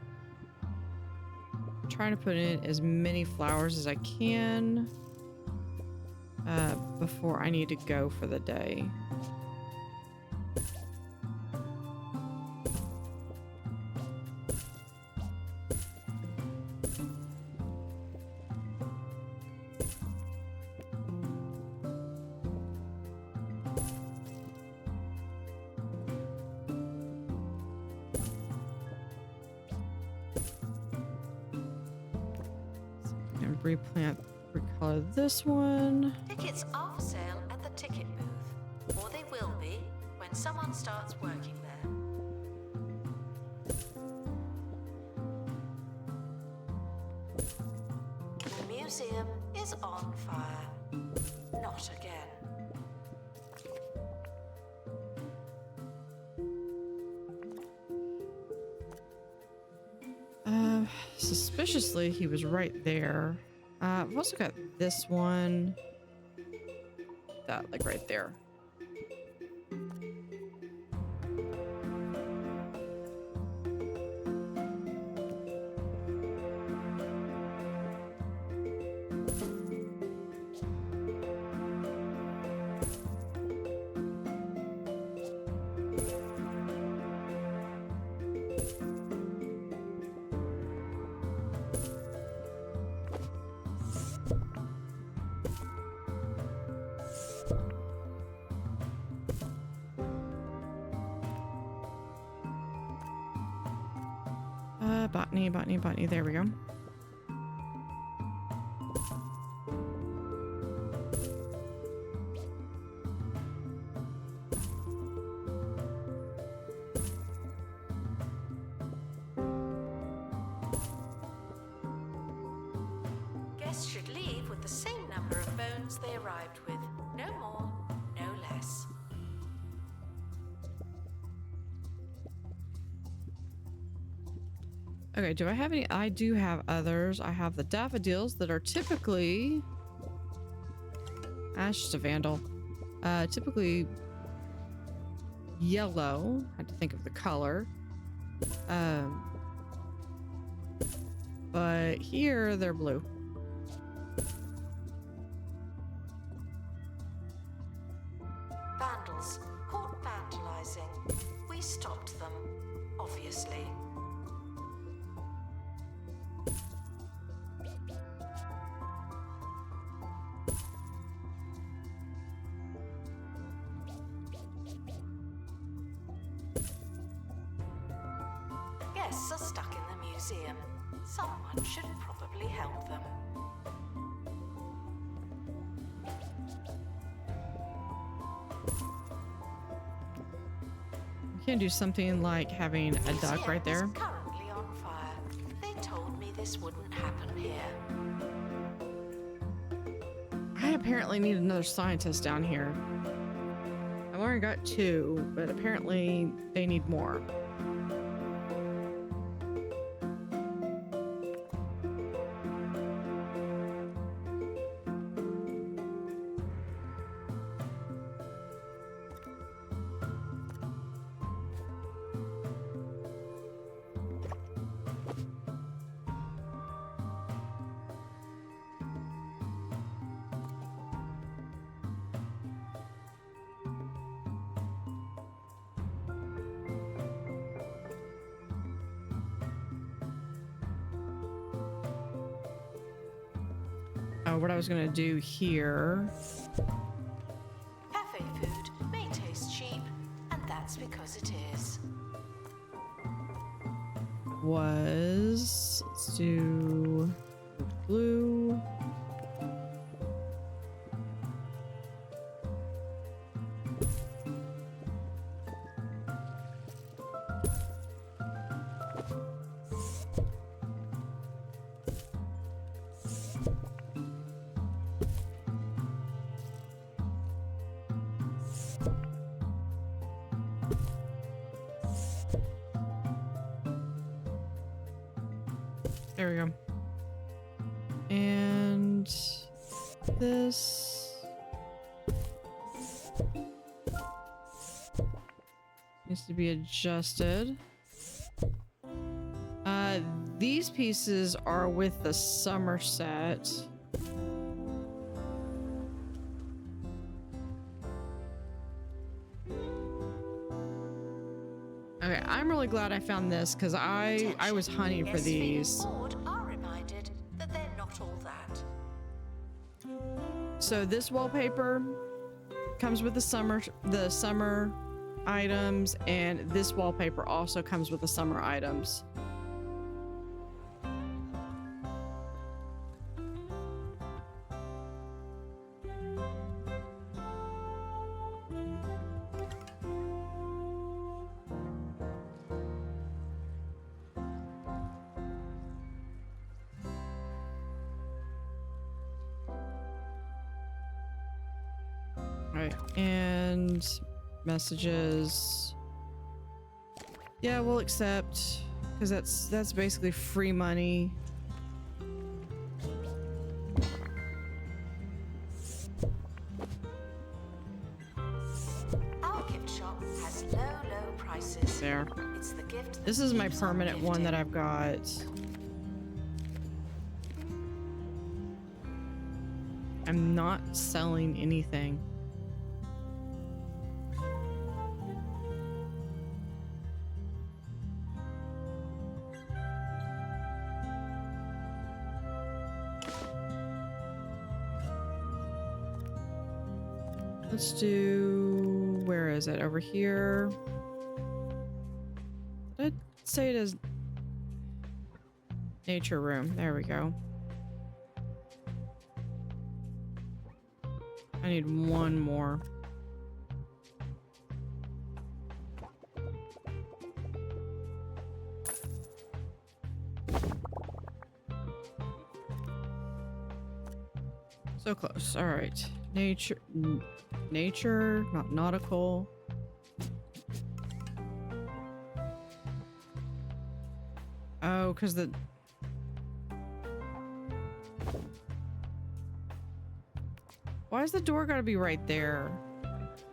trying to put in as many flowers as I can before I need to go for the day. And replant, recolor this one. Tickets are for sale at the ticket booth, or they will be when someone starts working there. The museum is on fire. Not again. Suspiciously, he was right there. I've also got this one. That, like right there. Botany. There we go. Guests should leave with the same number of bones they arrived with. No more, no less. Okay, do I have any? I do have others. I have the daffodils that are typically... That's just a vandal. Typically yellow. I had to think of the color. But here they're blue. Vandals caught vandalizing. We stopped them, obviously. Guests are stuck in the museum. Someone should probably help them. We can do something like having a duck right there. Museum is currently on fire. They told me this wouldn't happen here. I apparently need another scientist down here. I've already got 2, but apparently they need more. what I was gonna do here. Cafe food may taste cheap, and that's because it is. Let's do blue. There we go. And this needs to be adjusted. These pieces are with the Somerset. Okay, I'm really glad I found this because I was hunting for Guests feeling these. bored are reminded that they're not all that. So this wallpaper comes with the summer items, and this wallpaper also comes with the summer items. Right, and messages. Yeah, we'll accept because that's basically free money. Our gift shop has low prices. There. It's the gift that This is my keeps on permanent one that gifting. I've got. I'm not selling anything. Let's do, where is it? Over here. Did I say it as nature room? There we go. I need one more. So close. All right. Nature, not nautical. Oh, because the... Why is the door gotta be right there?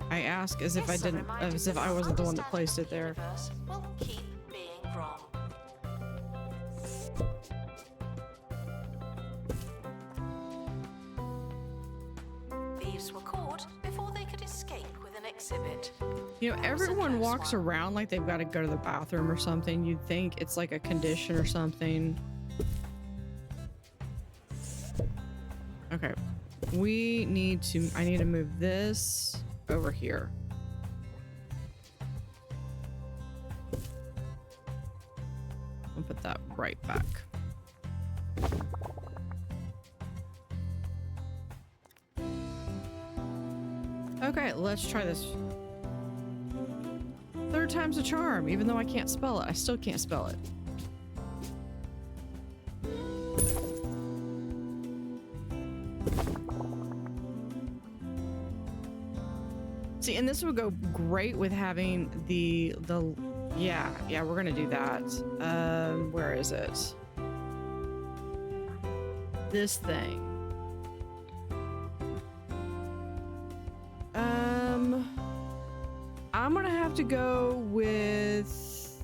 I ask as if I Yes, a didn't, reminder as if that I wasn't the one that our placed it there. understanding of the universe will keep being wrong. Thieves were caught before they could escape with an exhibit. You know, That was a everyone close walks one. around like they've got to go to the bathroom or something. You'd think it's like a condition or something. Okay. I need to move this over here. I'll put that right back. Okay, let's try this. Third time's a charm. Even though I can't spell it, I still can't spell it. See, and this would go great with having the yeah, we're gonna do that. Where is it? This thing. I'm gonna have to go with...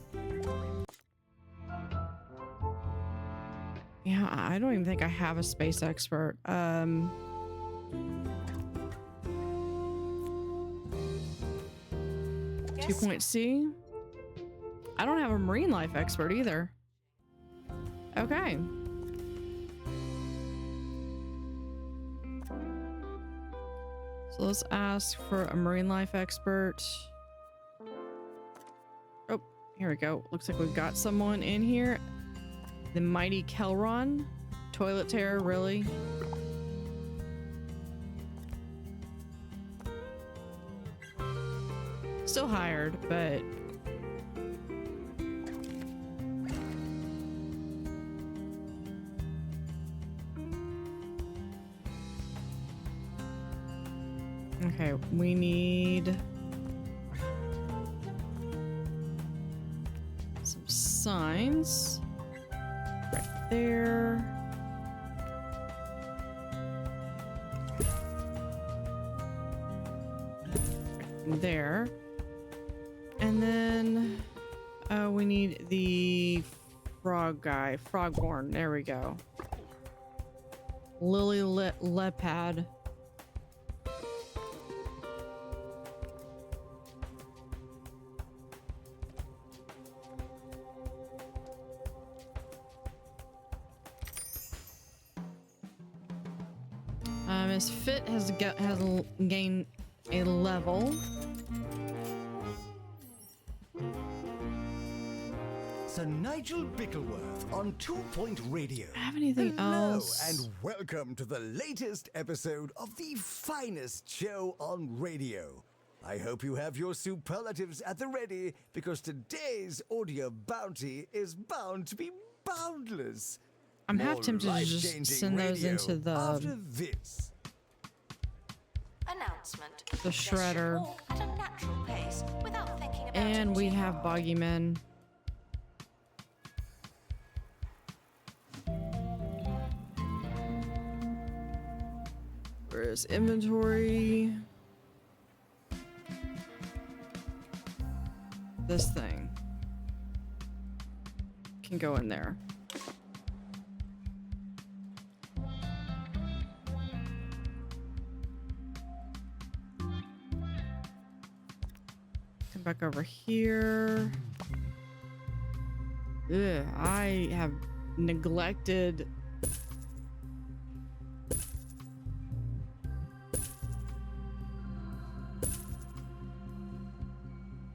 Yeah, I don't even think I have a space expert. 2.C. I don't have a marine life expert either. Okay. let's ask for a marine life expert. Oh, here we go. Looks like we've got someone in here. The mighty Kelron. Toilet terror, really? Still hired, but okay, we need some signs right there. Right there. And then we need the frog guy, Frogborn. There we go. Lily Lepad. His fit has gained a level. Sir Nigel Bickleworth on 2 Point Radio. Have anything Hello, else? and welcome to the latest episode of the finest show on radio. I hope you have your superlatives at the ready, because today's audio bounty is bound to be boundless. I'm half More tempted to just life-changing send those radio into after this. Announcement. the Guests should shredder. walk at a natural pace without thinking about And it we too have hard. boggy men. Where's inventory? This thing can go in there. Come back over here. Ugh, I have neglected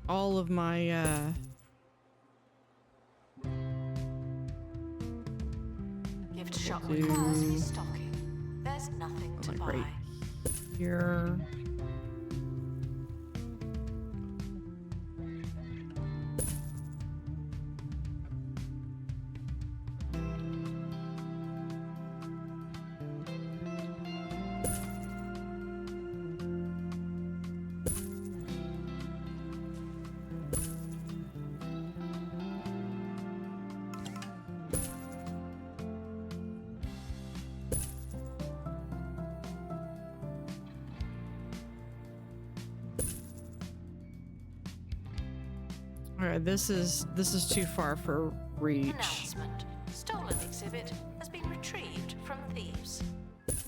all of my Gift shop do- requires restocking. There's nothing to like buy. right here. Alright, this is too far for reach. Announcement. Stolen exhibit has been retrieved from thieves.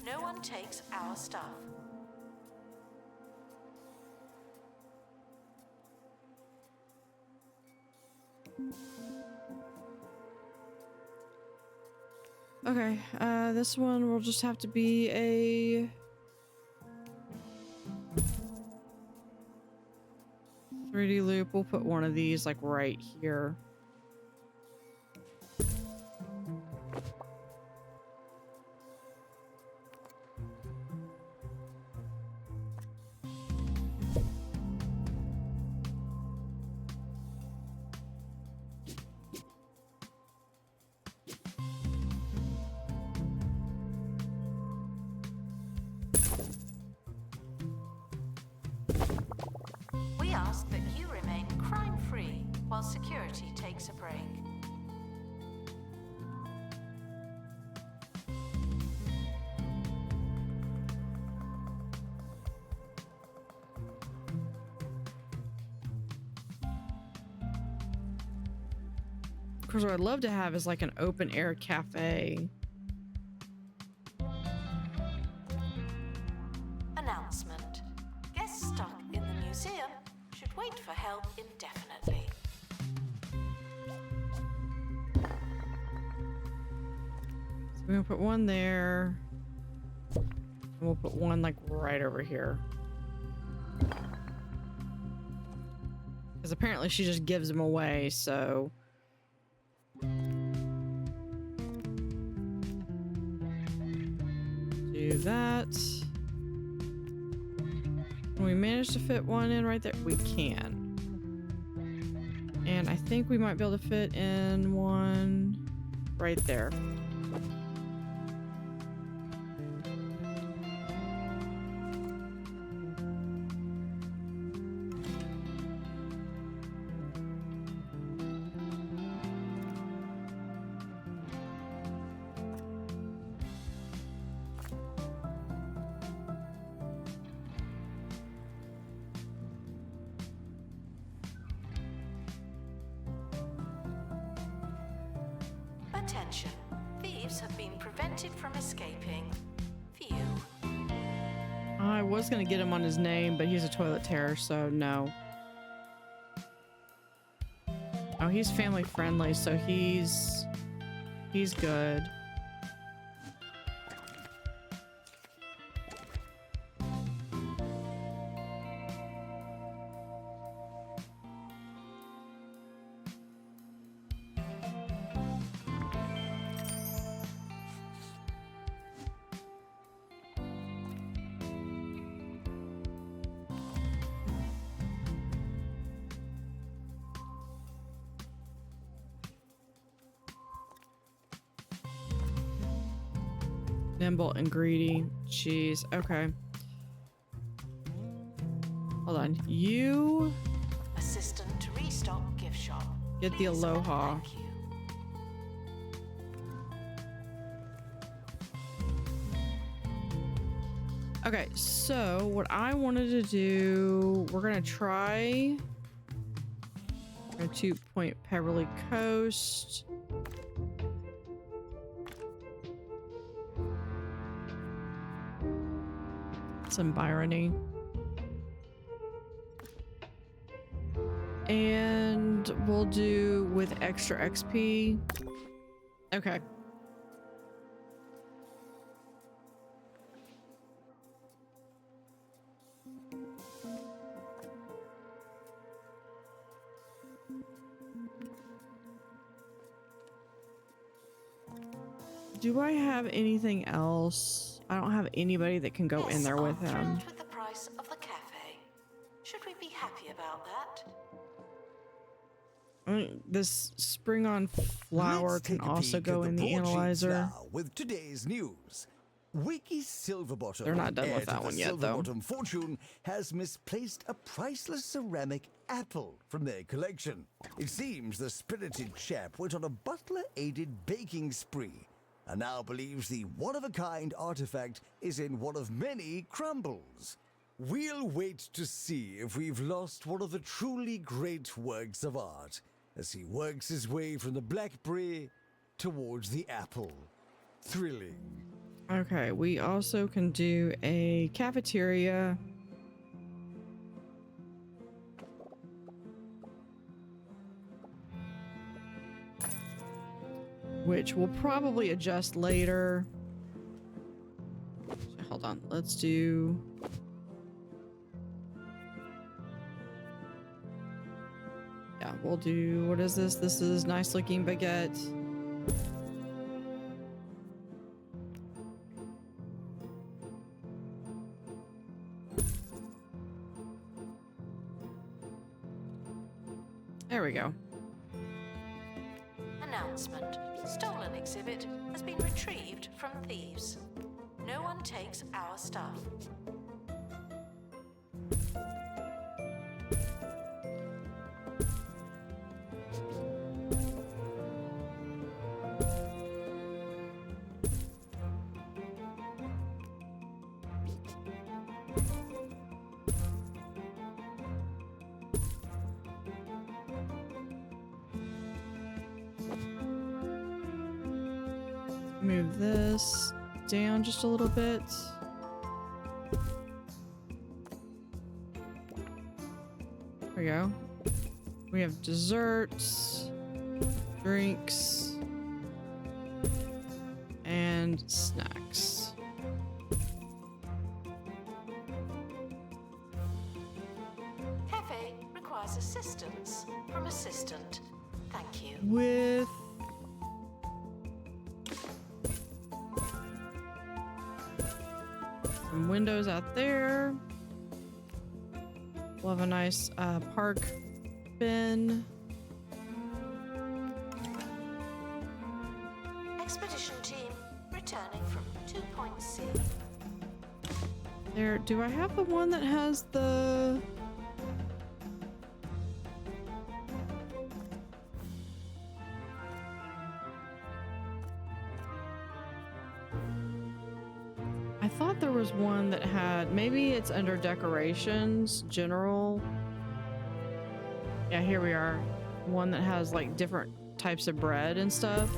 No one takes our stuff. Okay, this one will just have to be a 3D loop. We'll put one of these like right here. We ask that you remain crime-free while security takes a break. Of course, what I'd love to have is like an open air cafe. Announcement. Guests stuck in the museum should wait for help indefinitely. So we'll put one there. And we'll put one like right over here. Because apparently she just gives them away, so... Do that. Can we manage to fit one in right there? We can. And I think we might be able to fit in one right there. Attention. Thieves have been prevented from escaping. Phew. I was gonna get him on his name, but he's a toilet terror, so no. Oh, he's family friendly, so he's good. Nimble and greedy. Jeez. Okay. Hold on. You Assistant to restock gift shop. get the Please and aloha. thank you. Okay, so what I wanted to do, we're gonna try our 2-point Peverly Coast. Some Byrony. And we'll do with extra XP. Okay. Do I have anything else? I don't have anybody that can go in there with I'm him. thrilled with the price of the cafe. Should we be happy about that? This spring on flower Let's can take a also peek go at in the board sheets analyzer. now with today's news. Wiki Silverbottom, They're not done with heir to that the one yet, though. Silverbottom fortune, has misplaced a priceless ceramic apple from their collection. It seems the spirited chap went on a butler-aided baking spree and now believes the one-of-a-kind artifact is in one of many crumbles. We'll wait to see if we've lost one of the truly great works of art as he works his way from the blackberry towards the apple. Thrilling. Okay, we also can do a cafeteria. Which we'll probably adjust later. Hold on, let's do... Yeah, we'll do... What is this? This is nice looking baguette. There we go. Announcement. Stolen exhibit has been retrieved from thieves. No one takes our stuff. Move this down just a little bit. There we go. We have desserts, drinks, and snacks. Cafe requires assistance assistance from assistant. Thank you. With some windows out there. We'll have a nice park bin. Expedition team returning from 2.C. There, do I have the one that has the... I thought there was one that had, maybe it's under decorations, general. Yeah, here we are. One that has like different types of bread and stuff.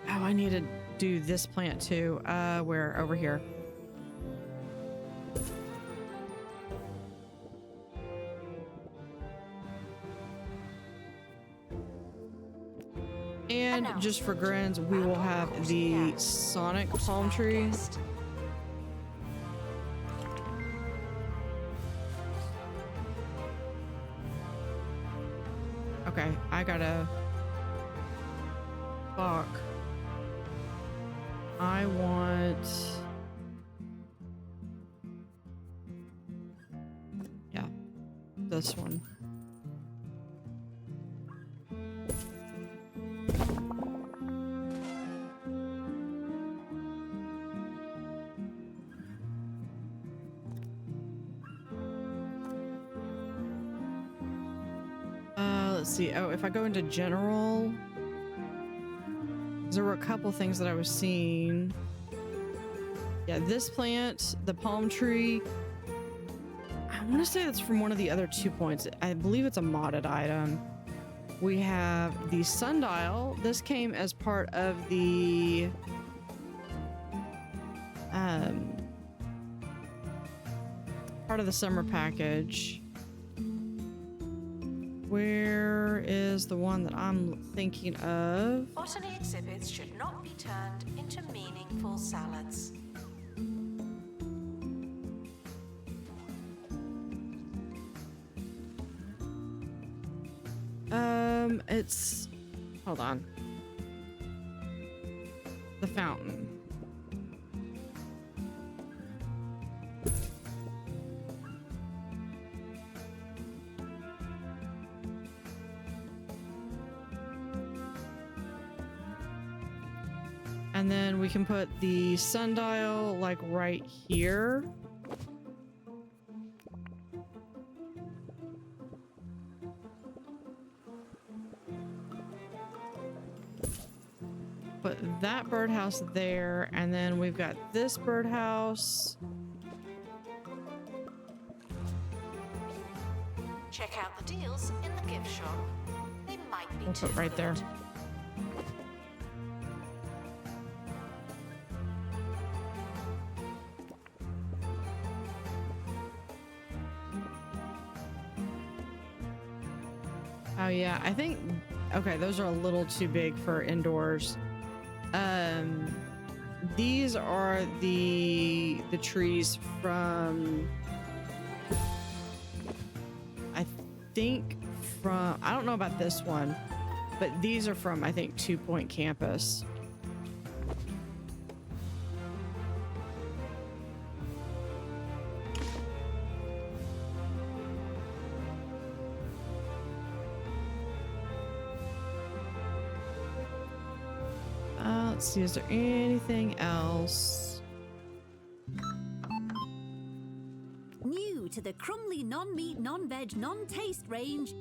Oh, I need to do this plant too. Where? Over here. And just for grins, we will have the Sonic palm tree. Okay, I gotta... Fuck. I want... Yeah, this one. Let's see. Oh, if I go into general, there were a couple things that I was seeing. Yeah, this plant, the palm tree. I want to say that's from one of the other 2 points. I believe it's a modded item. We have the sundial. This came as part of the summer package. Where is the one that I'm thinking of? Botany exhibits should not be turned into meaningful salads. It's... Hold on. The fountain. And then we can put the sundial like right here. Put that birdhouse there, and then we've got this birdhouse. Check out the deals in the gift shop. They might be We'll too put right there. good. Oh yeah, I think, okay, those are a little too big for indoors. These are the trees from, I think from, I don't know about this one, but these are from, I think, 2 Point Campus. Let's see, is there anything else? New to the Crumly non-meat, non-veg, non-taste range,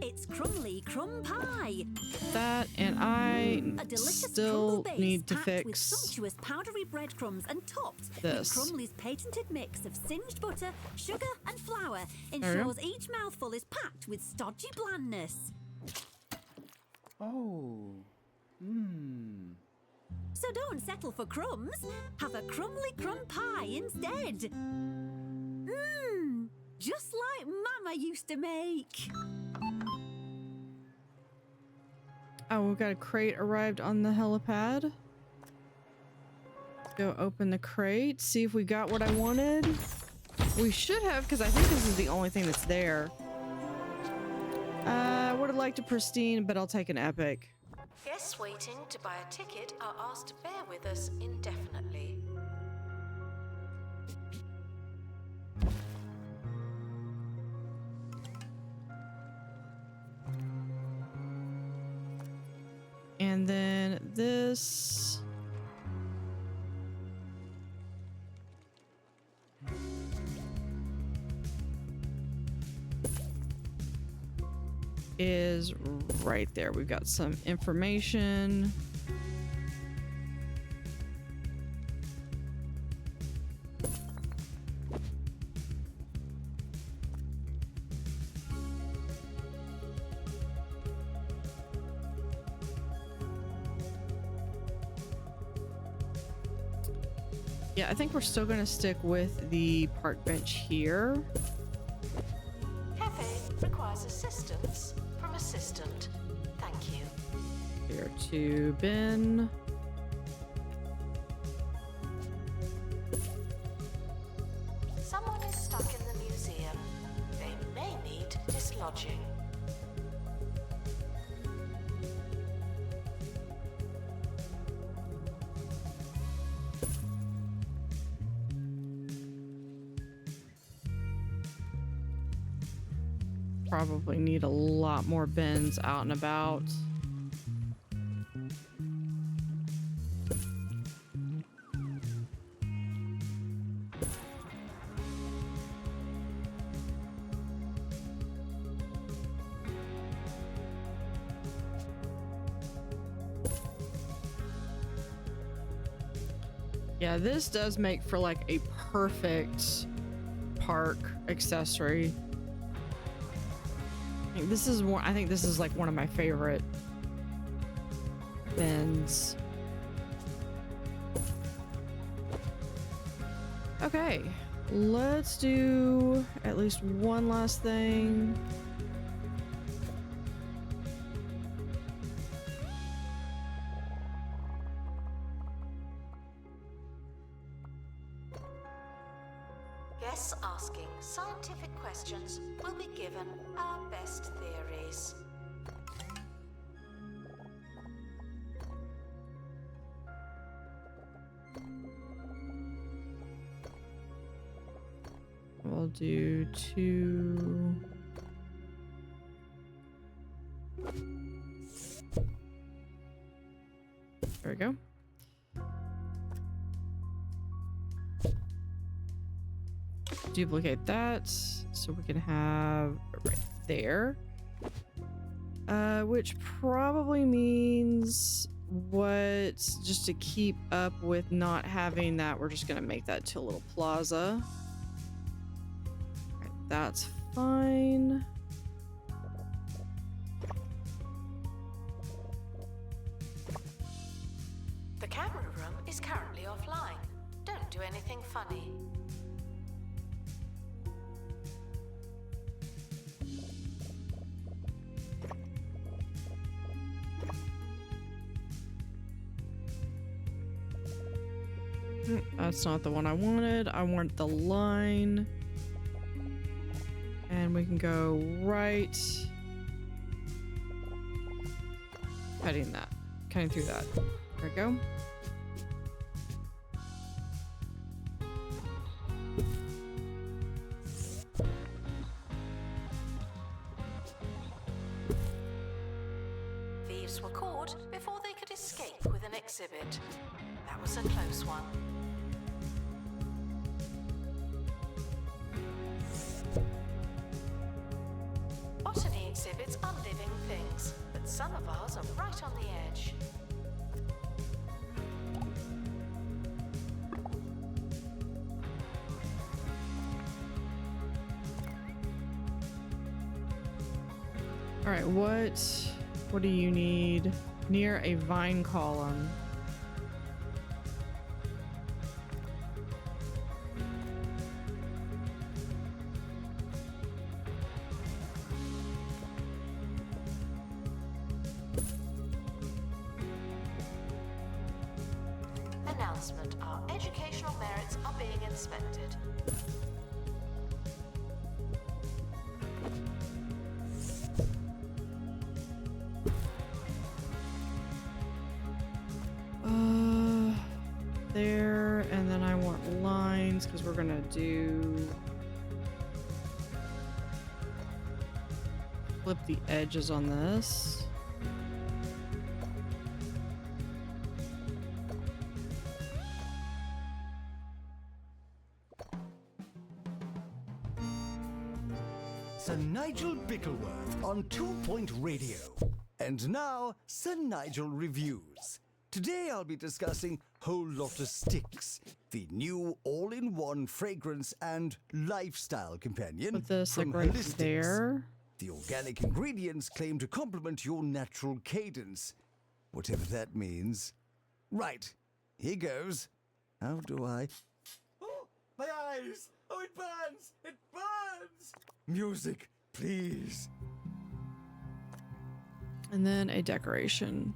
it's Crumly Crumb Pie. That, and I A delicious still crumble base need to packed with fix sumptuous powdery breadcrumbs and topped this. with Crumly's patented mix of singed butter, sugar, and flour There we go. ensures each mouthful is packed with stodgy blandness. Oh. So don't settle for crumbs. Have a Crumly Crumb Pie instead. Just like Mama used to make. Oh, we've got a crate arrived on the helipad. Go open the crate, see if we got what I wanted. We should have, because I think this is the only thing that's there. I would have liked a pristine, but I'll take an epic. Guests waiting to buy a ticket are asked to bear with us indefinitely. And then this. Is right there. We've got some information. Yeah, I think we're still going to stick with the park bench here. Cafe requires assistance from assistant. Thank you. Here to bin. Someone is stuck in the museum. They may need dislodging. Probably need a lot more bins out and about. Yeah, this does make for like a perfect park accessory. This is one. I think this is like one of my favorite bins. Okay, let's do at least one last thing. Guests asking scientific questions will be given our best theories. We'll do 2. There we go. Duplicate that so we can have right there. Which probably means what, just to keep up with not having that, we're just gonna make that to a little plaza. Right, that's fine. The camera room is currently offline. Don't do anything funny. That's not the one I wanted. I want the line. And we can go right. Cutting through that. There we go. Thieves were caught before they could escape with an exhibit. That was a close one. Botany exhibits are living things, but some of ours are right on the edge. All right, what do you need? Near a vine column. announcement. Our educational merits are being inspected. There, and then I want lines because we're gonna do flip the edges on this. Sir Nigel Bickleworth on 2-Point Radio. And now, Sir Nigel Reviews. Today I'll be discussing Whole Lotta Sticks, the new all-in-one fragrance and lifestyle companion Put this from like right Holistics. there. The organic ingredients claim to complement your natural cadence, whatever that means. Right, here goes. How do I... Oh, my eyes! Oh, it burns! It burns! Music, please. And then a decoration.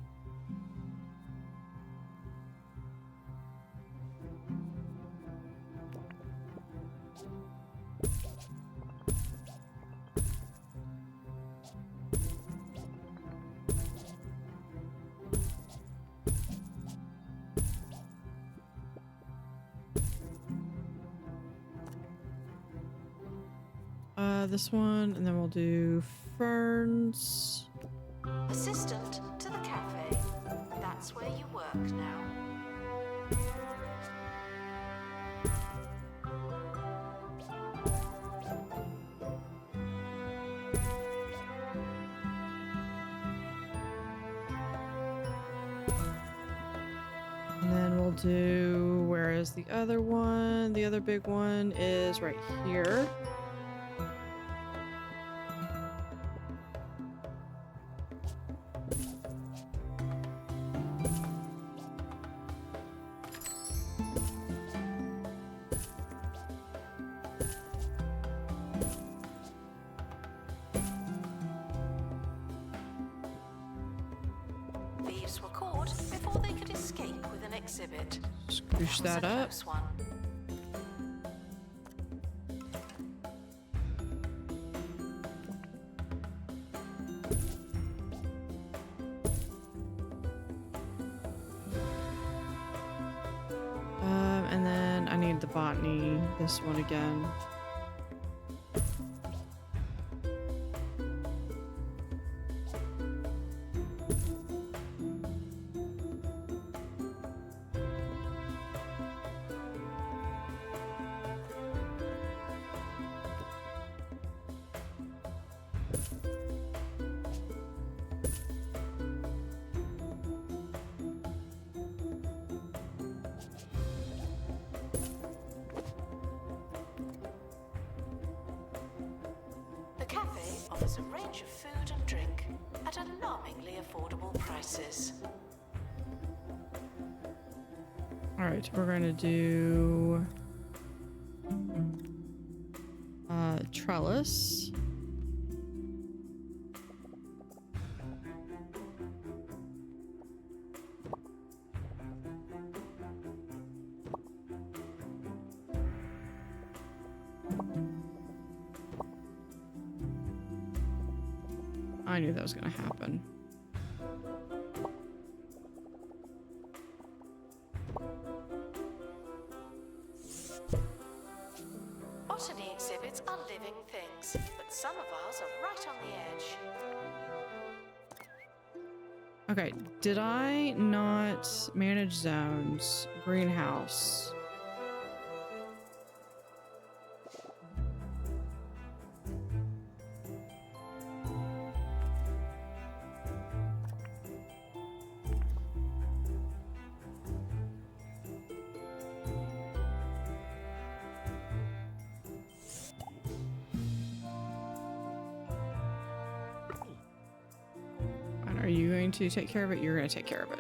This one, and then we'll do ferns. Assistant to the cafe. That's where you work now. And then we'll do, where is the other one? The other big one is right here. Thieves were caught before they could escape with an exhibit. Scoosh that Was a up. close one. And then I need the Botany, this one again. The cafe offers a range of food and drink at alarmingly affordable prices. All right, we're gonna do trellis. I knew that was gonna happen. Botany exhibits are living things, but some of ours are right on the edge. Okay, did I not manage zones? Greenhouse. Are you going to take care of it? You're going to take care of it.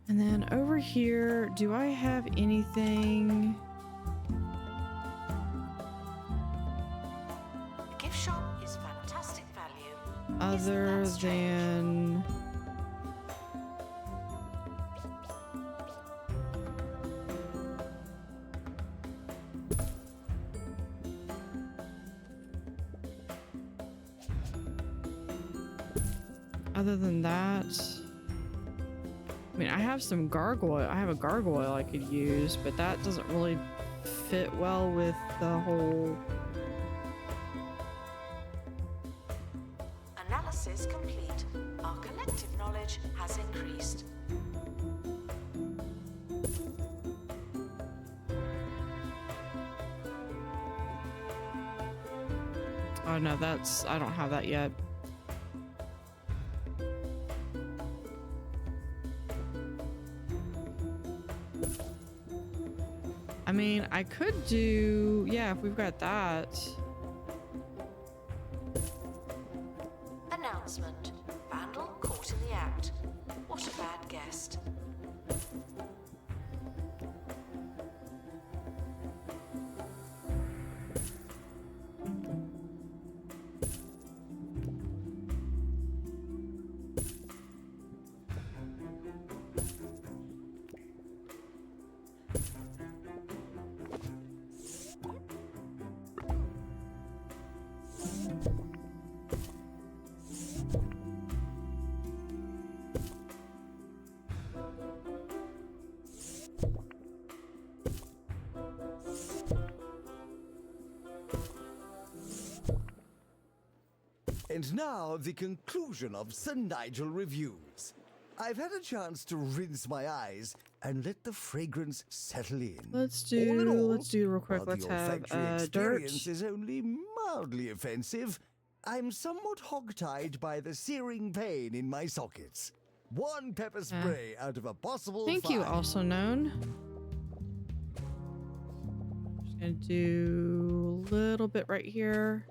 And then over here, do I have anything? The gift shop is fantastic. other than that, I mean, I have some gargoyle. I have a gargoyle I could use, but that doesn't really fit well with the whole. Analysis complete. Our collective knowledge has increased. Oh no, that's, I don't have that yet. I mean, I could do, yeah, if we've got that. Announcement. Vandal caught in the act. What a bad guest. And now, the conclusion of Sir Nigel Reviews. I've had a chance to rinse my eyes and let the fragrance settle in. Let's All in all, do real quick. while Let's the have olfactory dirt. experience is only mildly offensive, I'm somewhat hogtied by the searing pain in my sockets. One pepper spray out of a possible Thank you, five. also known. Just gonna do a little bit right here.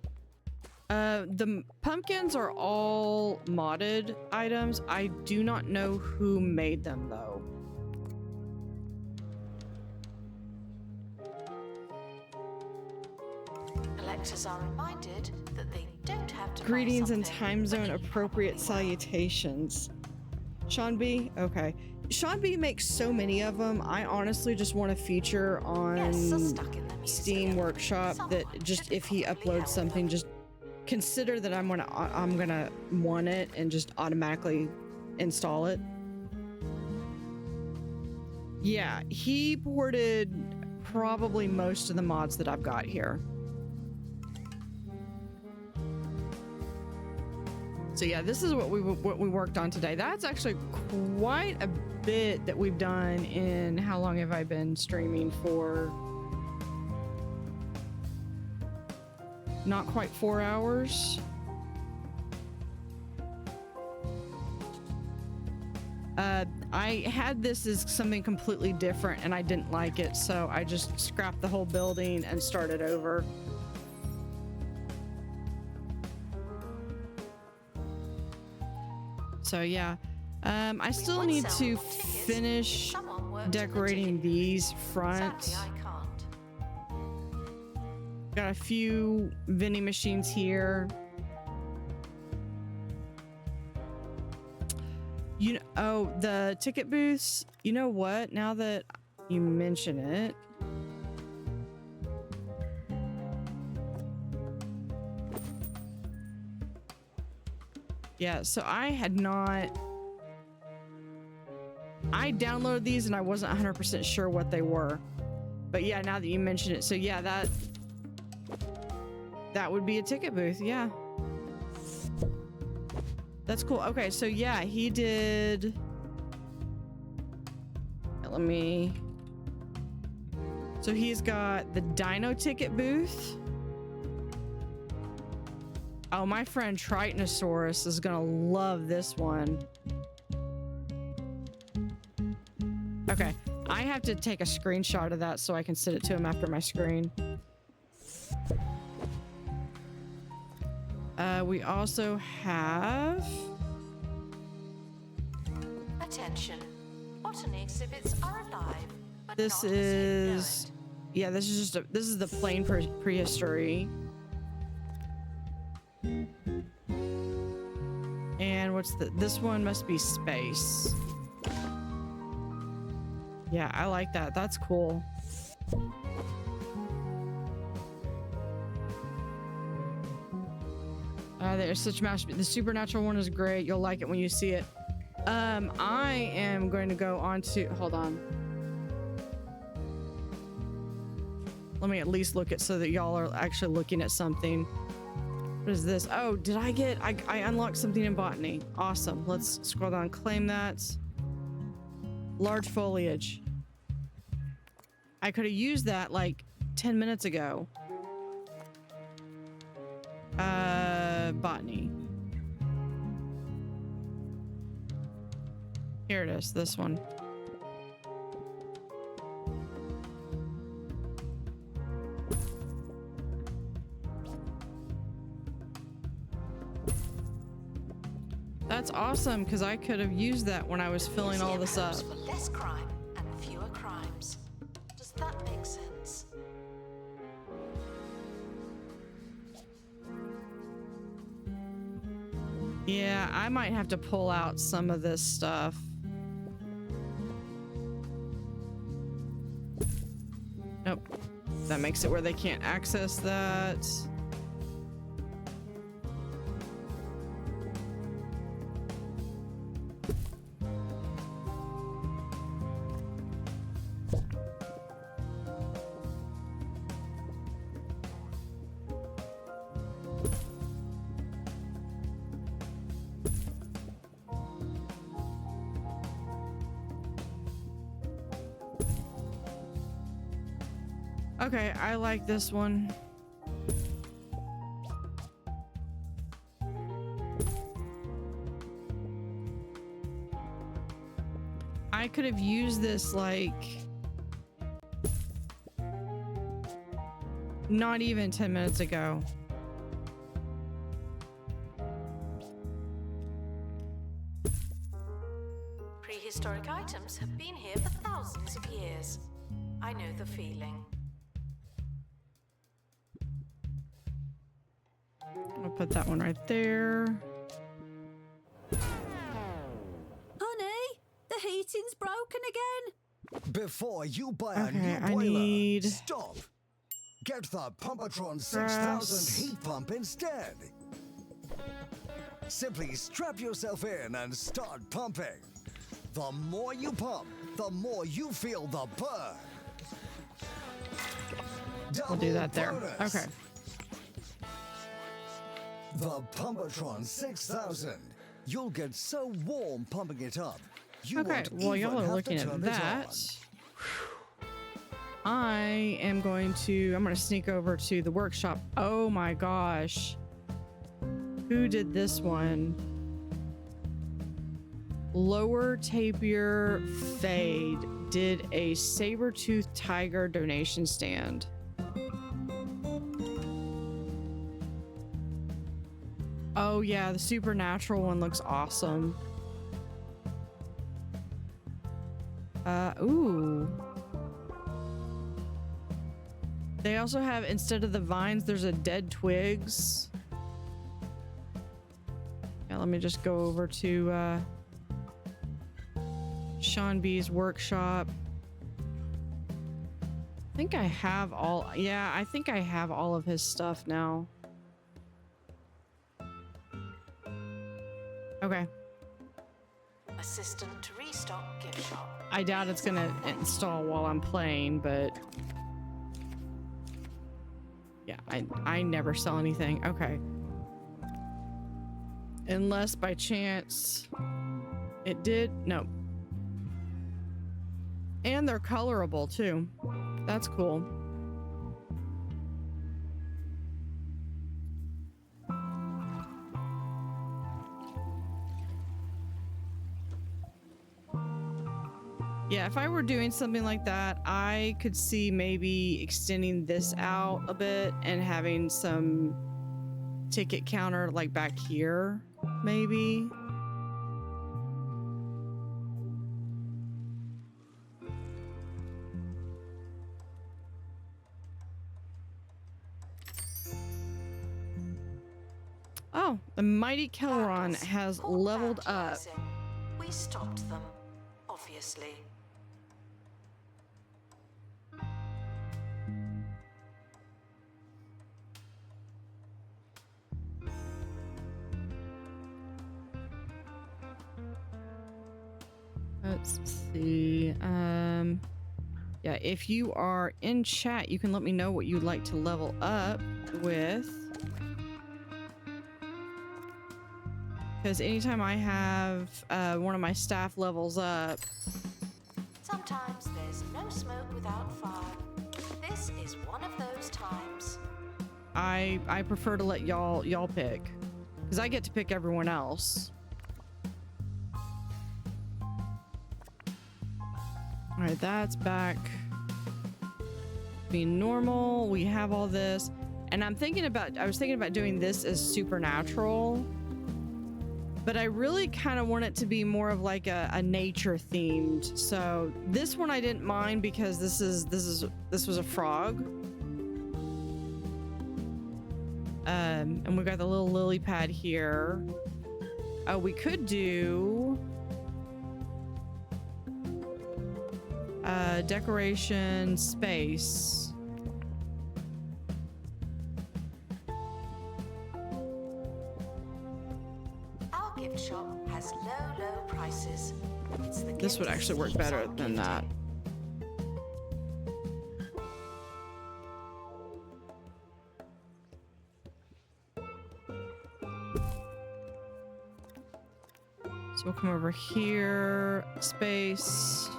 The pumpkins are all modded items. I do not know who made them though. Collectors are reminded that they don't have to buy Greetings and something time zone when you appropriate probably will. salutations. Sean B? Okay. Sean B makes so many of them. I honestly just want a feature on Guests are stuck in the Steam museum. Workshop that Someone just should if he probably uploads help something, them. just consider that I'm gonna want it and just automatically install it. Yeah, he ported probably most of the mods that I've got here. So yeah, this is what we worked on today. That's actually quite a bit that we've done in, how long have I been streaming for? Not quite 4 hours. I had this as something completely different and I didn't like it, so I just scrapped the whole building and started over. So yeah, I still would need sell to more tickets if finish someone worked in the decorating ticket these booth. fronts. Sadly, I can't. Got a few vending machines here. You know, oh, the ticket booths. You know what? Now that you mention it, yeah. So I had not. I downloaded these and I wasn't 100% sure what they were, but yeah, now that you mention it, so yeah, that would be a ticket booth. Yeah. That's cool. Okay, so yeah, he did. Let me. So he's got the Dino ticket booth. Oh, my friend Tritanosaurus is gonna love this one. Okay, I have to take a screenshot of that so I can send it to him after my screen. We also have. Attention. Botany exhibits are alive, but This not as you know is. it. Yeah, this is just a. This is the plain prehistory. what's this one must be space. Yeah, I like that. That's cool. There's such masterpiece. The supernatural one is great. You'll like it when you see it. I am going to go on to, hold on. Let me at least look at so that y'all are actually looking at something. What is this? Oh, did I get, I unlocked something in Botany. Awesome. Let's scroll down, claim that. Large foliage. I could have used that like 10 minutes ago. Botany. Here it is, this one. That's awesome, because I could have used that when I was filling all this up. For less crime and fewer crimes. Does that make sense? Yeah, I might have to pull out some of this stuff. Nope. That makes it where they can't access that. Okay, I like this one. I could have used this like not even 10 minutes ago. Prehistoric items have been here for thousands of years. I know the feeling. I'll put that one right there. Honey, the heating's broken again. Before you buy a Okay, new I boiler, need stop. Get the Pumpatron grass. 6000 heat pump instead. Simply strap yourself in and start pumping. The more you pump, the more you feel the burn. We'll do that there. Bonus. Okay. The Pumpatron 6000. You'll get so warm pumping it up. You Okay, won't well, y'all even are have looking to at turn it that. on. I'm going to sneak over to the workshop. Oh my gosh. Who did this one? Lower Tapir Fade did a saber-toothed tiger donation stand. Oh yeah, the supernatural one looks awesome. Ooh. They also have, instead of the vines, there's a dead twigs. Yeah, let me just go over to Sean B's workshop. I think I have all, yeah, I think I have all of his stuff now. Okay. Assistant to restock gift shop. I doubt it's gonna install while I'm playing, but yeah, I never sell anything. Okay. Unless by chance it did. No. And they're colorable too. That's cool. Yeah, if I were doing something like that, I could see maybe extending this out a bit and having some ticket counter like back here, maybe. The mighty Kelron Vandals, has caught leveled up. vandalizing. We stopped them, obviously. Let's see. Yeah, if you are in chat, you can let me know what you'd like to level up with. Because anytime I have one of my staff levels up, Sometimes there's no smoke without fire. This is one of those times. I prefer to let y'all pick. Because I get to pick everyone else. Alright, that's back being normal. We have all this. And I was thinking about doing this as supernatural. But I really kind of want it to be more of like a nature themed. So this one I didn't mind because this was a frog. And we got the little lily pad here. Oh, we could do decoration space. Our gift shop has low prices. It's the This would gift actually work keeps better on than that. gifting. So we'll come over here, space.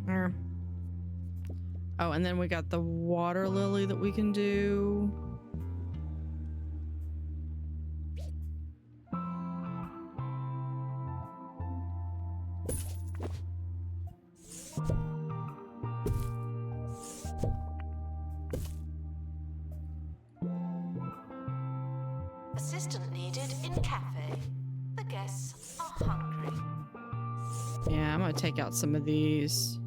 There. Oh, and then we got the water lily that we can do. Assistant needed in cafe. The guests are hungry. Yeah, I'm gonna take out some of these.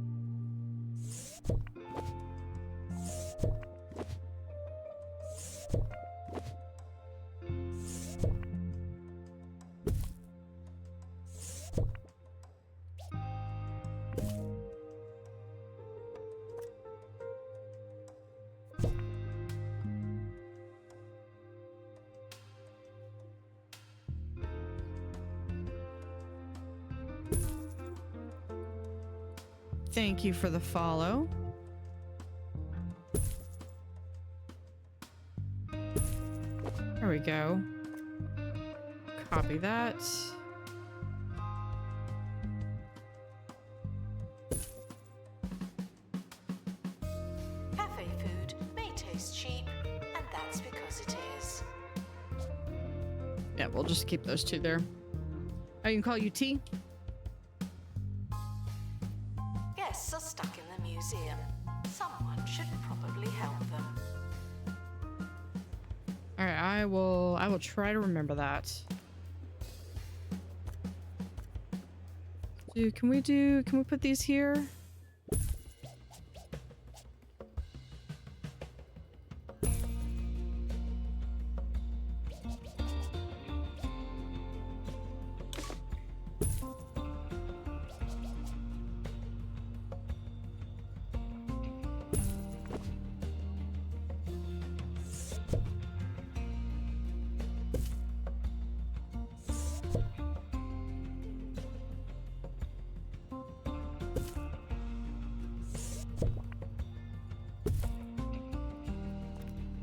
Thank you for the follow. There we go. Copy that. Cafe food may taste cheap, and that's because it is. Yeah, we'll just keep those two there. Oh, you can call you T? Guests are stuck in the museum. Someone should probably help them. All right, I will try to remember that. Can we put these here?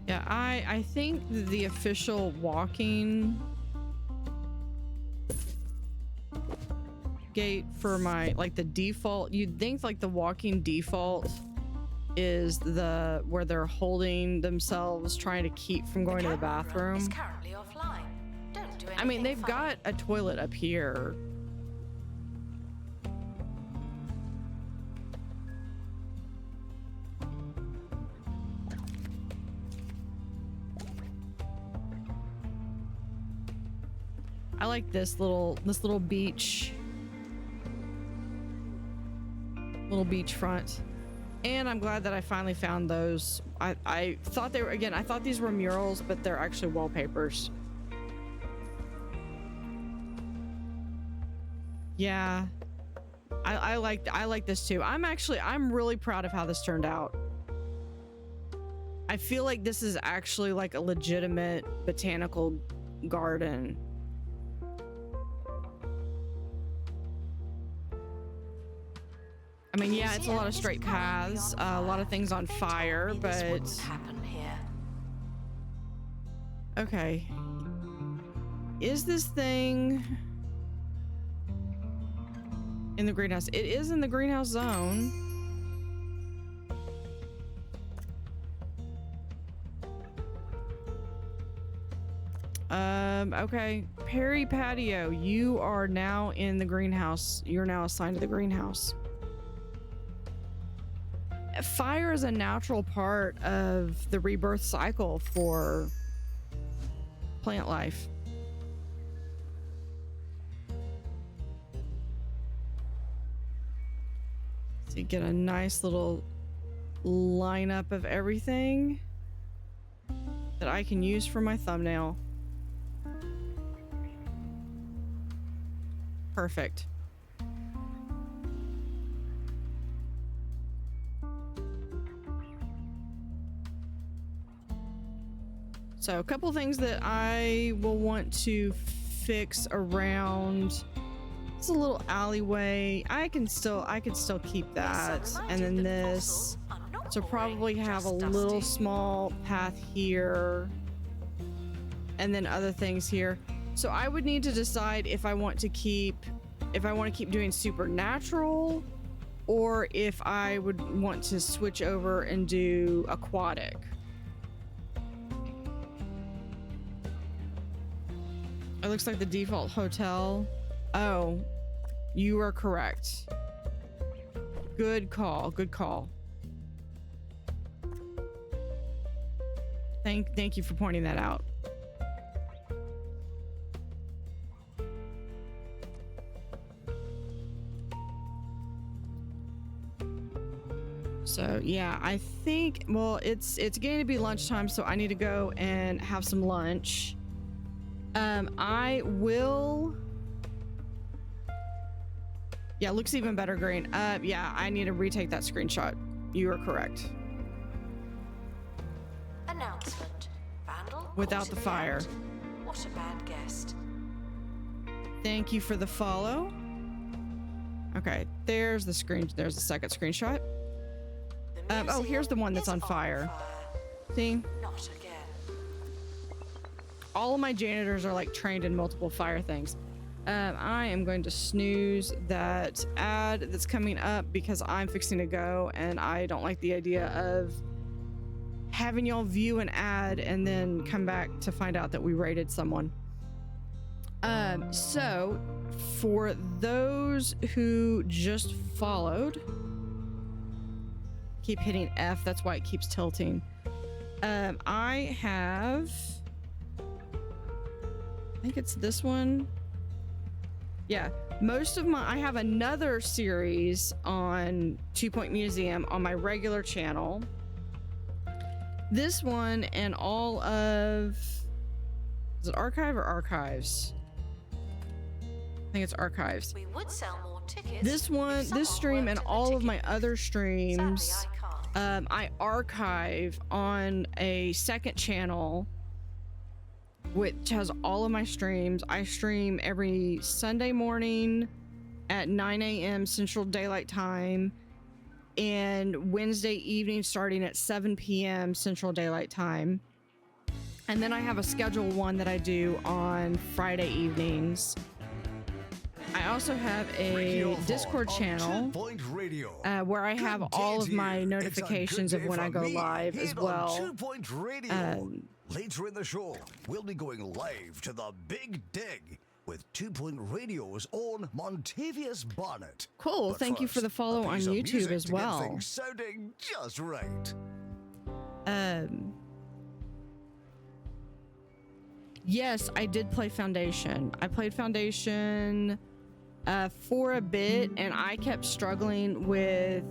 Yeah, I think the official walking gate for my, like, the default, you'd think like the walking default is the where they're holding themselves trying to keep from going to the camera room bathroom. is currently offline. Don't do anything I mean, they've funny. got a toilet up here. I like this little beach. Little beach front. And I'm glad that I finally found those. I thought they were, again, I thought these were murals, but they're actually wallpapers. Yeah. I like this too. I'm really proud of how this turned out. I feel like this is actually like a legitimate botanical garden. I mean, yeah, it's a lot of straight paths, a lot of things on fire, but happen here. okay. Is this thing in the greenhouse? It is in the greenhouse zone. Okay. Perry Patio, you are now in the greenhouse. You're now assigned to the greenhouse. Fire is a natural part of the rebirth cycle for plant life. So you get a nice little lineup of everything that I can use for my thumbnail. Perfect. So a couple things that I will want to fix around. It's a little alleyway. I can still keep that. And then this. So probably have a little small path here. And then other things here. So I would need to decide if I want to keep doing supernatural or if I would want to switch over and do aquatic. It looks like the default hotel. Oh, you are correct. Good call. Good call. Thank you for pointing that out. So yeah, I think, well, it's getting to be lunchtime, so I need to go and have some lunch. I will. Yeah, looks even better green. Yeah, I need to retake that screenshot. You are correct. Announcement. Vandal Without caught the in fire. act. What a bad guest. Thank you for the follow. Okay, there's the screen. There's the second screenshot. The Oh, here's the one museum that's is on fire. See? Not again. All of my janitors are like trained in multiple fire things. I am going to snooze that ad that's coming up because I'm fixing to go and I don't like the idea of having y'all view an ad and then come back to find out that we rated someone. So for those who just followed, keep hitting F, that's why it keeps tilting. I have, I think it's this one. Yeah, I have another series on 2 Point Museum on my regular channel. This one and all of, is it archive or archives? I think it's archives. We would sell more tickets. This one, if this someone stream worked and at the all of ticket my booth. other streams, Sadly, I can't. I archive on a second channel which has all of my streams. I stream every Sunday morning at 9 a.m. Central Daylight Time and Wednesday evening starting at 7 p.m. Central Daylight Time. And then I have a schedule one that I do on Friday evenings. I also have a Discord channel where I have all of my notifications of when I go live as well. Later in the show, we'll be going live to the Big Dig with 2 Point Radio's own Montavious Bonnet. Cool, But thank you for the first, follow a on piece of YouTube music as to get well. things sounding just right. Yes, I did play Foundation. I played Foundation for a bit, and I kept struggling with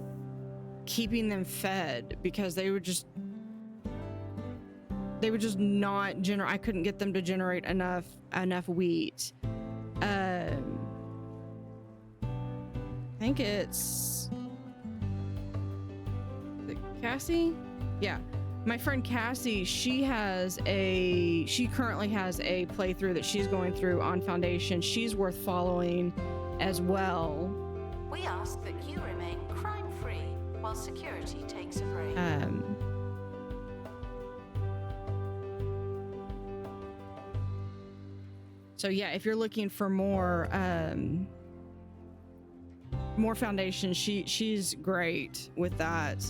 keeping them fed because they would just not generate. I couldn't get them to generate enough wheat. I think it's Cassie. Yeah, my friend Cassie. She currently has a playthrough that she's going through on Foundation. She's worth following as well. We ask that you remain crime-free while security takes a break. So yeah, if you're looking for more Foundation, she's great with that.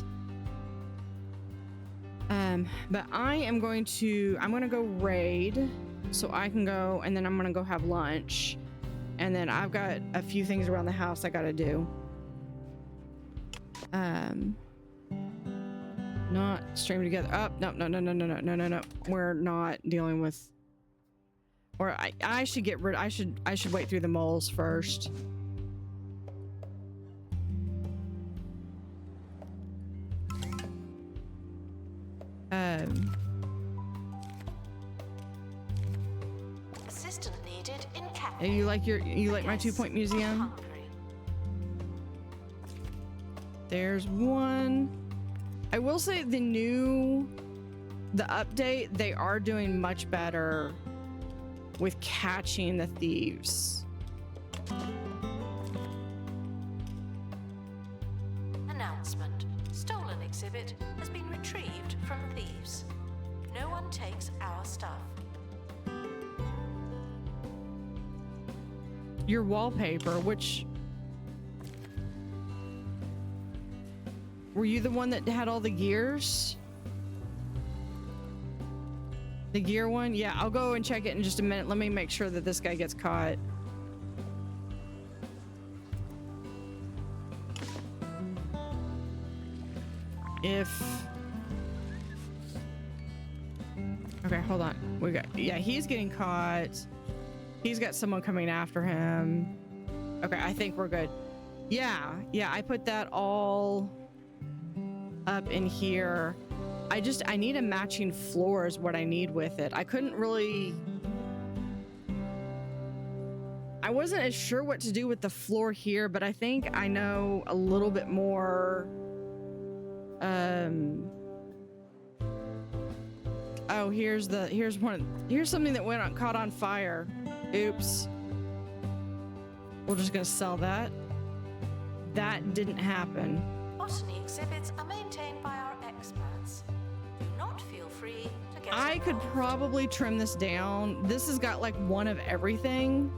But I'm gonna go raid so I can go, and then I'm gonna go have lunch, and then I've got a few things around the house I gotta do. Not stream together. Oh, no. We're not dealing with, or I should get rid, I should wait through the moles first. Assistant needed in cafe. You like my 2-point museum? Hungry. There's one. I will say the update, they are doing much better with catching the thieves. Announcement. Stolen exhibit has been retrieved from thieves. No one takes our stuff. Your wallpaper, which... Were you the one that had all the gears? The gear one? Yeah, I'll go and check it in just a minute. Let me make sure that this guy gets caught. Okay, hold on. Yeah, he's getting caught. He's got someone coming after him. Okay, I think we're good. Yeah, I put that all up in here. I need a matching floor is what I need with it. I wasn't as sure what to do with the floor here, but I think I know a little bit more. Oh, here's something that caught on fire. Oops. We're just gonna sell that. That didn't happen. Botany exhibits are maintained by our experts. Do not feel free to get I could involved. probably trim this down. This has got like one of everything.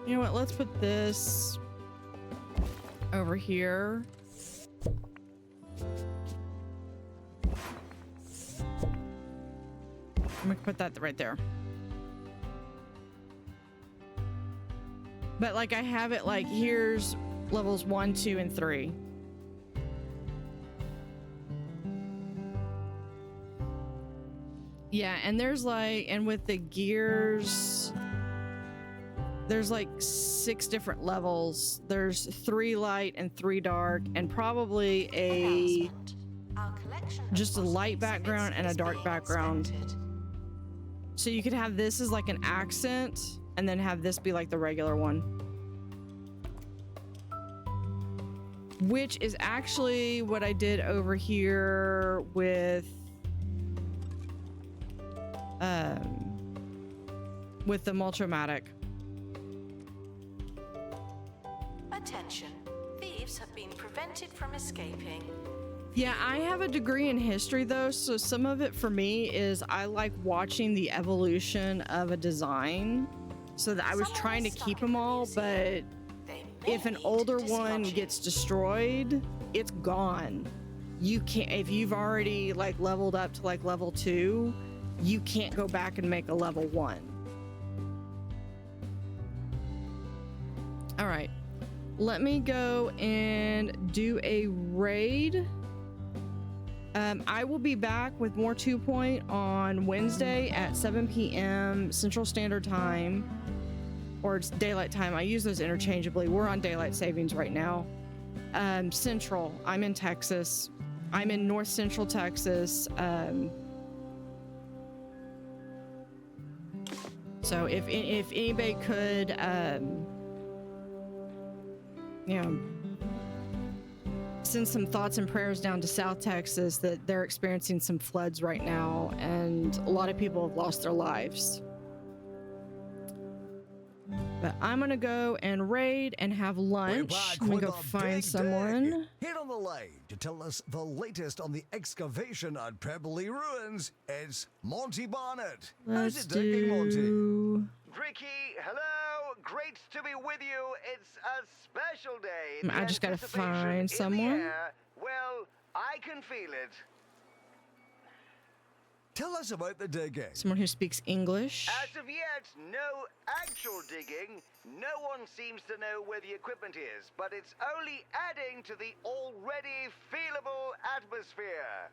You know what? Let's put this over here. I'm gonna put that right there. But like I have it like here's levels 1, 2, and 3. Yeah, and there's like, and with the gears, there's like 6 different levels. There's 3 light and 3 dark, and probably Announcement. Our collection of just a Botany light exhibits background and a is dark being background. inspected. So you could have this as like an accent, and then have this be like the regular one. Which is actually what I did over here with the Multromatic. Attention. Thieves have been prevented from escaping. Yeah, I have a degree in history though, so some of it for me is I like watching the evolution of a design, so that I was Someone trying to is stuck keep in them the all, museum. but They may if an need older one dislodging. gets destroyed, it's gone. You can't, if you've already like leveled up to like level 2, you can't go back and make a level 1. All right, let me go and do a raid I will be back with more 2 Point on Wednesday at 7 p.m. Central Standard Time, or it's daylight time. I use those interchangeably. We're on daylight savings right now. Central. I'm in Texas. I'm in North Central Texas. So if anybody could, you know, send some thoughts and prayers down to South Texas, that they're experiencing some floods right now, and a lot of people have lost their lives. But I'm gonna go and raid and have lunch. Let me go find someone. Hit on the line to tell us the latest on the excavation on Pebbly Ruins. It's Monty Bonnet. Let's How's it digging, Monty? Ricky, hello. Great to be with you. It's a special day. I just gotta Anticipation find in the someone. air. Well, I can feel it. Tell us about the digging. Someone who speaks English. As of yet, no actual digging. No one seems to know where the equipment is, but it's only adding to the already feelable atmosphere.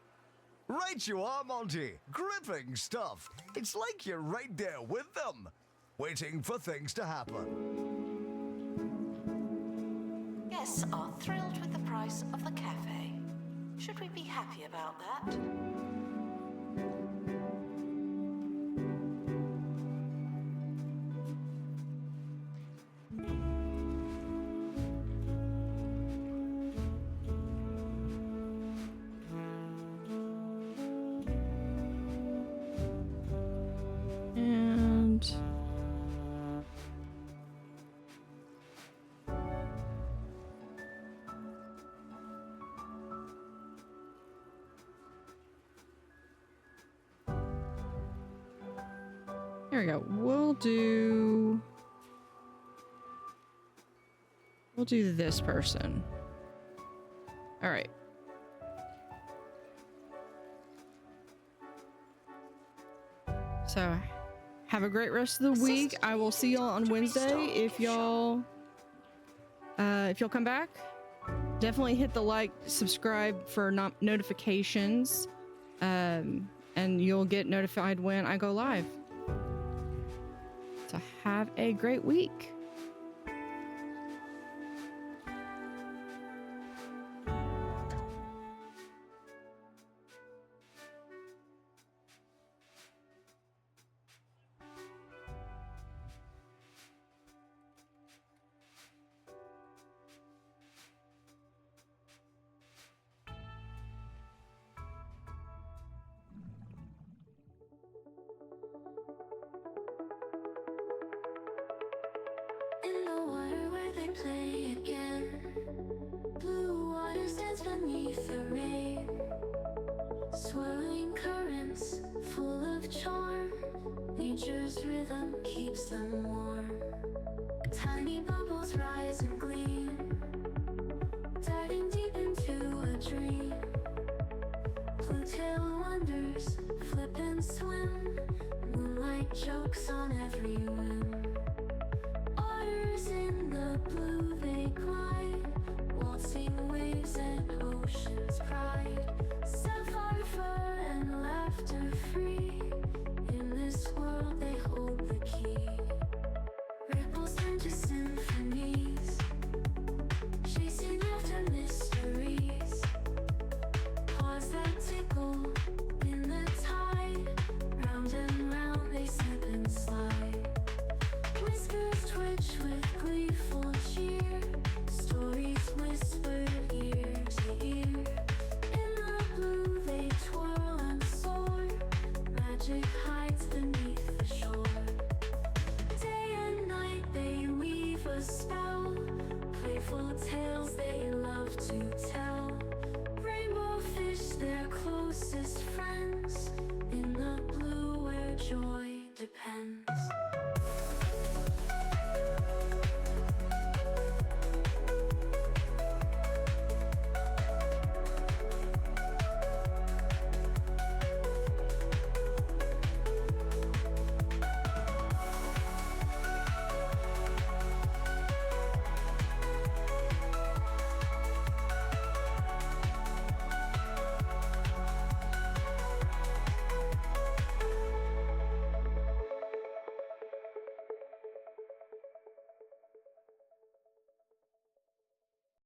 Right you are, Monty. Gripping stuff. It's like you're right there with them, waiting for things to happen. Guests are thrilled with the price of the cafe. Should we be happy about that? And there we go. We'll do this person. All right. So have a great rest of the week. I will see y'all on Wednesday. If y'all come back, definitely hit the like, subscribe for notifications, and you'll get notified when I go live. So have a great week. In the water where they play again, blue water stands beneath the rain, swirling currents full of charm. Nature's rhythm keeps them warm. Tiny bubbles rise and gleam, diving deep into a dream. Blue tail wonders flip and swim, moonlight jokes on every whim. Otters in the blue they glide, waltzing waves and ocean's pride. Sapphire fur and laughter free, in this world they hold the key.